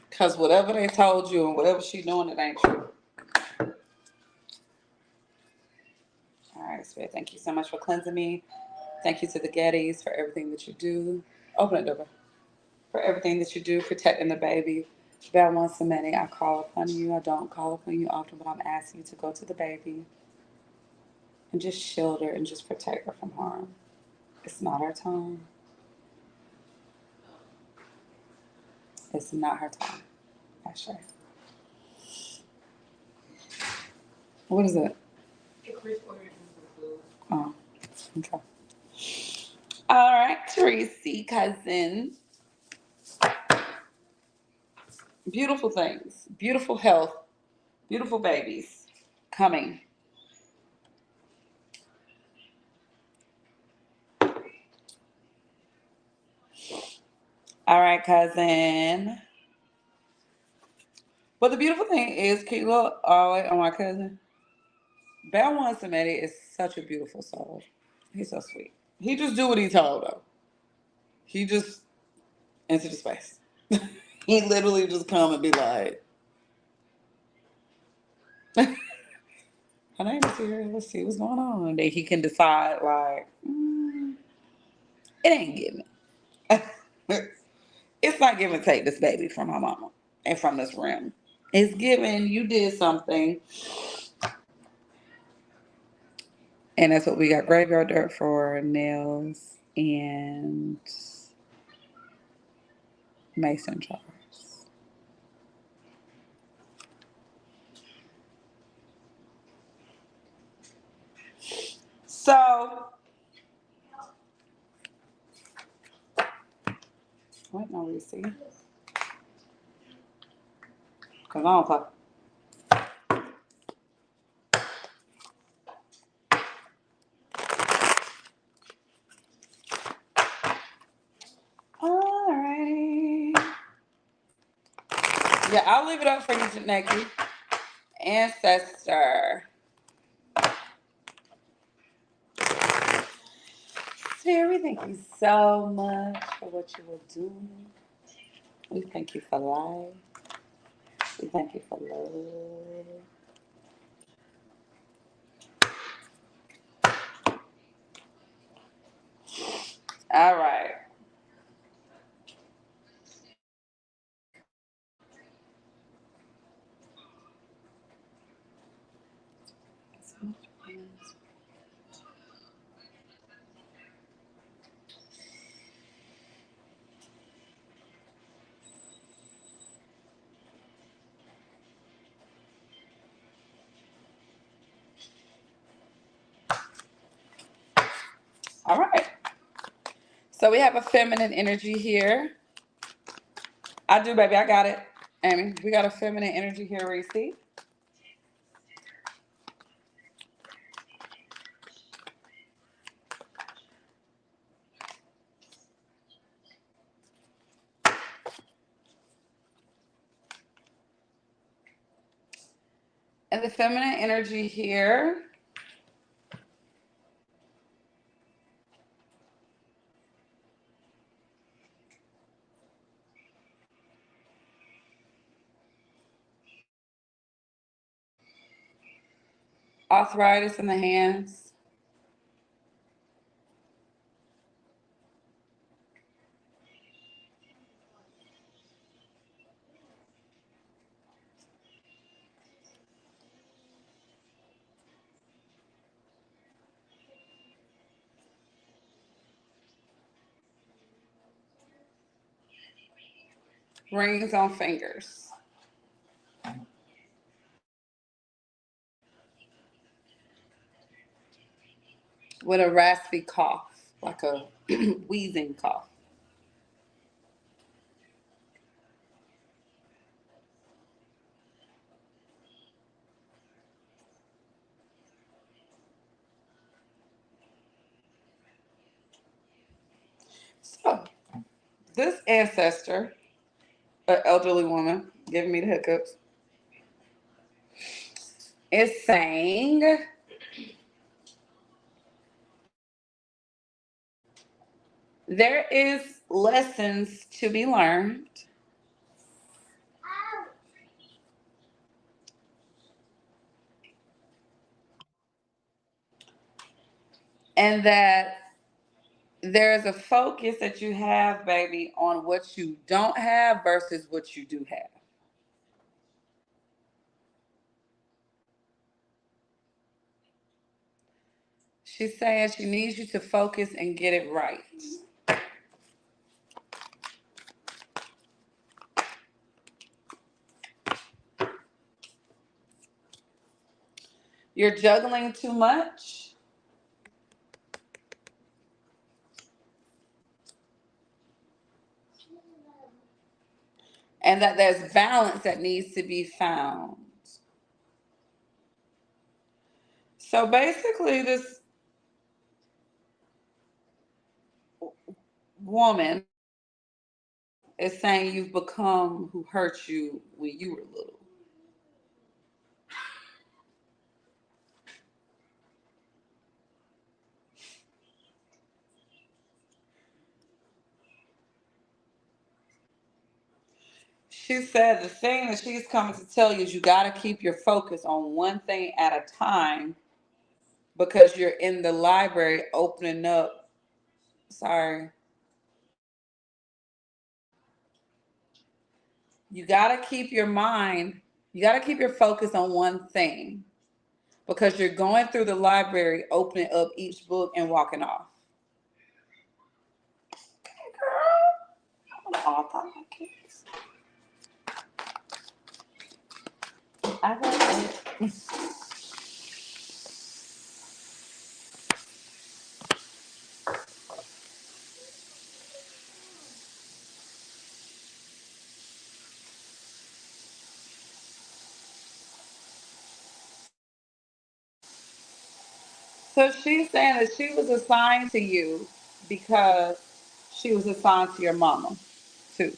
because whatever they told you and whatever she's doing, it ain't true. All right, Spirit, thank you so much for cleansing me. Thank you to the Gettys for everything that you do. Open it, Deborah. For everything that you do, protecting the baby. Bad one, so many. I call upon you. I don't call upon you often, but I'm asking you to go to the baby and just shield her and just protect her from harm. It's not her time. It's not her time. Actually. What is it? Oh, okay. All right, Tracy, cousin. Beautiful things, beautiful health, beautiful babies coming. All right, cousin. But the beautiful thing is, Keela, oh my cousin, Bad One Samedi is such a beautiful soul. He's so sweet. He just do what he told though. He just into the space. He literally just come and be like, her name is here. Let's see what's going on. And then he can decide like, it ain't giving. It's not give and take this baby from my mama and from this realm. It's given you did something, and that's what we got graveyard dirt for, nails, and mason jars. So, what? No receipt? Because I don't talk. Alrighty. Yeah, I'll leave it up for you, Janeki. Ancestor. Terry, thank you so much for what you will do. We thank you for life. We thank you for love. All right. All right. So we have a feminine energy here. I do, baby. I got it. Amy, we got a feminine energy here, Reese. And the feminine energy here arthritis in the hands, rings on fingers, with a raspy cough, like a wheezing cough. So, this ancestor, an elderly woman giving me the hiccups, is saying, there is lessons to be learned, and that there's a focus that you have, baby, on what you don't have versus what you do have. She's saying she needs you to focus and get it right. You're juggling too much, and that there's balance that needs to be found. So basically, this woman is saying you've become who hurt you when you were little. She said the thing that she's coming to tell you is you got to keep your focus on one thing at a time because you're in the library opening up. Sorry. You got to keep your mind, you got to keep your focus on one thing because you're going through the library, opening up each book and walking off. Oh, I thought my kids. I got it. So she's saying that she was assigned to you because she was assigned to your mama, too.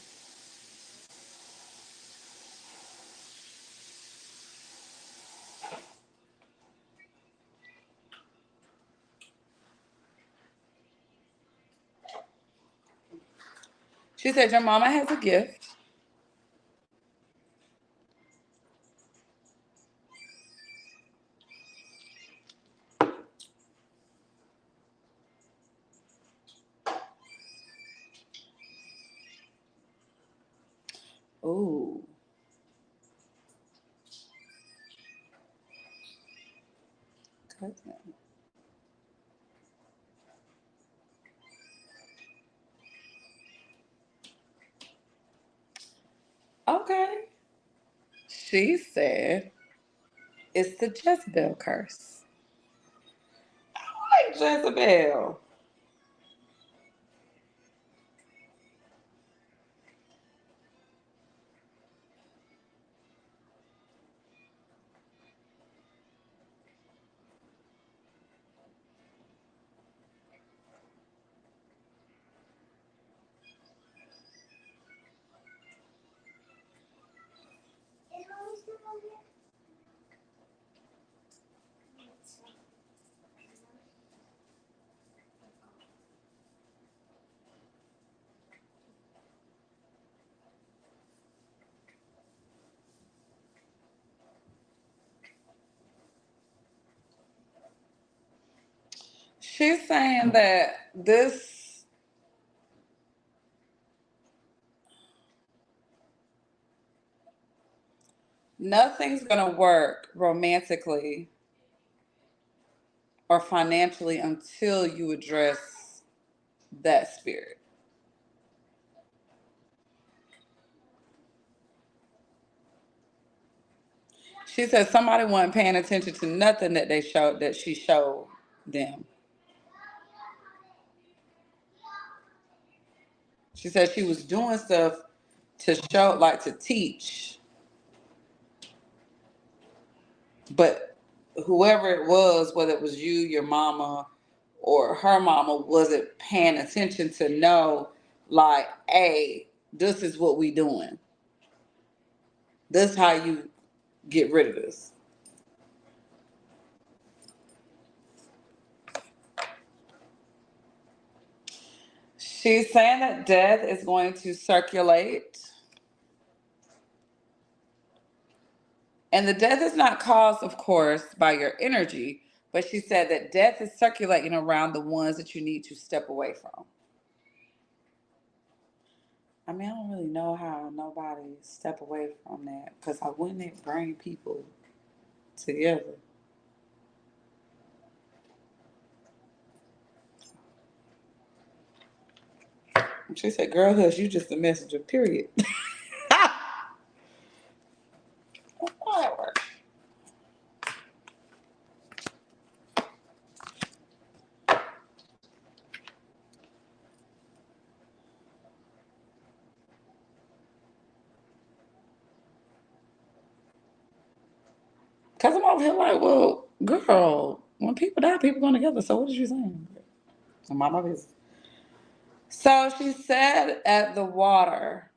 She said your mama has a gift. Ooh. Cousin. Okay. She said it's the Jezebel curse. Like Jezebel. She's saying that this nothing's gonna work romantically or financially until you address that spirit. She said somebody wasn't paying attention to nothing that she showed them. She said she was doing stuff to show, like to teach, but whoever it was, whether it was you, your mama, or her mama, wasn't paying attention to know, like, hey, this is what we doing. This how you get rid of this. She's saying that death is going to circulate. And the death is not caused, of course, by your energy, but she said that death is circulating around the ones that you need to step away from. I mean, I don't really know how nobody step away from that because I wouldn't bring people together. She said, girl, hush, you just a messenger, period. Whatever. Because I'm over here like, well, girl, when people die, people go together. So what is you saying? So my business. So she said at the water,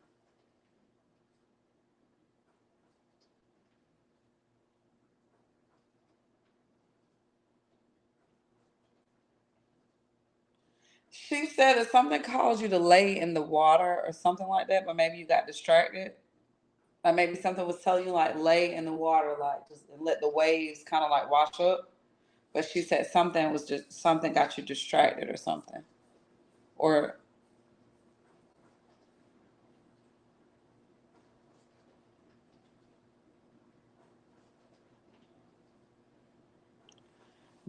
she said that something caused you to lay in the water or something like that, but maybe you got distracted. Like maybe something was telling you like lay in the water, like just let the waves kind of like wash up. But she said something got you distracted or something. Or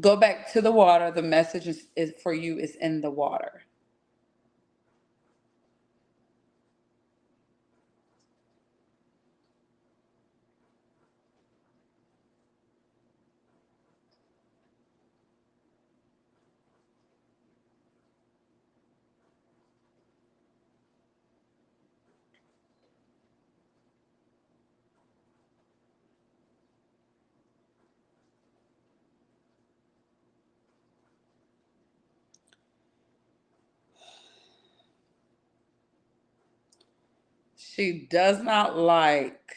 go back to the water. The message is for you is in the water. She does not like.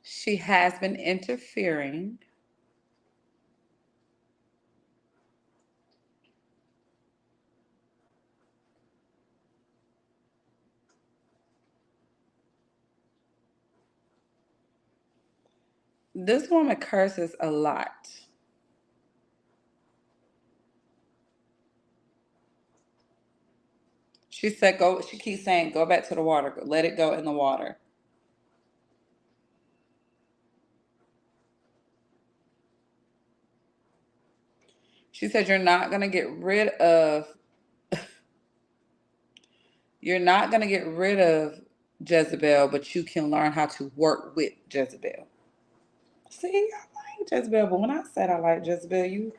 She has been interfering. This woman curses a lot. She said, "Go." She keeps saying, "Go back to the water. Let it go in the water." She said, "You're not gonna get rid of. You're not gonna get rid of Jezebel, but you can learn how to work with Jezebel." See, I like Jezebel, but when I said I like Jezebel, you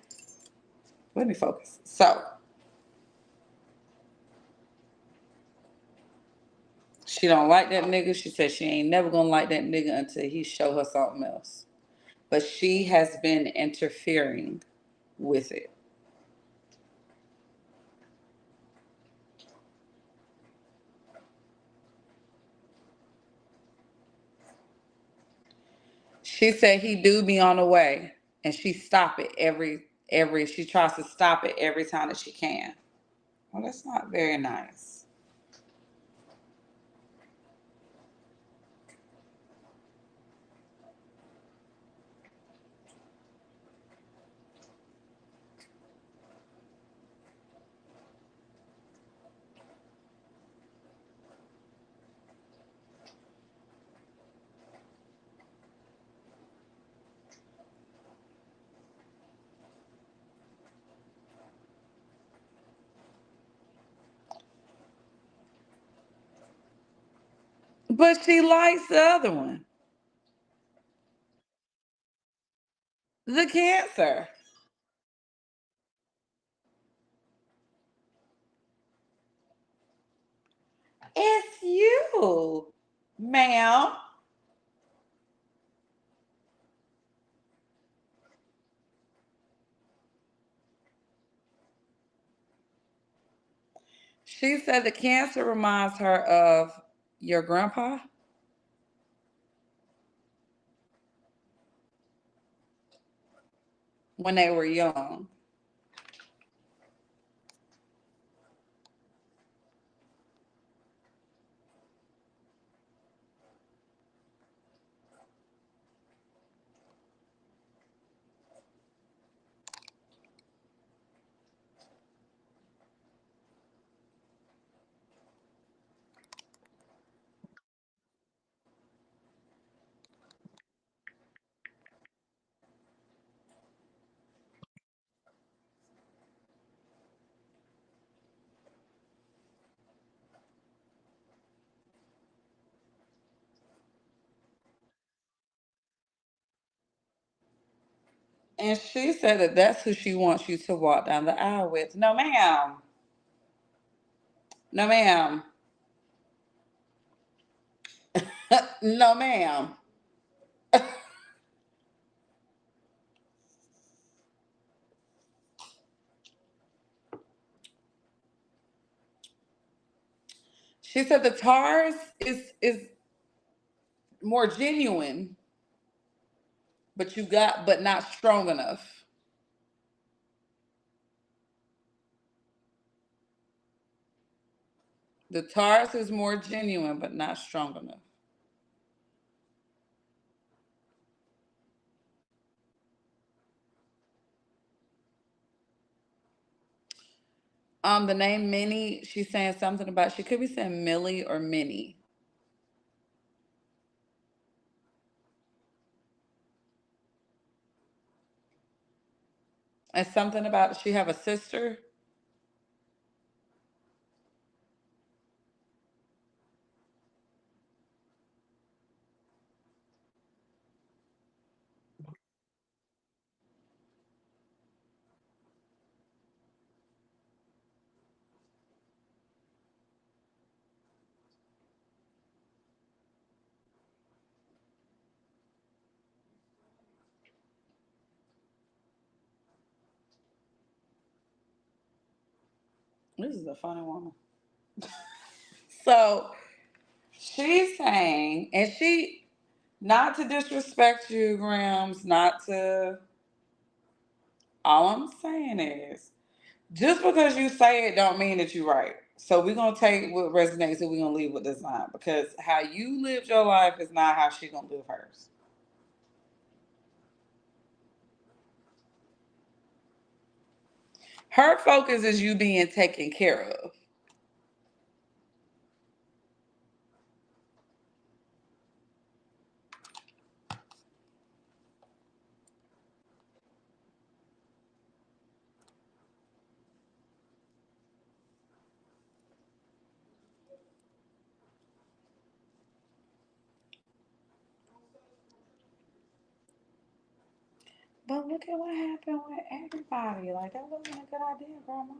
let me focus. So she don't like that nigga. She said she ain't never gonna like that nigga until he show her something else. But she has been interfering with it. She said he do be on the way, and she stop it every. She tries to stop it every time that she can. Well, that's not very nice. But she likes the other one, the Cancer. It's you, ma'am. She said the Cancer reminds her of your grandpa when they were young. And she said that that's who she wants you to walk down the aisle with. No, ma'am. No, ma'am. No, ma'am. She said the Taurus is more genuine, but not strong enough. The Taurus is more genuine, but not strong enough. The name Minnie, she's saying something about she could be saying Millie or Minnie. And something about she have a sister. This is a funny woman. So she's saying, and she, not to disrespect you, Grams, not to, all I'm saying is, just because you say it don't mean that you're right. So we're gonna take what resonates and we're gonna leave what does not. Because how you lived your life is not how she gonna live hers. Her focus is you being taken care of. But look at what happened with everybody. Like, that wasn't a good idea, Grandma.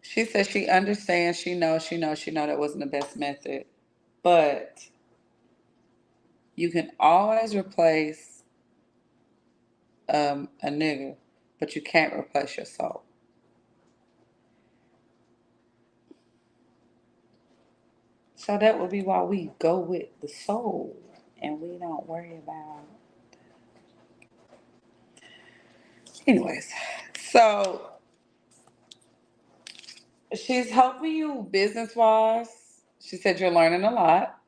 She says she understands, she know that wasn't the best method. But you can always replace a nigga, but you can't replace your soul. So that would be why we go with the soul and we don't worry about. Anyways, so she's helping you business wise. She said you're learning a lot.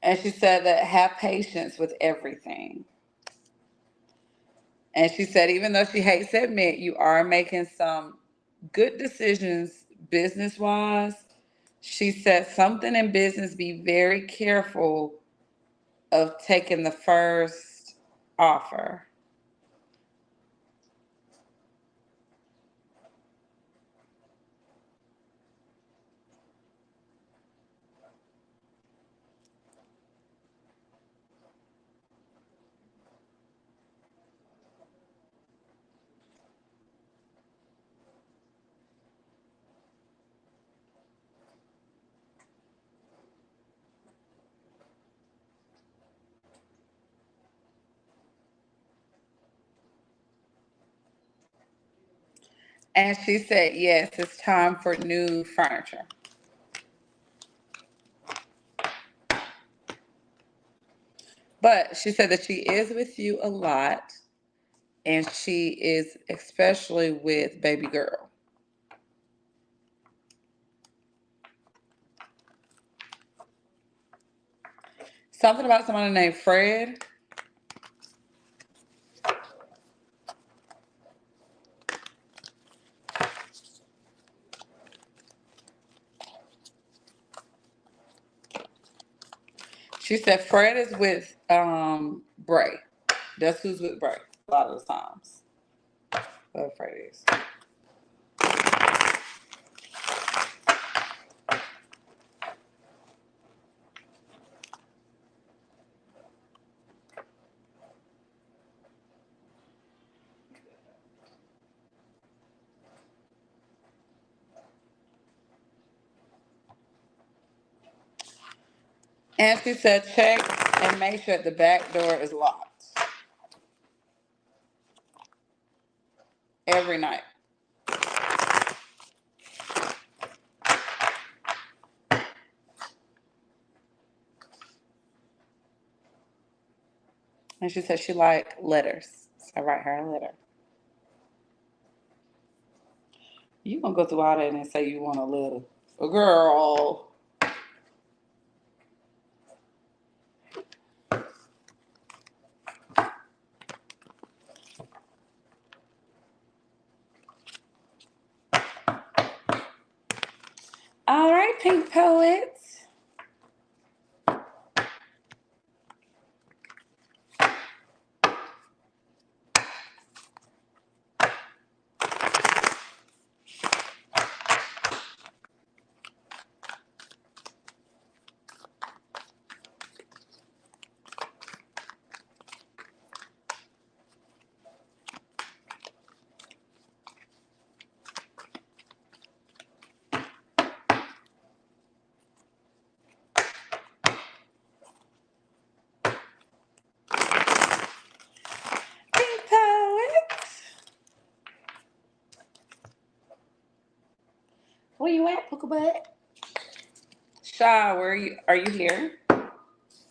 And she said that have patience with everything. And she said, even though she hates to admit, you are making some good decisions business wise. She said something in business, be very careful of taking the first offer. And she said, yes, it's time for new furniture. But she said that she is with you a lot, and she is especially with baby girl. Something about someone named Fred. She said Fred is with Bray. That's who's with Bray a lot of the times. Whoever Fred is. And she said check and make sure the back door is locked every night. And she said she like letters. So I write her a letter. You gonna go through all that and say you want a letter. A girl. All right, Pink Poet. Where you at, Pooka Butt? Sha, where are you? Are you here?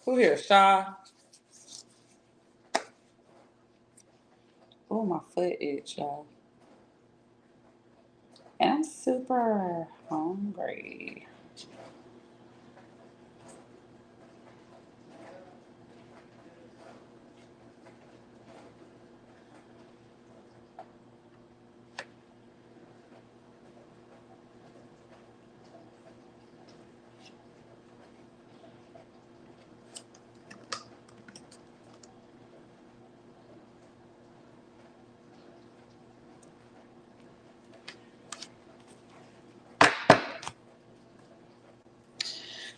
Who here? Sha. Oh, my foot itch, y'all. And I'm super hungry.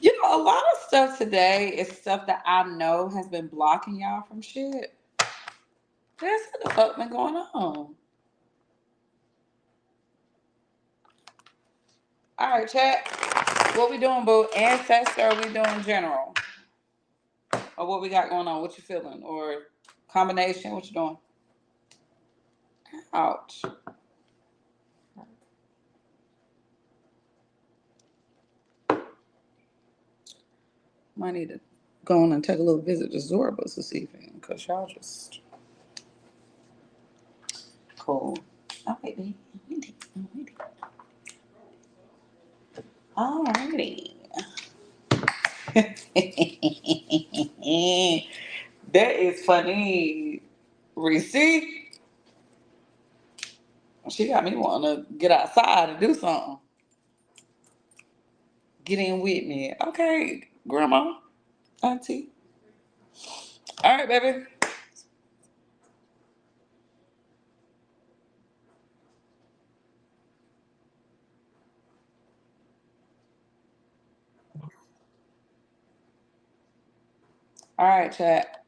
You know, a lot of stuff today is stuff that I know has been blocking y'all from shit. That's what the fuck been going on. All right, chat. What we doing, boo? Ancestor, or we doing general? Or what we got going on? What you feeling? Or combination? What you doing? Ouch. Might need to go on and take a little visit to Zorba's this evening because y'all just cool. Oh, baby. Alrighty. That is funny. Receipt. She got me wanting to get outside and do something. Get in with me. Okay, grandma, auntie. All right, baby. All right, chat.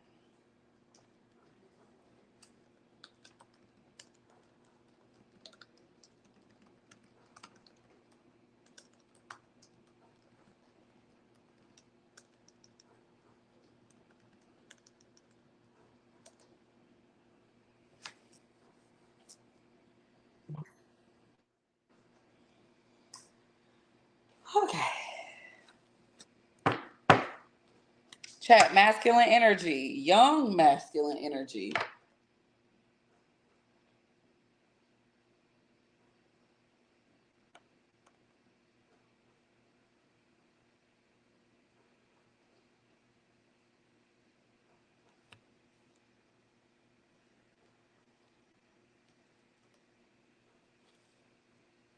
Okay. Chat, masculine energy, young masculine energy.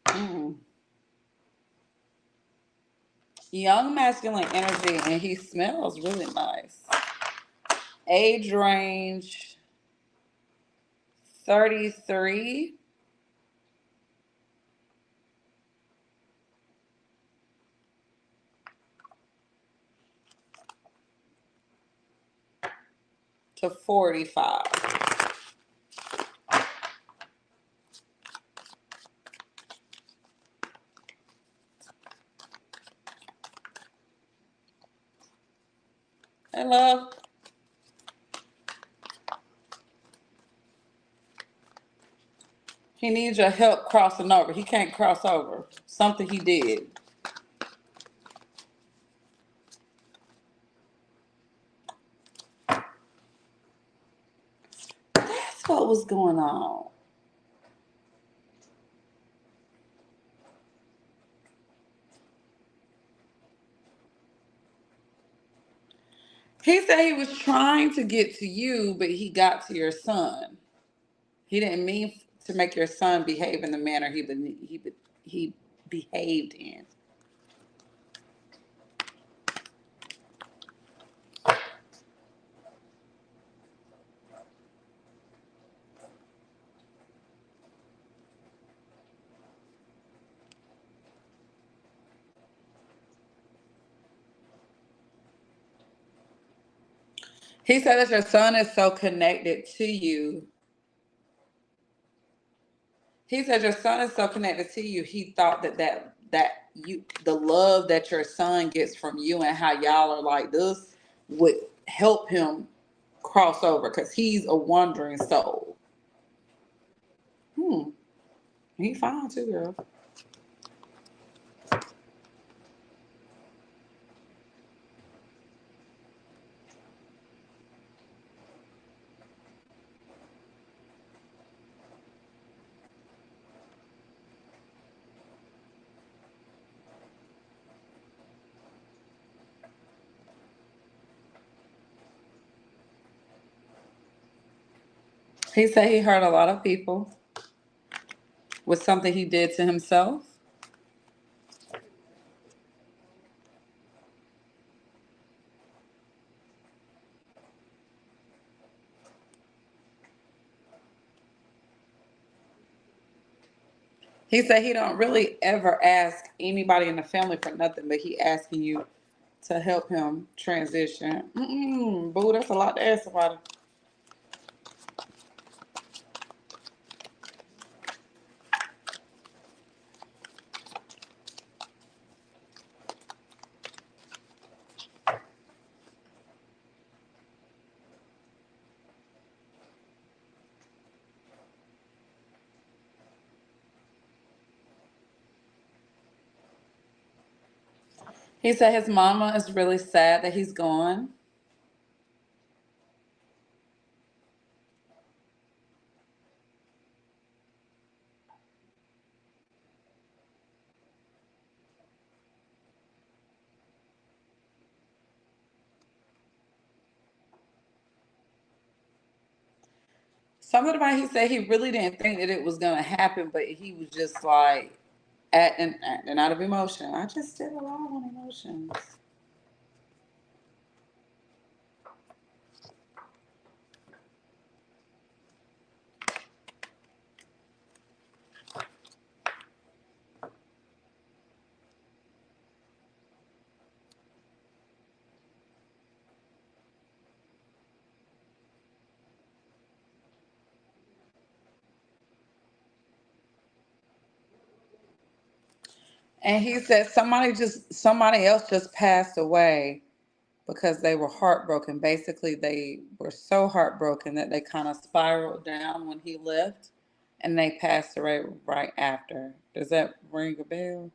Mm. Young masculine energy, and he smells really nice. Age range 33 to 45. Hey, love. He needs your help crossing over. He can't cross over. Something he did. That's what was going on. He said he was trying to get to you, but he got to your son. He didn't mean to make your son behave in the manner he behaved in. He said that your son is so connected to you. He said your son is so connected to you. He thought that you the love that your son gets from you and how y'all are like this would help him cross over because he's a wandering soul. He fine too, girl. He said he hurt a lot of people with something he did to himself. He said he don't really ever ask anybody in the family for nothing, but he asking you to help him transition. Boo, that's a lot to ask somebody. He said his mama is really sad that he's gone. Something about he said he really didn't think that it was gonna happen, but he was just like acting out of emotion. I just did a lot on emotions. And he said somebody else just passed away because they were heartbroken. Basically, they were so heartbroken that they kind of spiraled down when he left, and they passed away right after. Does that ring a bell?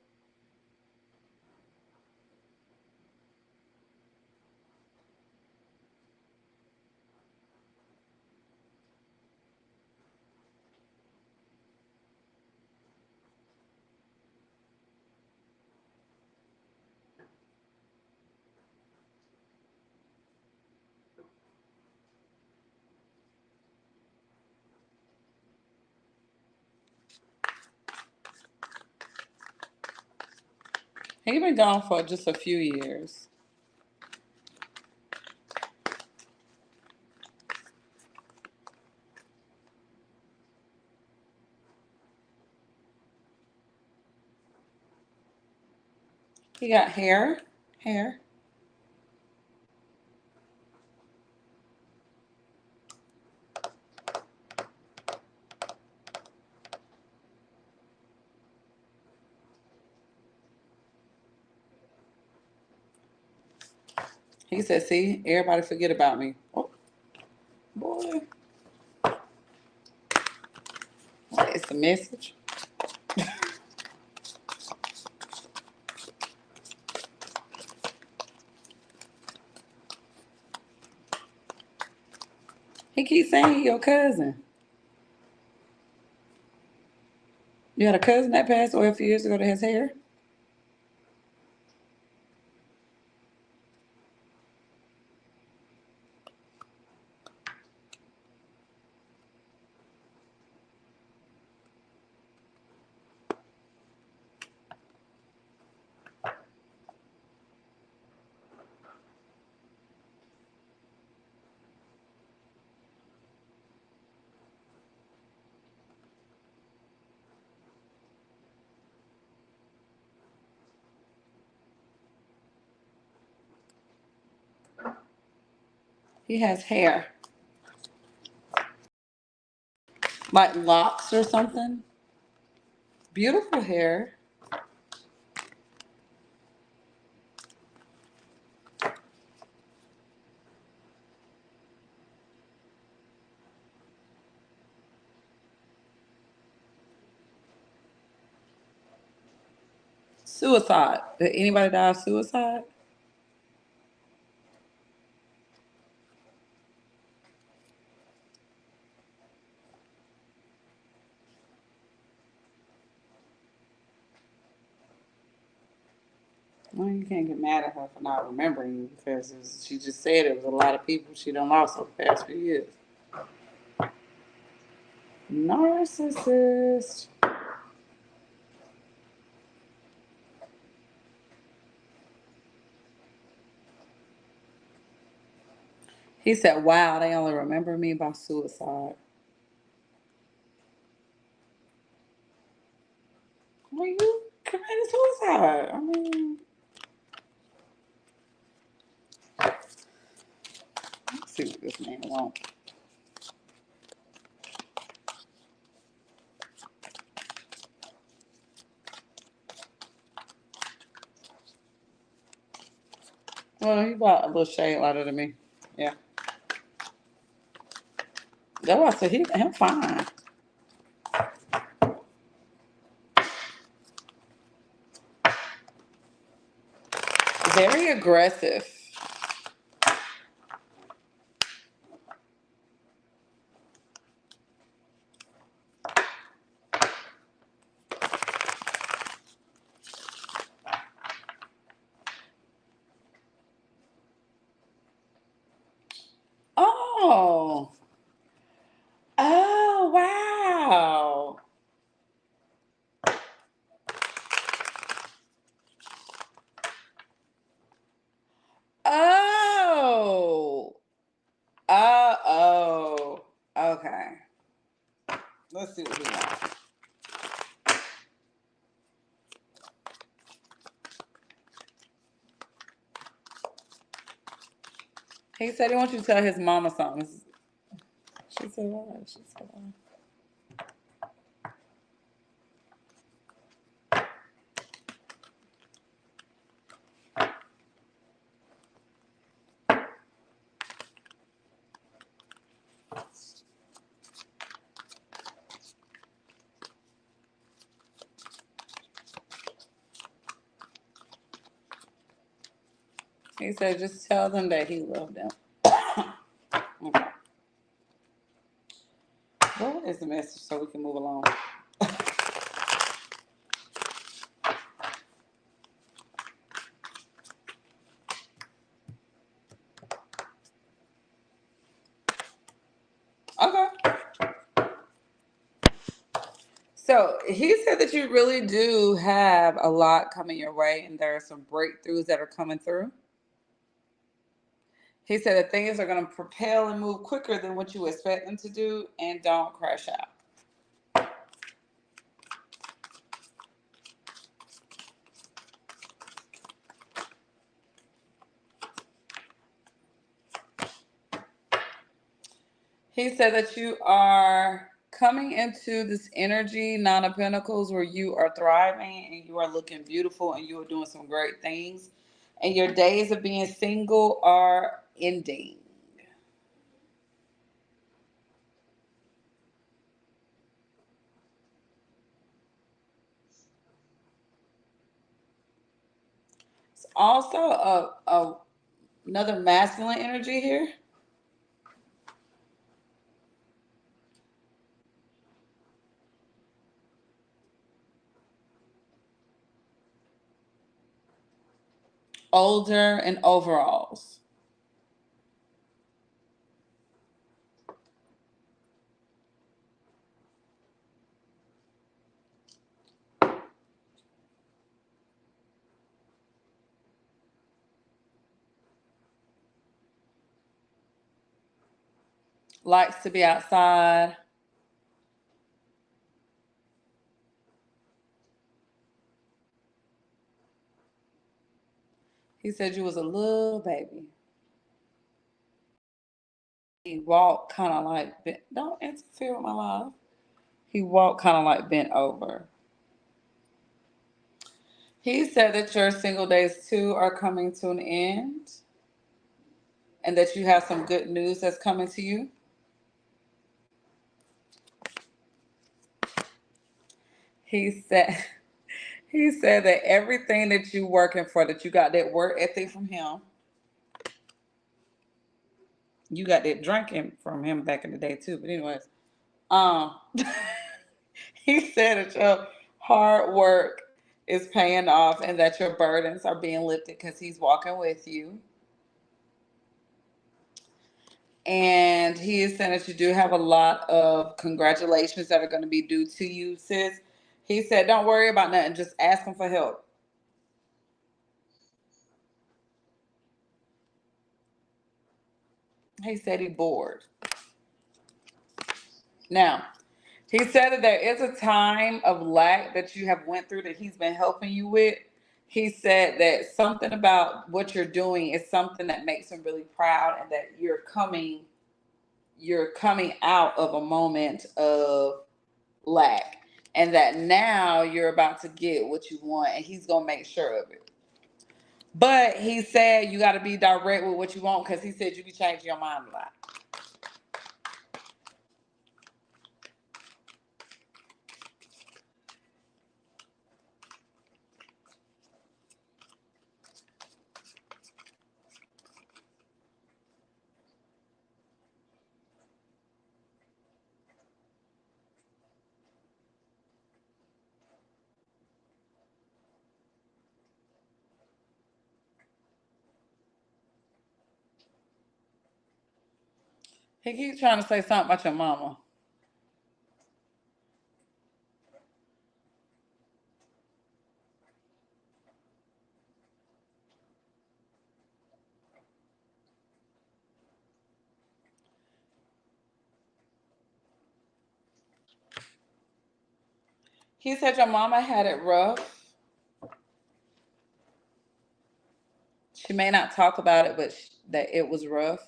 He been gone for just a few years. He got hair. He said, "See, everybody forget about me." Oh boy, it's a message. He keeps saying he your cousin. You had a cousin that passed away a few years ago that has hair. He has hair, like locks or something. Beautiful hair. Suicide. Did anybody die of suicide? Well, you can't get mad at her for not remembering because she just said it was a lot of people she done lost over the past few years. Narcissist. He said, wow, they only remember me by suicide. Well, you committed suicide. I mean, let's see what this man wants. Well, he bought a little shade lighter than me. Yeah. That's why I said him fine. Very aggressive. Oh. Oh, wow. Oh. Oh. Okay. Let's see what he wants. He said he wants you to tell his mama something. She said what? She said what? He said just tell them that he loved them. Okay. What is the message so we can move along? Okay. So he said that you really do have a lot coming your way and there are some breakthroughs that are coming through. He said that things are going to propel and move quicker than what you expect them to do, and don't crash out. He said that you are coming into this energy, Nine of Pentacles, where you are thriving and you are looking beautiful and you are doing some great things. And your days of being single are ending. It's also another masculine energy here. Older and overalls. Likes to be outside. He said you was a little baby. He walked kind of like bent. Don't interfere with my life. He walked kind of like bent over. He said that your single days too are coming to an end and that you have some good news that's coming to you. He said he said that everything that you working for, that you got that work ethic from him. You got that drinking from him back in the day too. But anyways, um, he said that your hard work is paying off and that your burdens are being lifted because he's walking with you. And he is saying that you do have a lot of congratulations that are going to be due to you, sis. He said, don't worry about nothing. Just ask him for help. He said he bored. Now, he said that there is a time of lack that you have went through that he's been helping you with. He said that something about what you're doing is something that makes him really proud, and that you're coming out of a moment of lack, and that now you're about to get what you want, and he's gonna make sure of it. But he said you got to be direct with what you want, because he said you be changing your mind a lot. He keeps trying to say something about your mama. He said your mama had it rough. She may not talk about it, but that it was rough.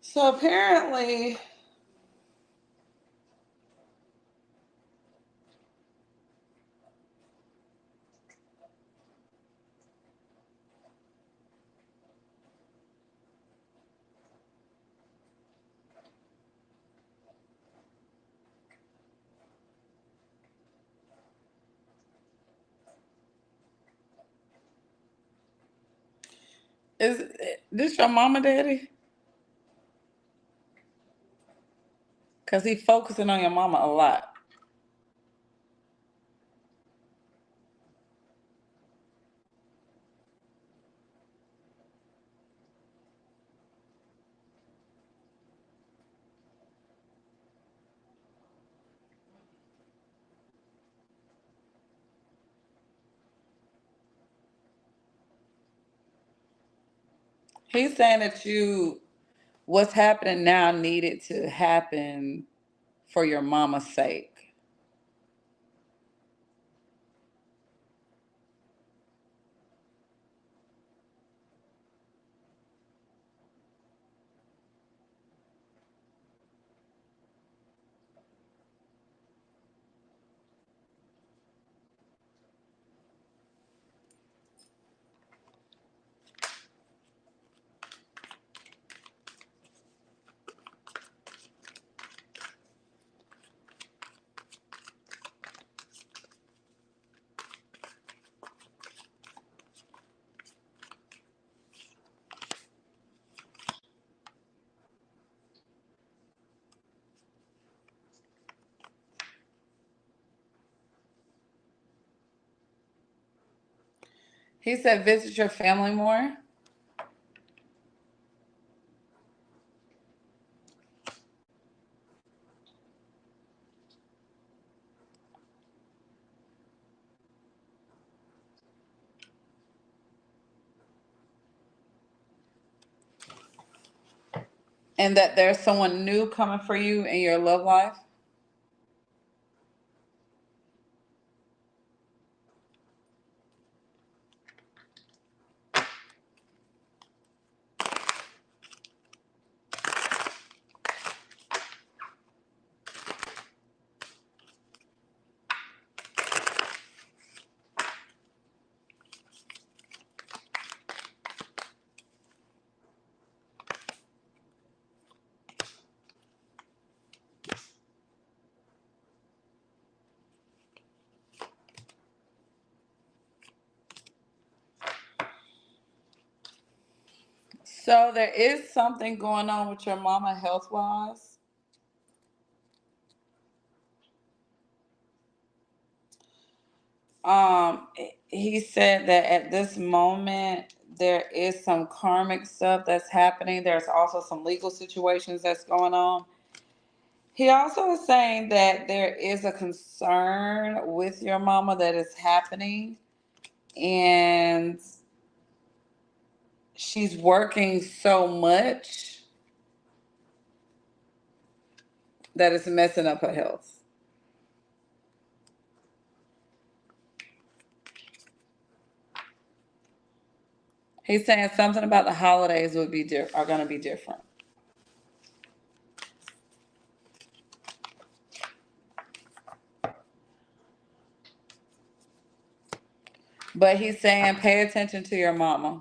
So apparently, is this your mama, daddy? Because he focusing on your mama a lot. He's saying that what's happening now needed to happen for your mama's sake. He said visit your family more. And that there's someone new coming for you in your love life. So there is something going on with your mama health wise. He said that at this moment there is some karmic stuff that's happening. There's also some legal situations that's going on. He also is saying that there is a concern with your mama that is happening, and she's working so much that it's messing up her health. He's saying something about the holidays are going to be different. But he's saying pay attention to your mama.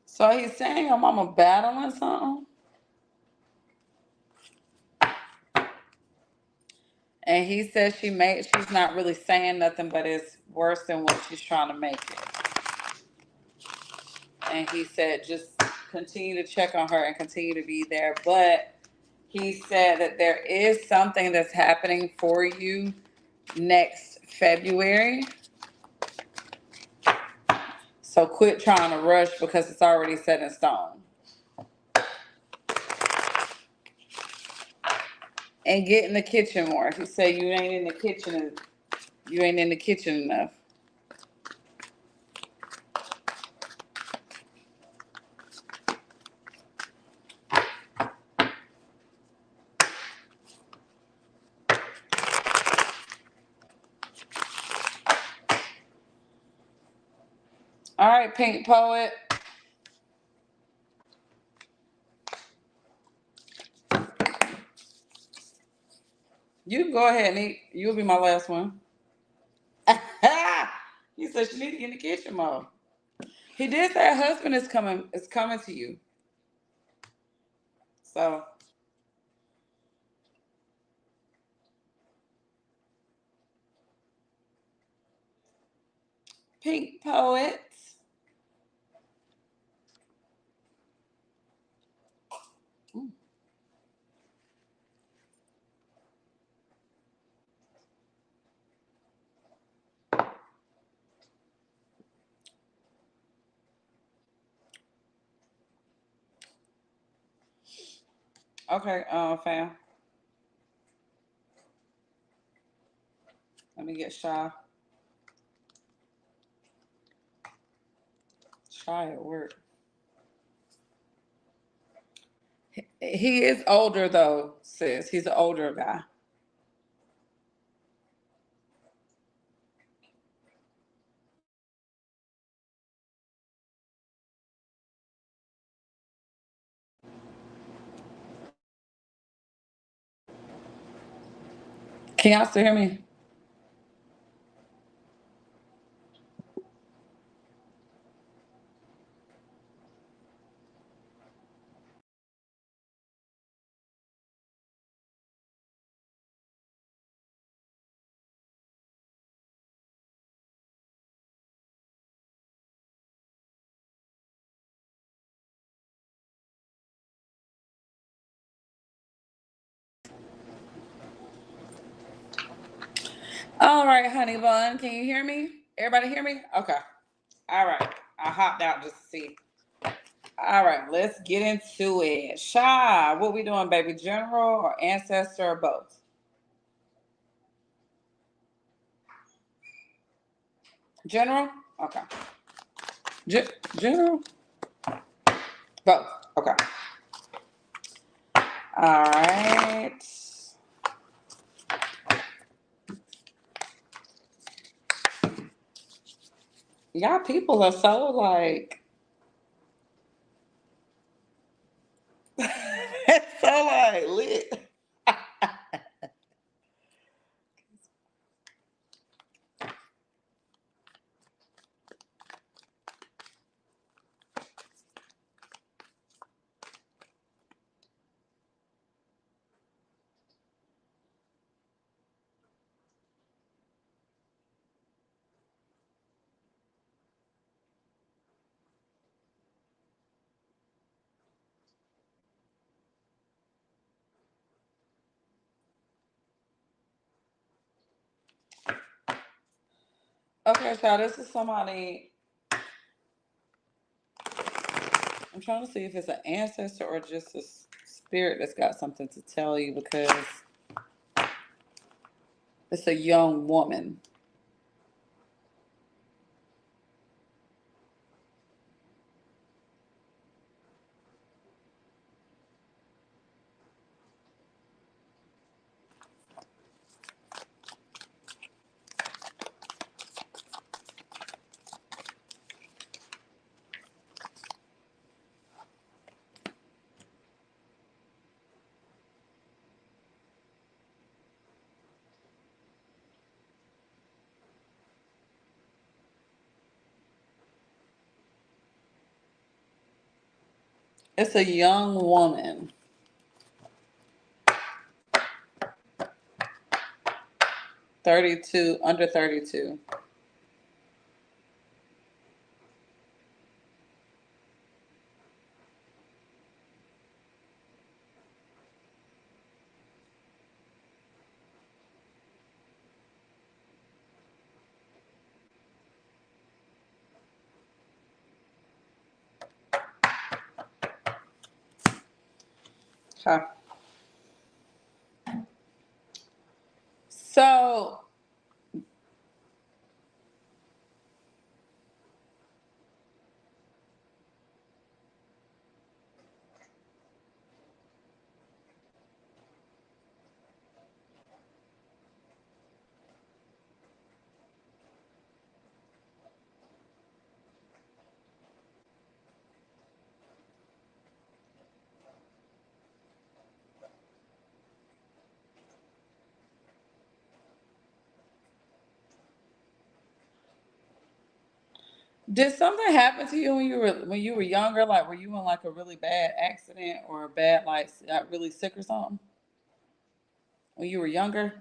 So he's saying your mama battling something. And he says she's not really saying nothing, but it's worse than what she's trying to make it. And he said just continue to check on her and continue to be there. But he said that there is something that's happening for you next February. So quit trying to rush because it's already set in stone. And get in the kitchen more. He said you ain't in the kitchen enough. All right, Pink Poet. You can go ahead and eat. You'll be my last one. He said she need to get in the kitchen mode. He did say her husband is coming to you. So Pink Poet. Mm. Okay, fam. Let me get Shy. Shy at work. He is older though, sis. He's an older guy. Can y'all still hear me? All right, honey bun. Can you hear me? Everybody hear me? Okay. All right. I hopped out just to see. All right, let's get into it. Shy, what we doing, baby? General or ancestor or both? General? Okay. General? Both. Okay. All right. Y'all people are so like, it's so like lit. Okay, so this is somebody. I'm trying to see if it's an ancestor or just a spirit that's got something to tell you because it's a young woman. It's a young woman, 32, under 32. Okay. So did something happen to you when you were younger? Like, were you in like a really bad accident or a bad like got really sick or something when you were younger?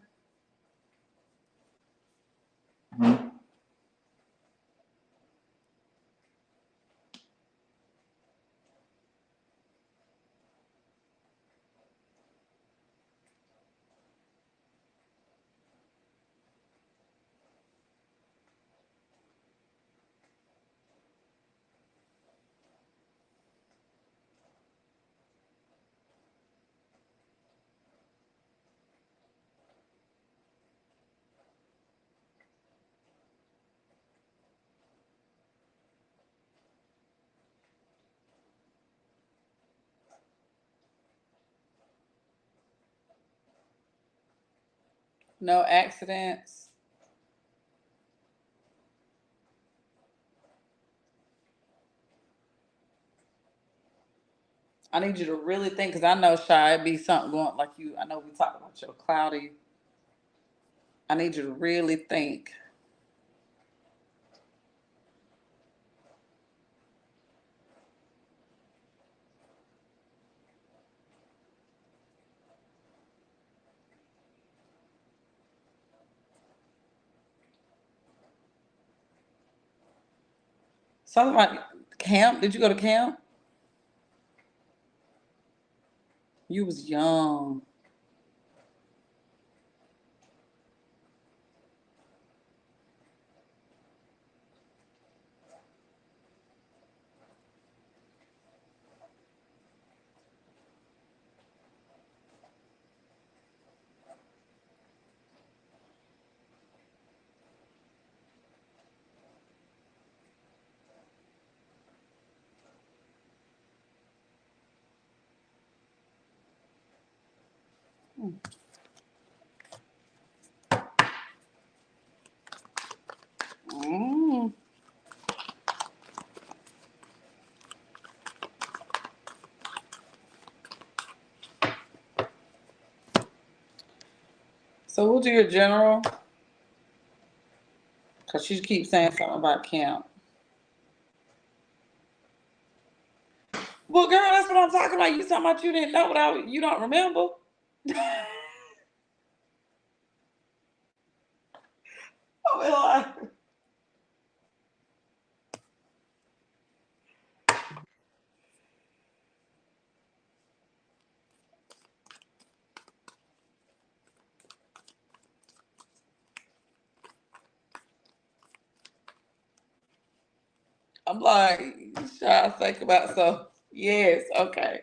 No accidents. I need you to really think because I know shy it be something going like you. I know we talked about your cloudy. I need you to really think. Something like camp. Did you go to camp? You was young. Mm. So we'll do your general because she keeps saying something about camp. Well, girl, that's what I'm talking about. You talking about you didn't know what you don't remember? I mean, like, I'm like, trying to think about so. Yes, okay.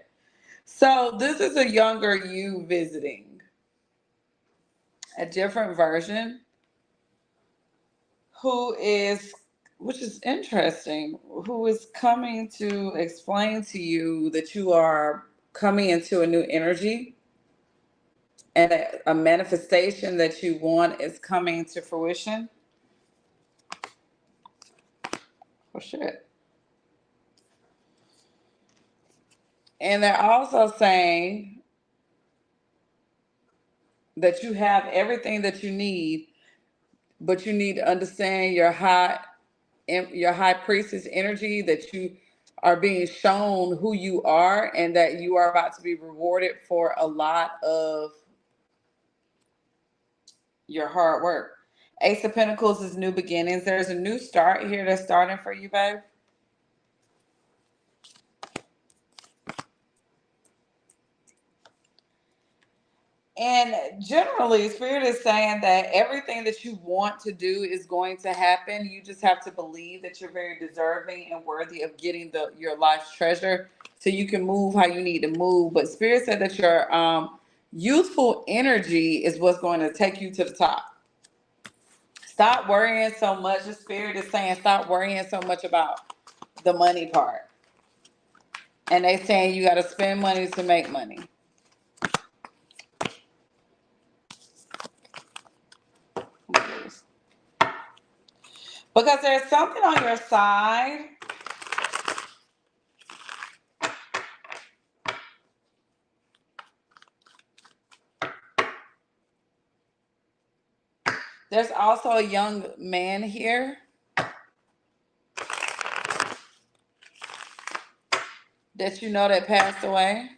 So this is a younger you visiting a different version who is, which is interesting, who is coming to explain to you that you are coming into a new energy and a manifestation that you want is coming to fruition. Oh shit. And they're also saying that you have everything that you need, but you need to understand your high priestess energy, that you are being shown who you are and that you are about to be rewarded for a lot of your hard work. Ace of Pentacles is new beginnings. There's a new start here that's starting for you, babe. And generally, Spirit is saying that everything that you want to do is going to happen. You just have to believe that you're very deserving and worthy of getting your life's treasure, so you can move how you need to move. But Spirit said that your youthful energy is what's going to take you to the top. Stop worrying so much. The Spirit is saying stop worrying so much about the money part. And they saying you got to spend money to make money. Because there's something on your side. There's also a young man here that you know that passed away.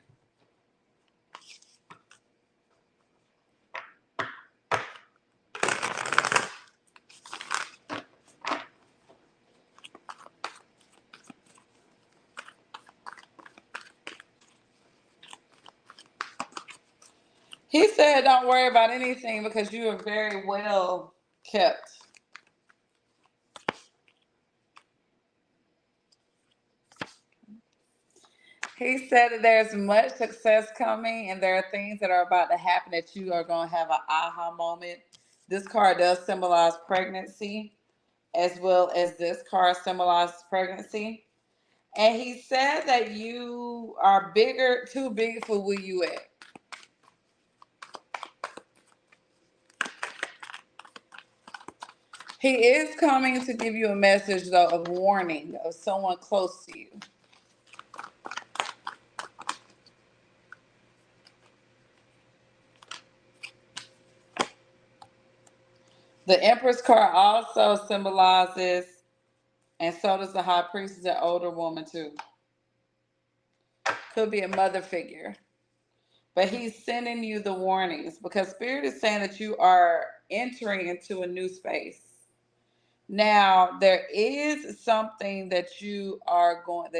He said, don't worry about anything because you are very well kept. He said that there's much success coming and there are things that are about to happen that you are going to have an aha moment. This card does symbolize pregnancy, as well as this card symbolizes pregnancy. And he said that you are bigger, too big for where you at. He is coming to give you a message, though, of warning of someone close to you. The Empress card also symbolizes, and so does the High Priestess, an older woman, too. Could be a mother figure. But he's sending you the warnings because Spirit is saying that you are entering into a new space. Now, there is something that you are going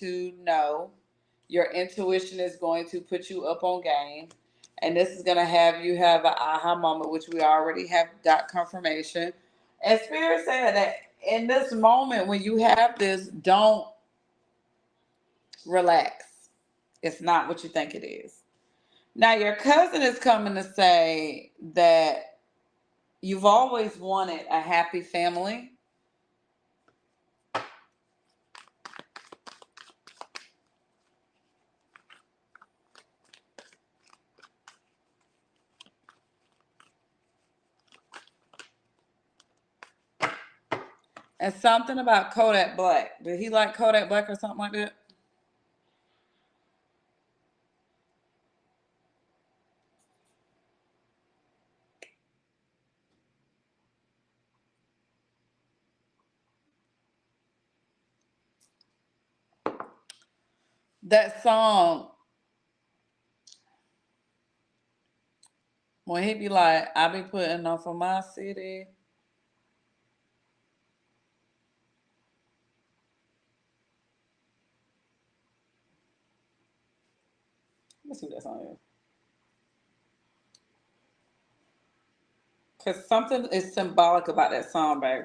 to know. Your intuition is going to put you up on game. And this is going to have you have an aha moment, which we already have got confirmation. And Spirit said that in this moment, when you have this, don't relax. It's not what you think it is. Now, your cousin is coming to say that you've always wanted a happy family. And something about Kodak Black. Did he like Kodak Black or something like that? That song, when he be like, I be putting on for my city. Let's see what that song is. Because something is symbolic about that song, babe.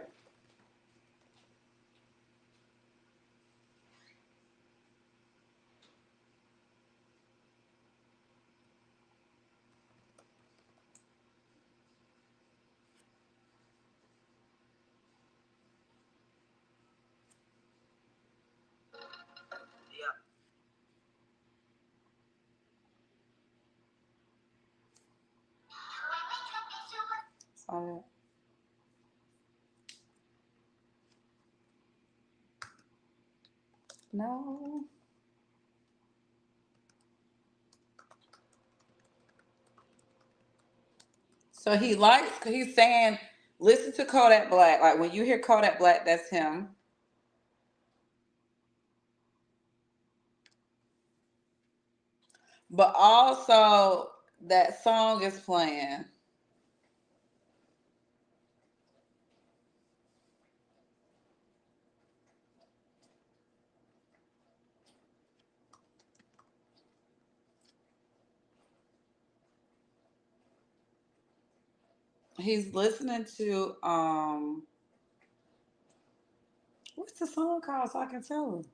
saw that. No. So he's saying, listen to Kodak Black. Like when you hear Kodak Black, that's him. But also that song is playing. He's listening to what's the song called so I can tell him?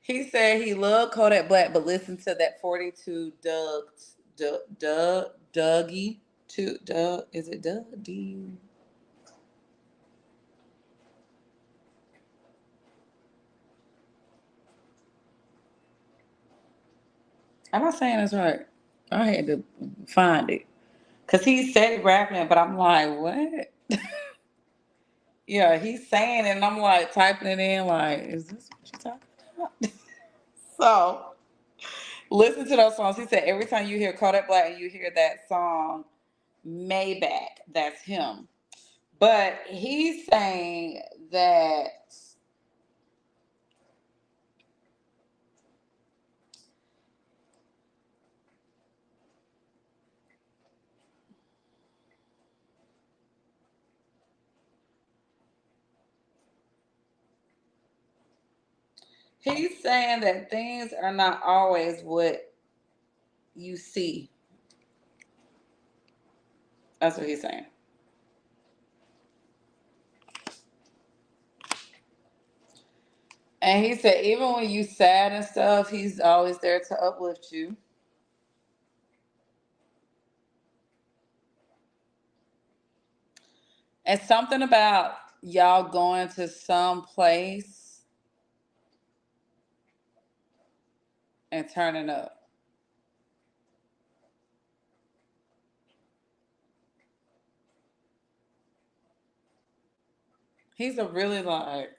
He said he loved Kodak Black, but listen to that 42 Dougie. Doug, is it Doug? D. Am I saying this right? I had to find it. Because he said rapping it, but I'm like, what? Yeah, he's saying it, and I'm like typing it in, like, is this what you talking about? So listen to those songs. He said every time you hear Kodak Black and you hear that song, Maybach, that's him. But he's saying that he's saying that things are not always what you see. That's what he's saying. And he said even when you sad and stuff, he's always there to uplift you. And something about y'all going to some place and turning up. He's a really like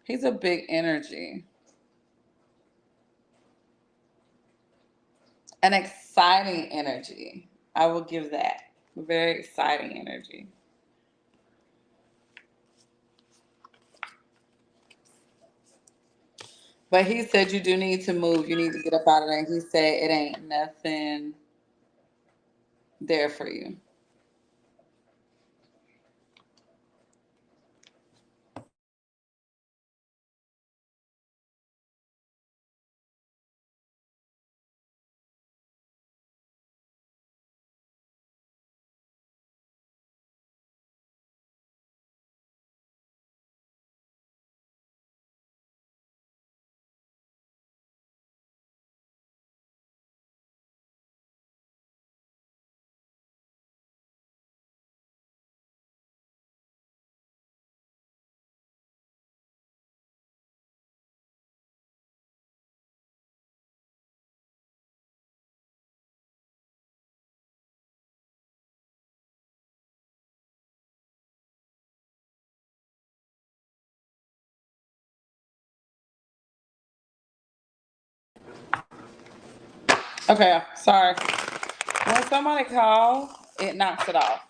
he's a big energy. An exciting energy. I will give that. Very exciting energy. But he said you do need to move. You need to get up out of there. And he said it ain't nothing there for you. Okay, sorry. When somebody calls, it knocks it off.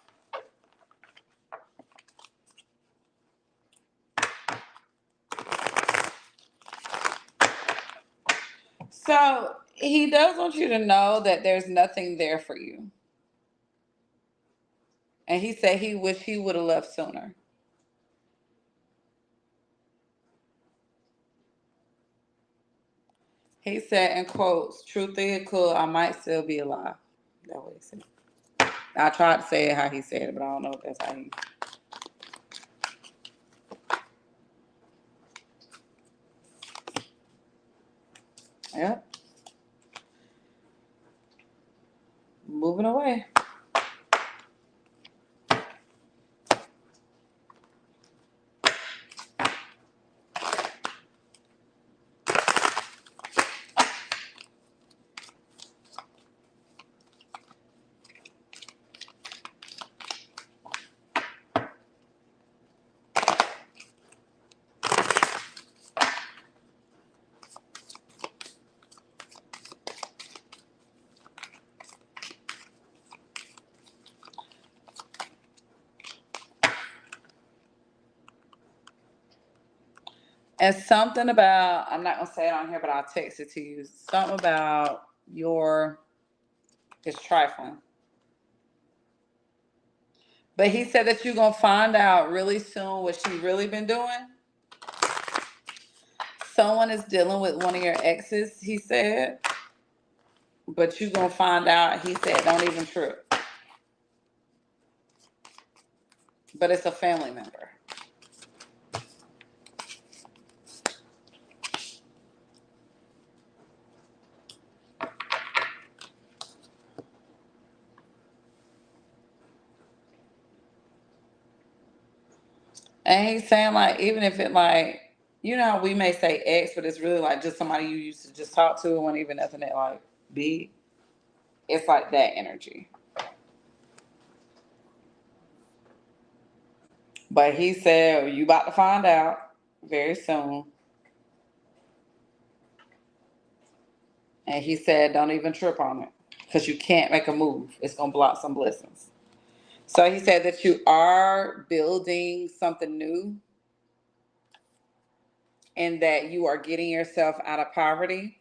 So he does want you to know that there's nothing there for you. And he said he wished he would have left sooner. He said in quotes, truth is cool, I might still be alive. That's what he said. I tried to say it how he said it, but I don't know if that's how he. Yep. Moving away. And something about, I'm not gonna say it on here, but I'll text it to you. Something about your is trifling. But he said that you're gonna find out really soon what she really been doing. Someone is dealing with one of your exes, he said. But you're gonna find out, he said, don't even trip. But it's a family member. And he's saying like, even if it like, you know, we may say ex, but it's really like just somebody you used to just talk to, and wasn't even nothing that like big. It's like that energy. But he said you about to find out very soon. And he said don't even trip on it because you can't make a move. It's gonna block some blessings. So he said that you are building something new and that you are getting yourself out of poverty.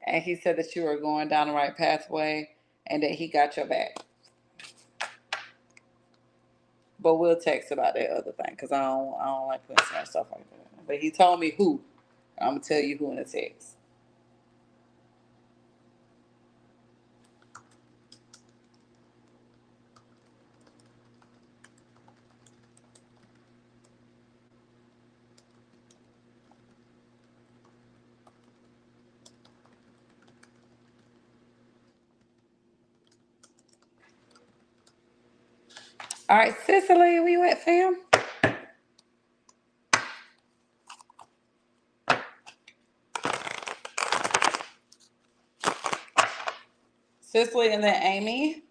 And he said that you are going down the right pathway and that he got your back. But we'll text about that other thing because I don't like putting so much stuff like that. But he told me who. I'm gonna tell you who in the text. All right, Cicely, where you at, fam? Cicely and then Amy.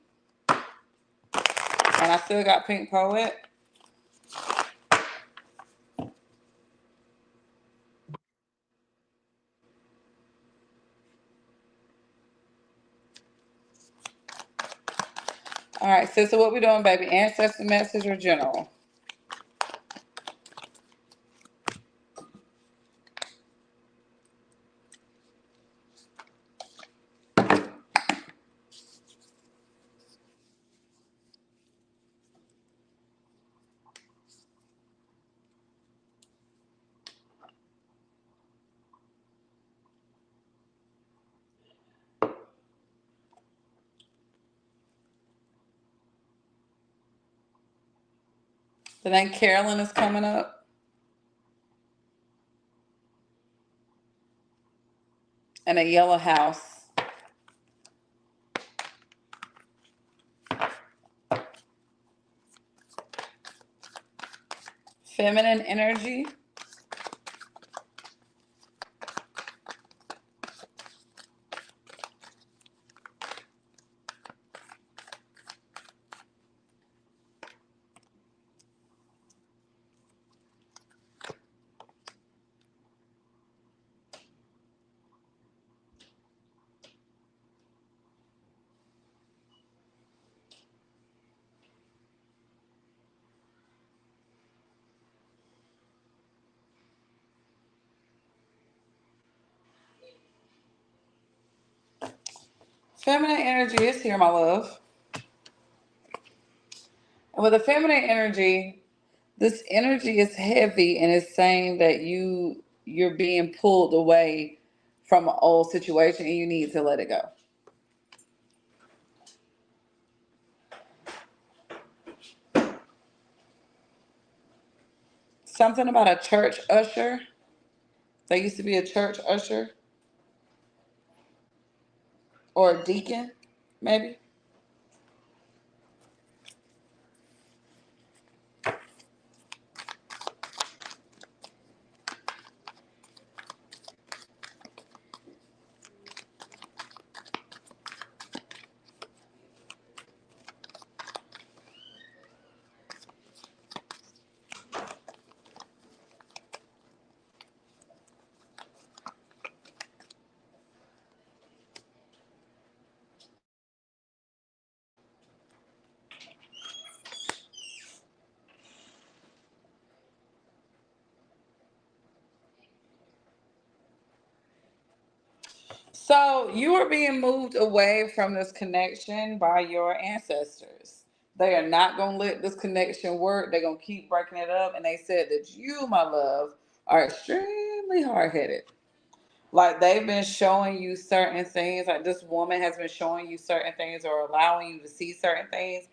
And I still got Pink Poet. All right, Cicely, what we doing, baby? Ancestor message or general? Then Carolyn is coming up. And a yellow house. Feminine energy. Feminine energy is here, my love. And with the feminine energy, this energy is heavy and it's saying that you're being pulled away from an old situation and you need to let it go. Something about a church usher. There used to be a church usher or a deacon, maybe. So you are being moved away from this connection by your ancestors. They are not going to let this connection work. They're going to keep breaking it up. And they said that you, my love, are extremely hard headed. Like they've been showing you certain things. Like this woman has been showing you certain things or allowing you to see certain things.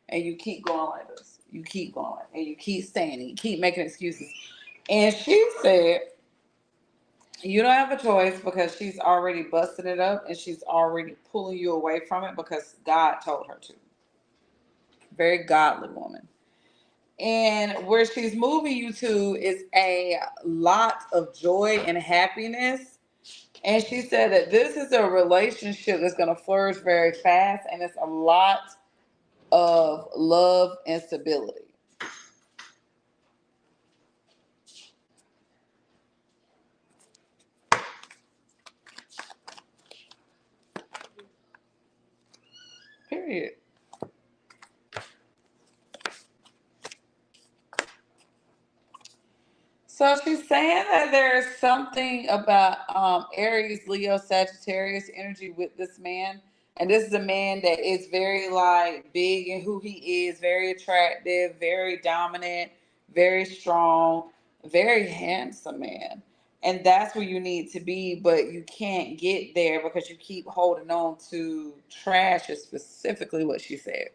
And you keep going like this. You keep going and you keep standing. You keep making excuses. And she said, you don't have a choice because she's already busted it up and she's already pulling you away from it because God told her to. Very godly woman. And where she's moving you to is a lot of joy and happiness. And she said that this is a relationship that's going to flourish very fast and it's a lot of love and stability. Period. So she's saying that there's something about Aries, Leo, Sagittarius energy with this man. And this is a man that is very like big in who he is, very attractive, very dominant, very strong, very handsome man. And that's where you need to be, but you can't get there because you keep holding on to trash, is specifically what she said.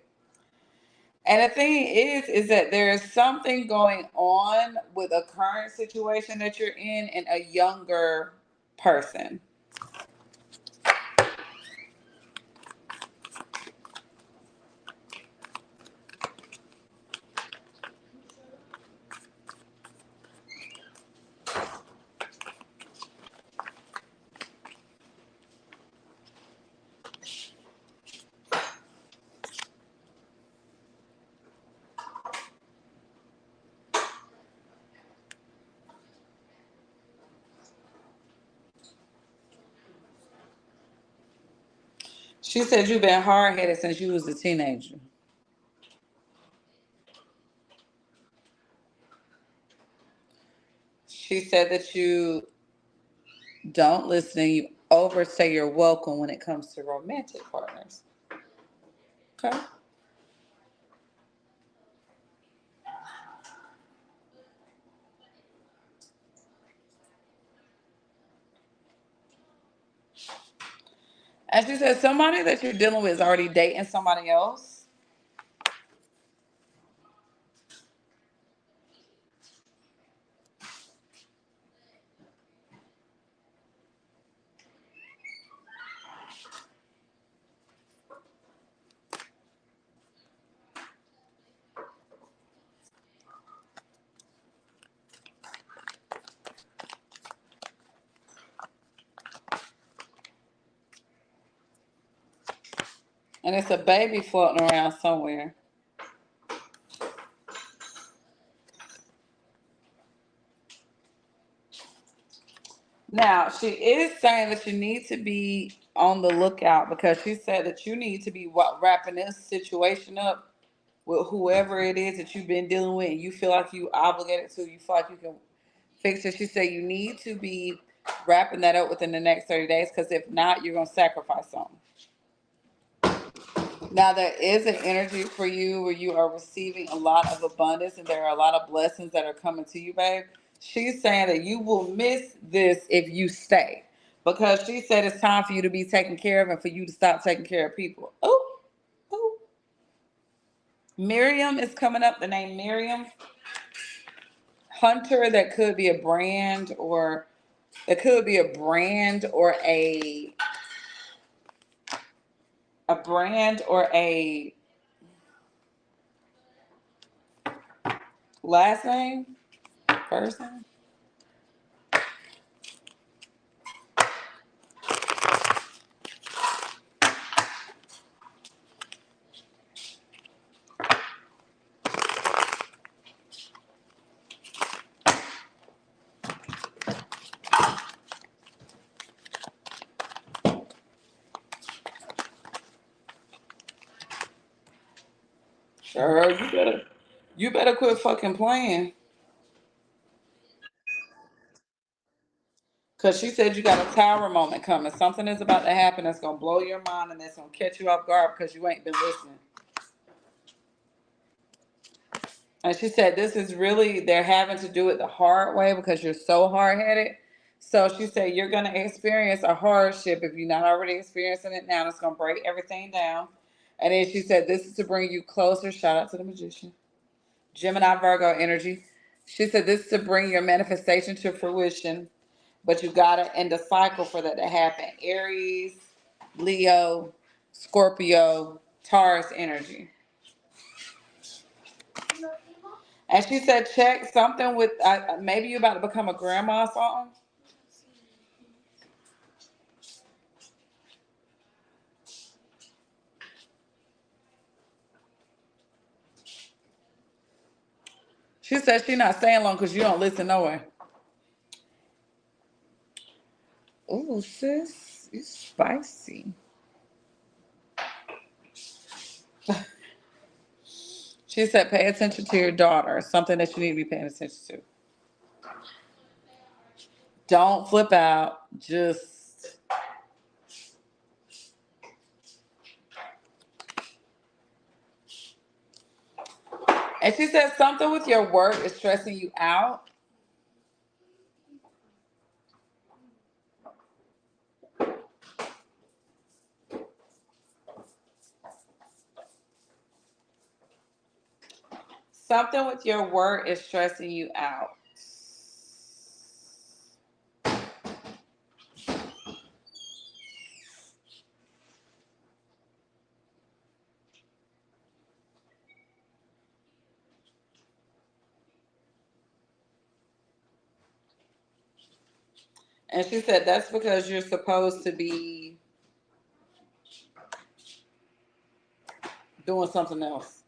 And the thing is that there is something going on with a current situation that you're in and a younger person. She said you've been hard headed since you was a teenager. She said that you don't listen and you overstay your welcome when it comes to romantic partners. Okay. And she said somebody that you're dealing with is already dating somebody else. And it's a baby floating around somewhere. Now, she is saying that you need to be on the lookout because she said that you need to be wrapping this situation up with whoever it is that you've been dealing with and you feel like you obligated to, you feel like you can fix it. She said you need to be wrapping that up within the next 30 days because if not, you're going to sacrifice something. Now, there is an energy for you where you are receiving a lot of abundance and there are a lot of blessings that are coming to you, babe. She's saying that you will miss this if you stay because she said it's time for you to be taken care of and for you to stop taking care of people. Oh, oh. Miriam is coming up, the name Miriam. Hunter, that could be a brand or it could be a brand or a brand or a last name, first name. Sure, you better quit fucking playing. Because she said you got a tower moment coming. Something is about to happen that's going to blow your mind and that's going to catch you off guard because you ain't been listening. And she said this is really, they're having to do it the hard way because you're so hard-headed. So she said you're going to experience a hardship if you're not already experiencing it now. It's going to break everything down. And then she said this is to bring you closer. Shout out to the magician. Gemini, Virgo energy. She said this is to bring your manifestation to fruition. But you got to end the cycle for that to happen. Aries, Leo, Scorpio, Taurus energy. And she said, check something with, maybe you're about to become a grandma or something. She said she's not staying long because you don't listen nowhere. Ooh, sis, you spicy. She said, pay attention to your daughter. Something that you need to be paying attention to. Don't flip out. Just. And she said something with your work is stressing you out. Something with your work is stressing you out. And she said that's because you're supposed to be doing something else.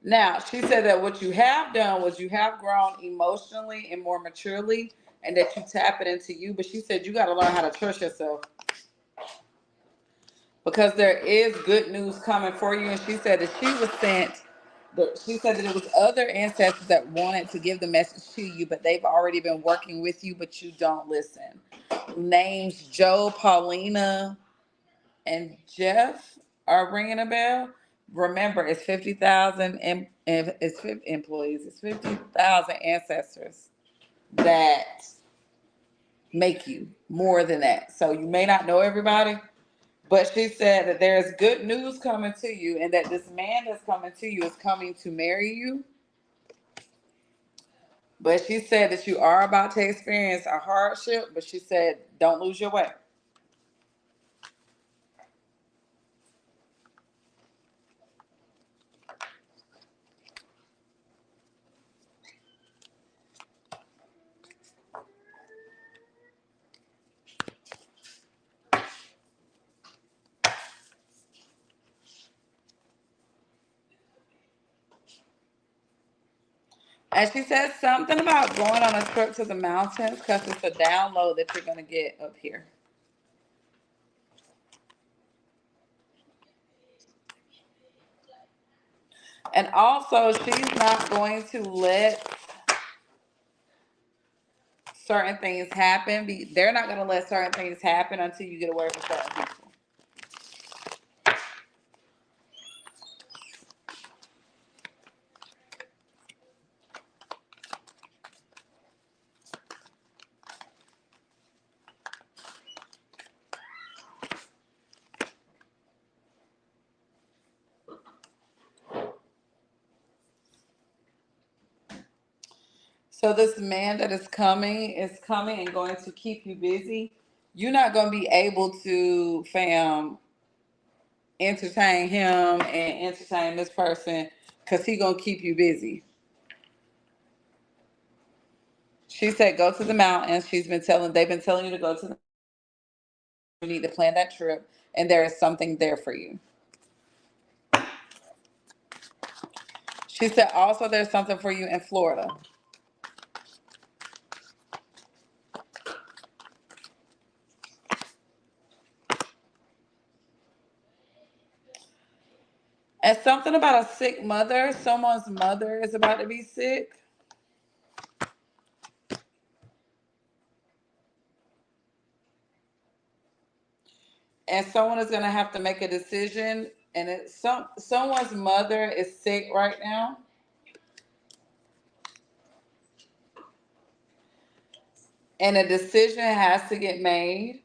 Now, she said that what you have done was you have grown emotionally and more maturely, and that you tap it into you. But she said you got to learn how to trust yourself because there is good news coming for you. And she said that she was sent. She said that it was other ancestors that wanted to give the message to you, but they've already been working with you, but you don't listen. Names Joe, Paulina, and Jeff are ringing a bell. Remember, it's 50,000 it's 50 employees. It's 50,000 ancestors that make you more than that. So you may not know everybody, but she said that there's good news coming to you, and that this man that's coming to you is coming to marry you. But she said that you are about to experience a hardship, but she said don't lose your way. And she said something about going on a trip to the mountains because it's a download that you're going to get up here. And also, she's not going to let certain things happen. They're not going to let certain things happen until you get away from certain people. So this man that is coming and going to keep you busy. You're not going to be able to, fam, entertain him and entertain this person because he's going to keep you busy. She said, go to the mountains. They've been telling you to go to the, you need to plan that trip, and there is something there for you. She said, also, there's something for you in Florida. And something about a sick mother. Someone's mother is about to be sick. And someone is going to have to make a decision. And someone's mother is sick right now. And a decision has to get made.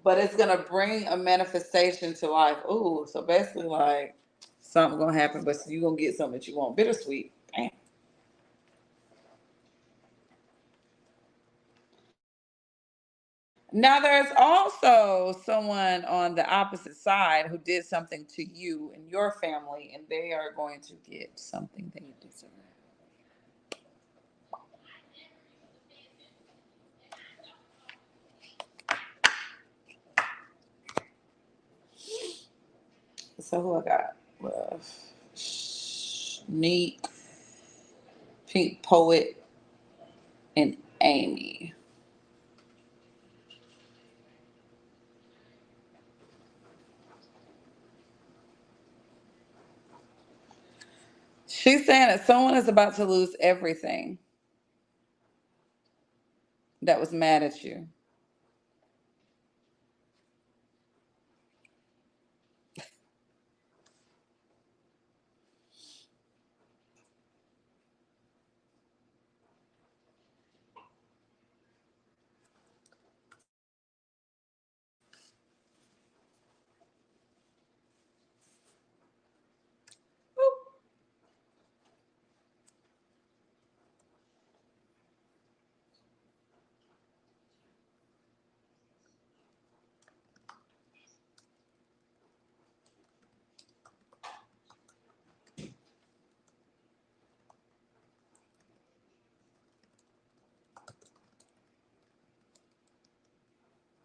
But it's going to bring a manifestation to life. Ooh, so basically, like, something going to happen, but you're going to get something that you want. Bittersweet. Damn. Now, there's also someone on the opposite side who did something to you and your family, and they are going to get something they deserve. So, who I got? Neek, Pink Poet, and Amy. She's saying that someone is about to lose everything that was mad at you.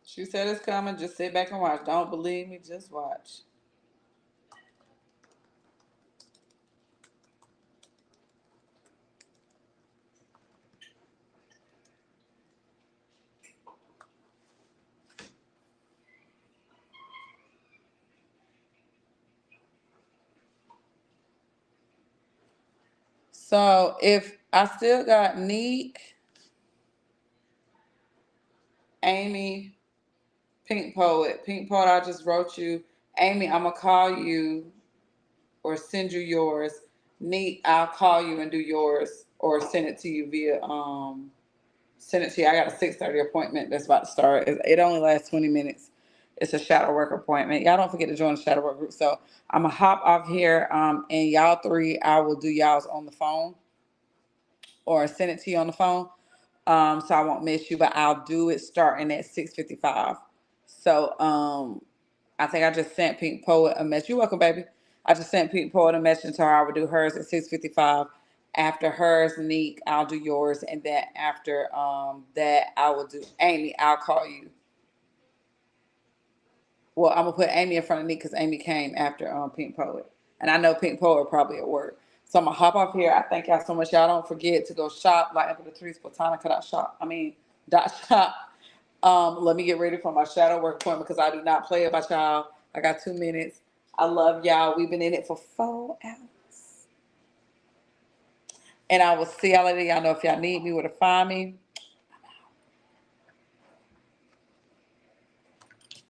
She said it's coming. Just sit back and watch. Don't believe me, just watch. So if I still got Neek, Amy, Pink Poet. Pink Poet, I just wrote you. Amy, I'm gonna call you or send you yours. Neek, I'll call you and do yours or send it to you via send it to you. I got a 6:30 appointment that's about to start. It only lasts 20 minutes. It's a shadow work appointment. Y'all don't forget to join the shadow work group. So I'm gonna hop off here. And y'all three, I will do y'all's on the phone or send it to you on the phone. So I won't miss you, but I'll do it starting at 6:55. So I think I just sent Pink Poet a message. You're welcome, baby. I just sent Pink Poet a message and told her I would do hers at 6:55. After hers, Neek, I'll do yours, and then after that, I will do Amy. I'll call you. Well, I'm gonna put Amy in front of Neek because Amy came after Pink Poet, and I know Pink Poet probably at work. So I'm gonna hop off here. I thank y'all so much. Y'all don't forget to go shop like Uncle the Trees Botanica dot shop. Dot shop. Let me get ready for my shadow work appointment because I do not play about y'all. I got 2 minutes. I love y'all. We've been in it for 4 hours. And I will see y'all later. Y'all know if y'all need me where to find me.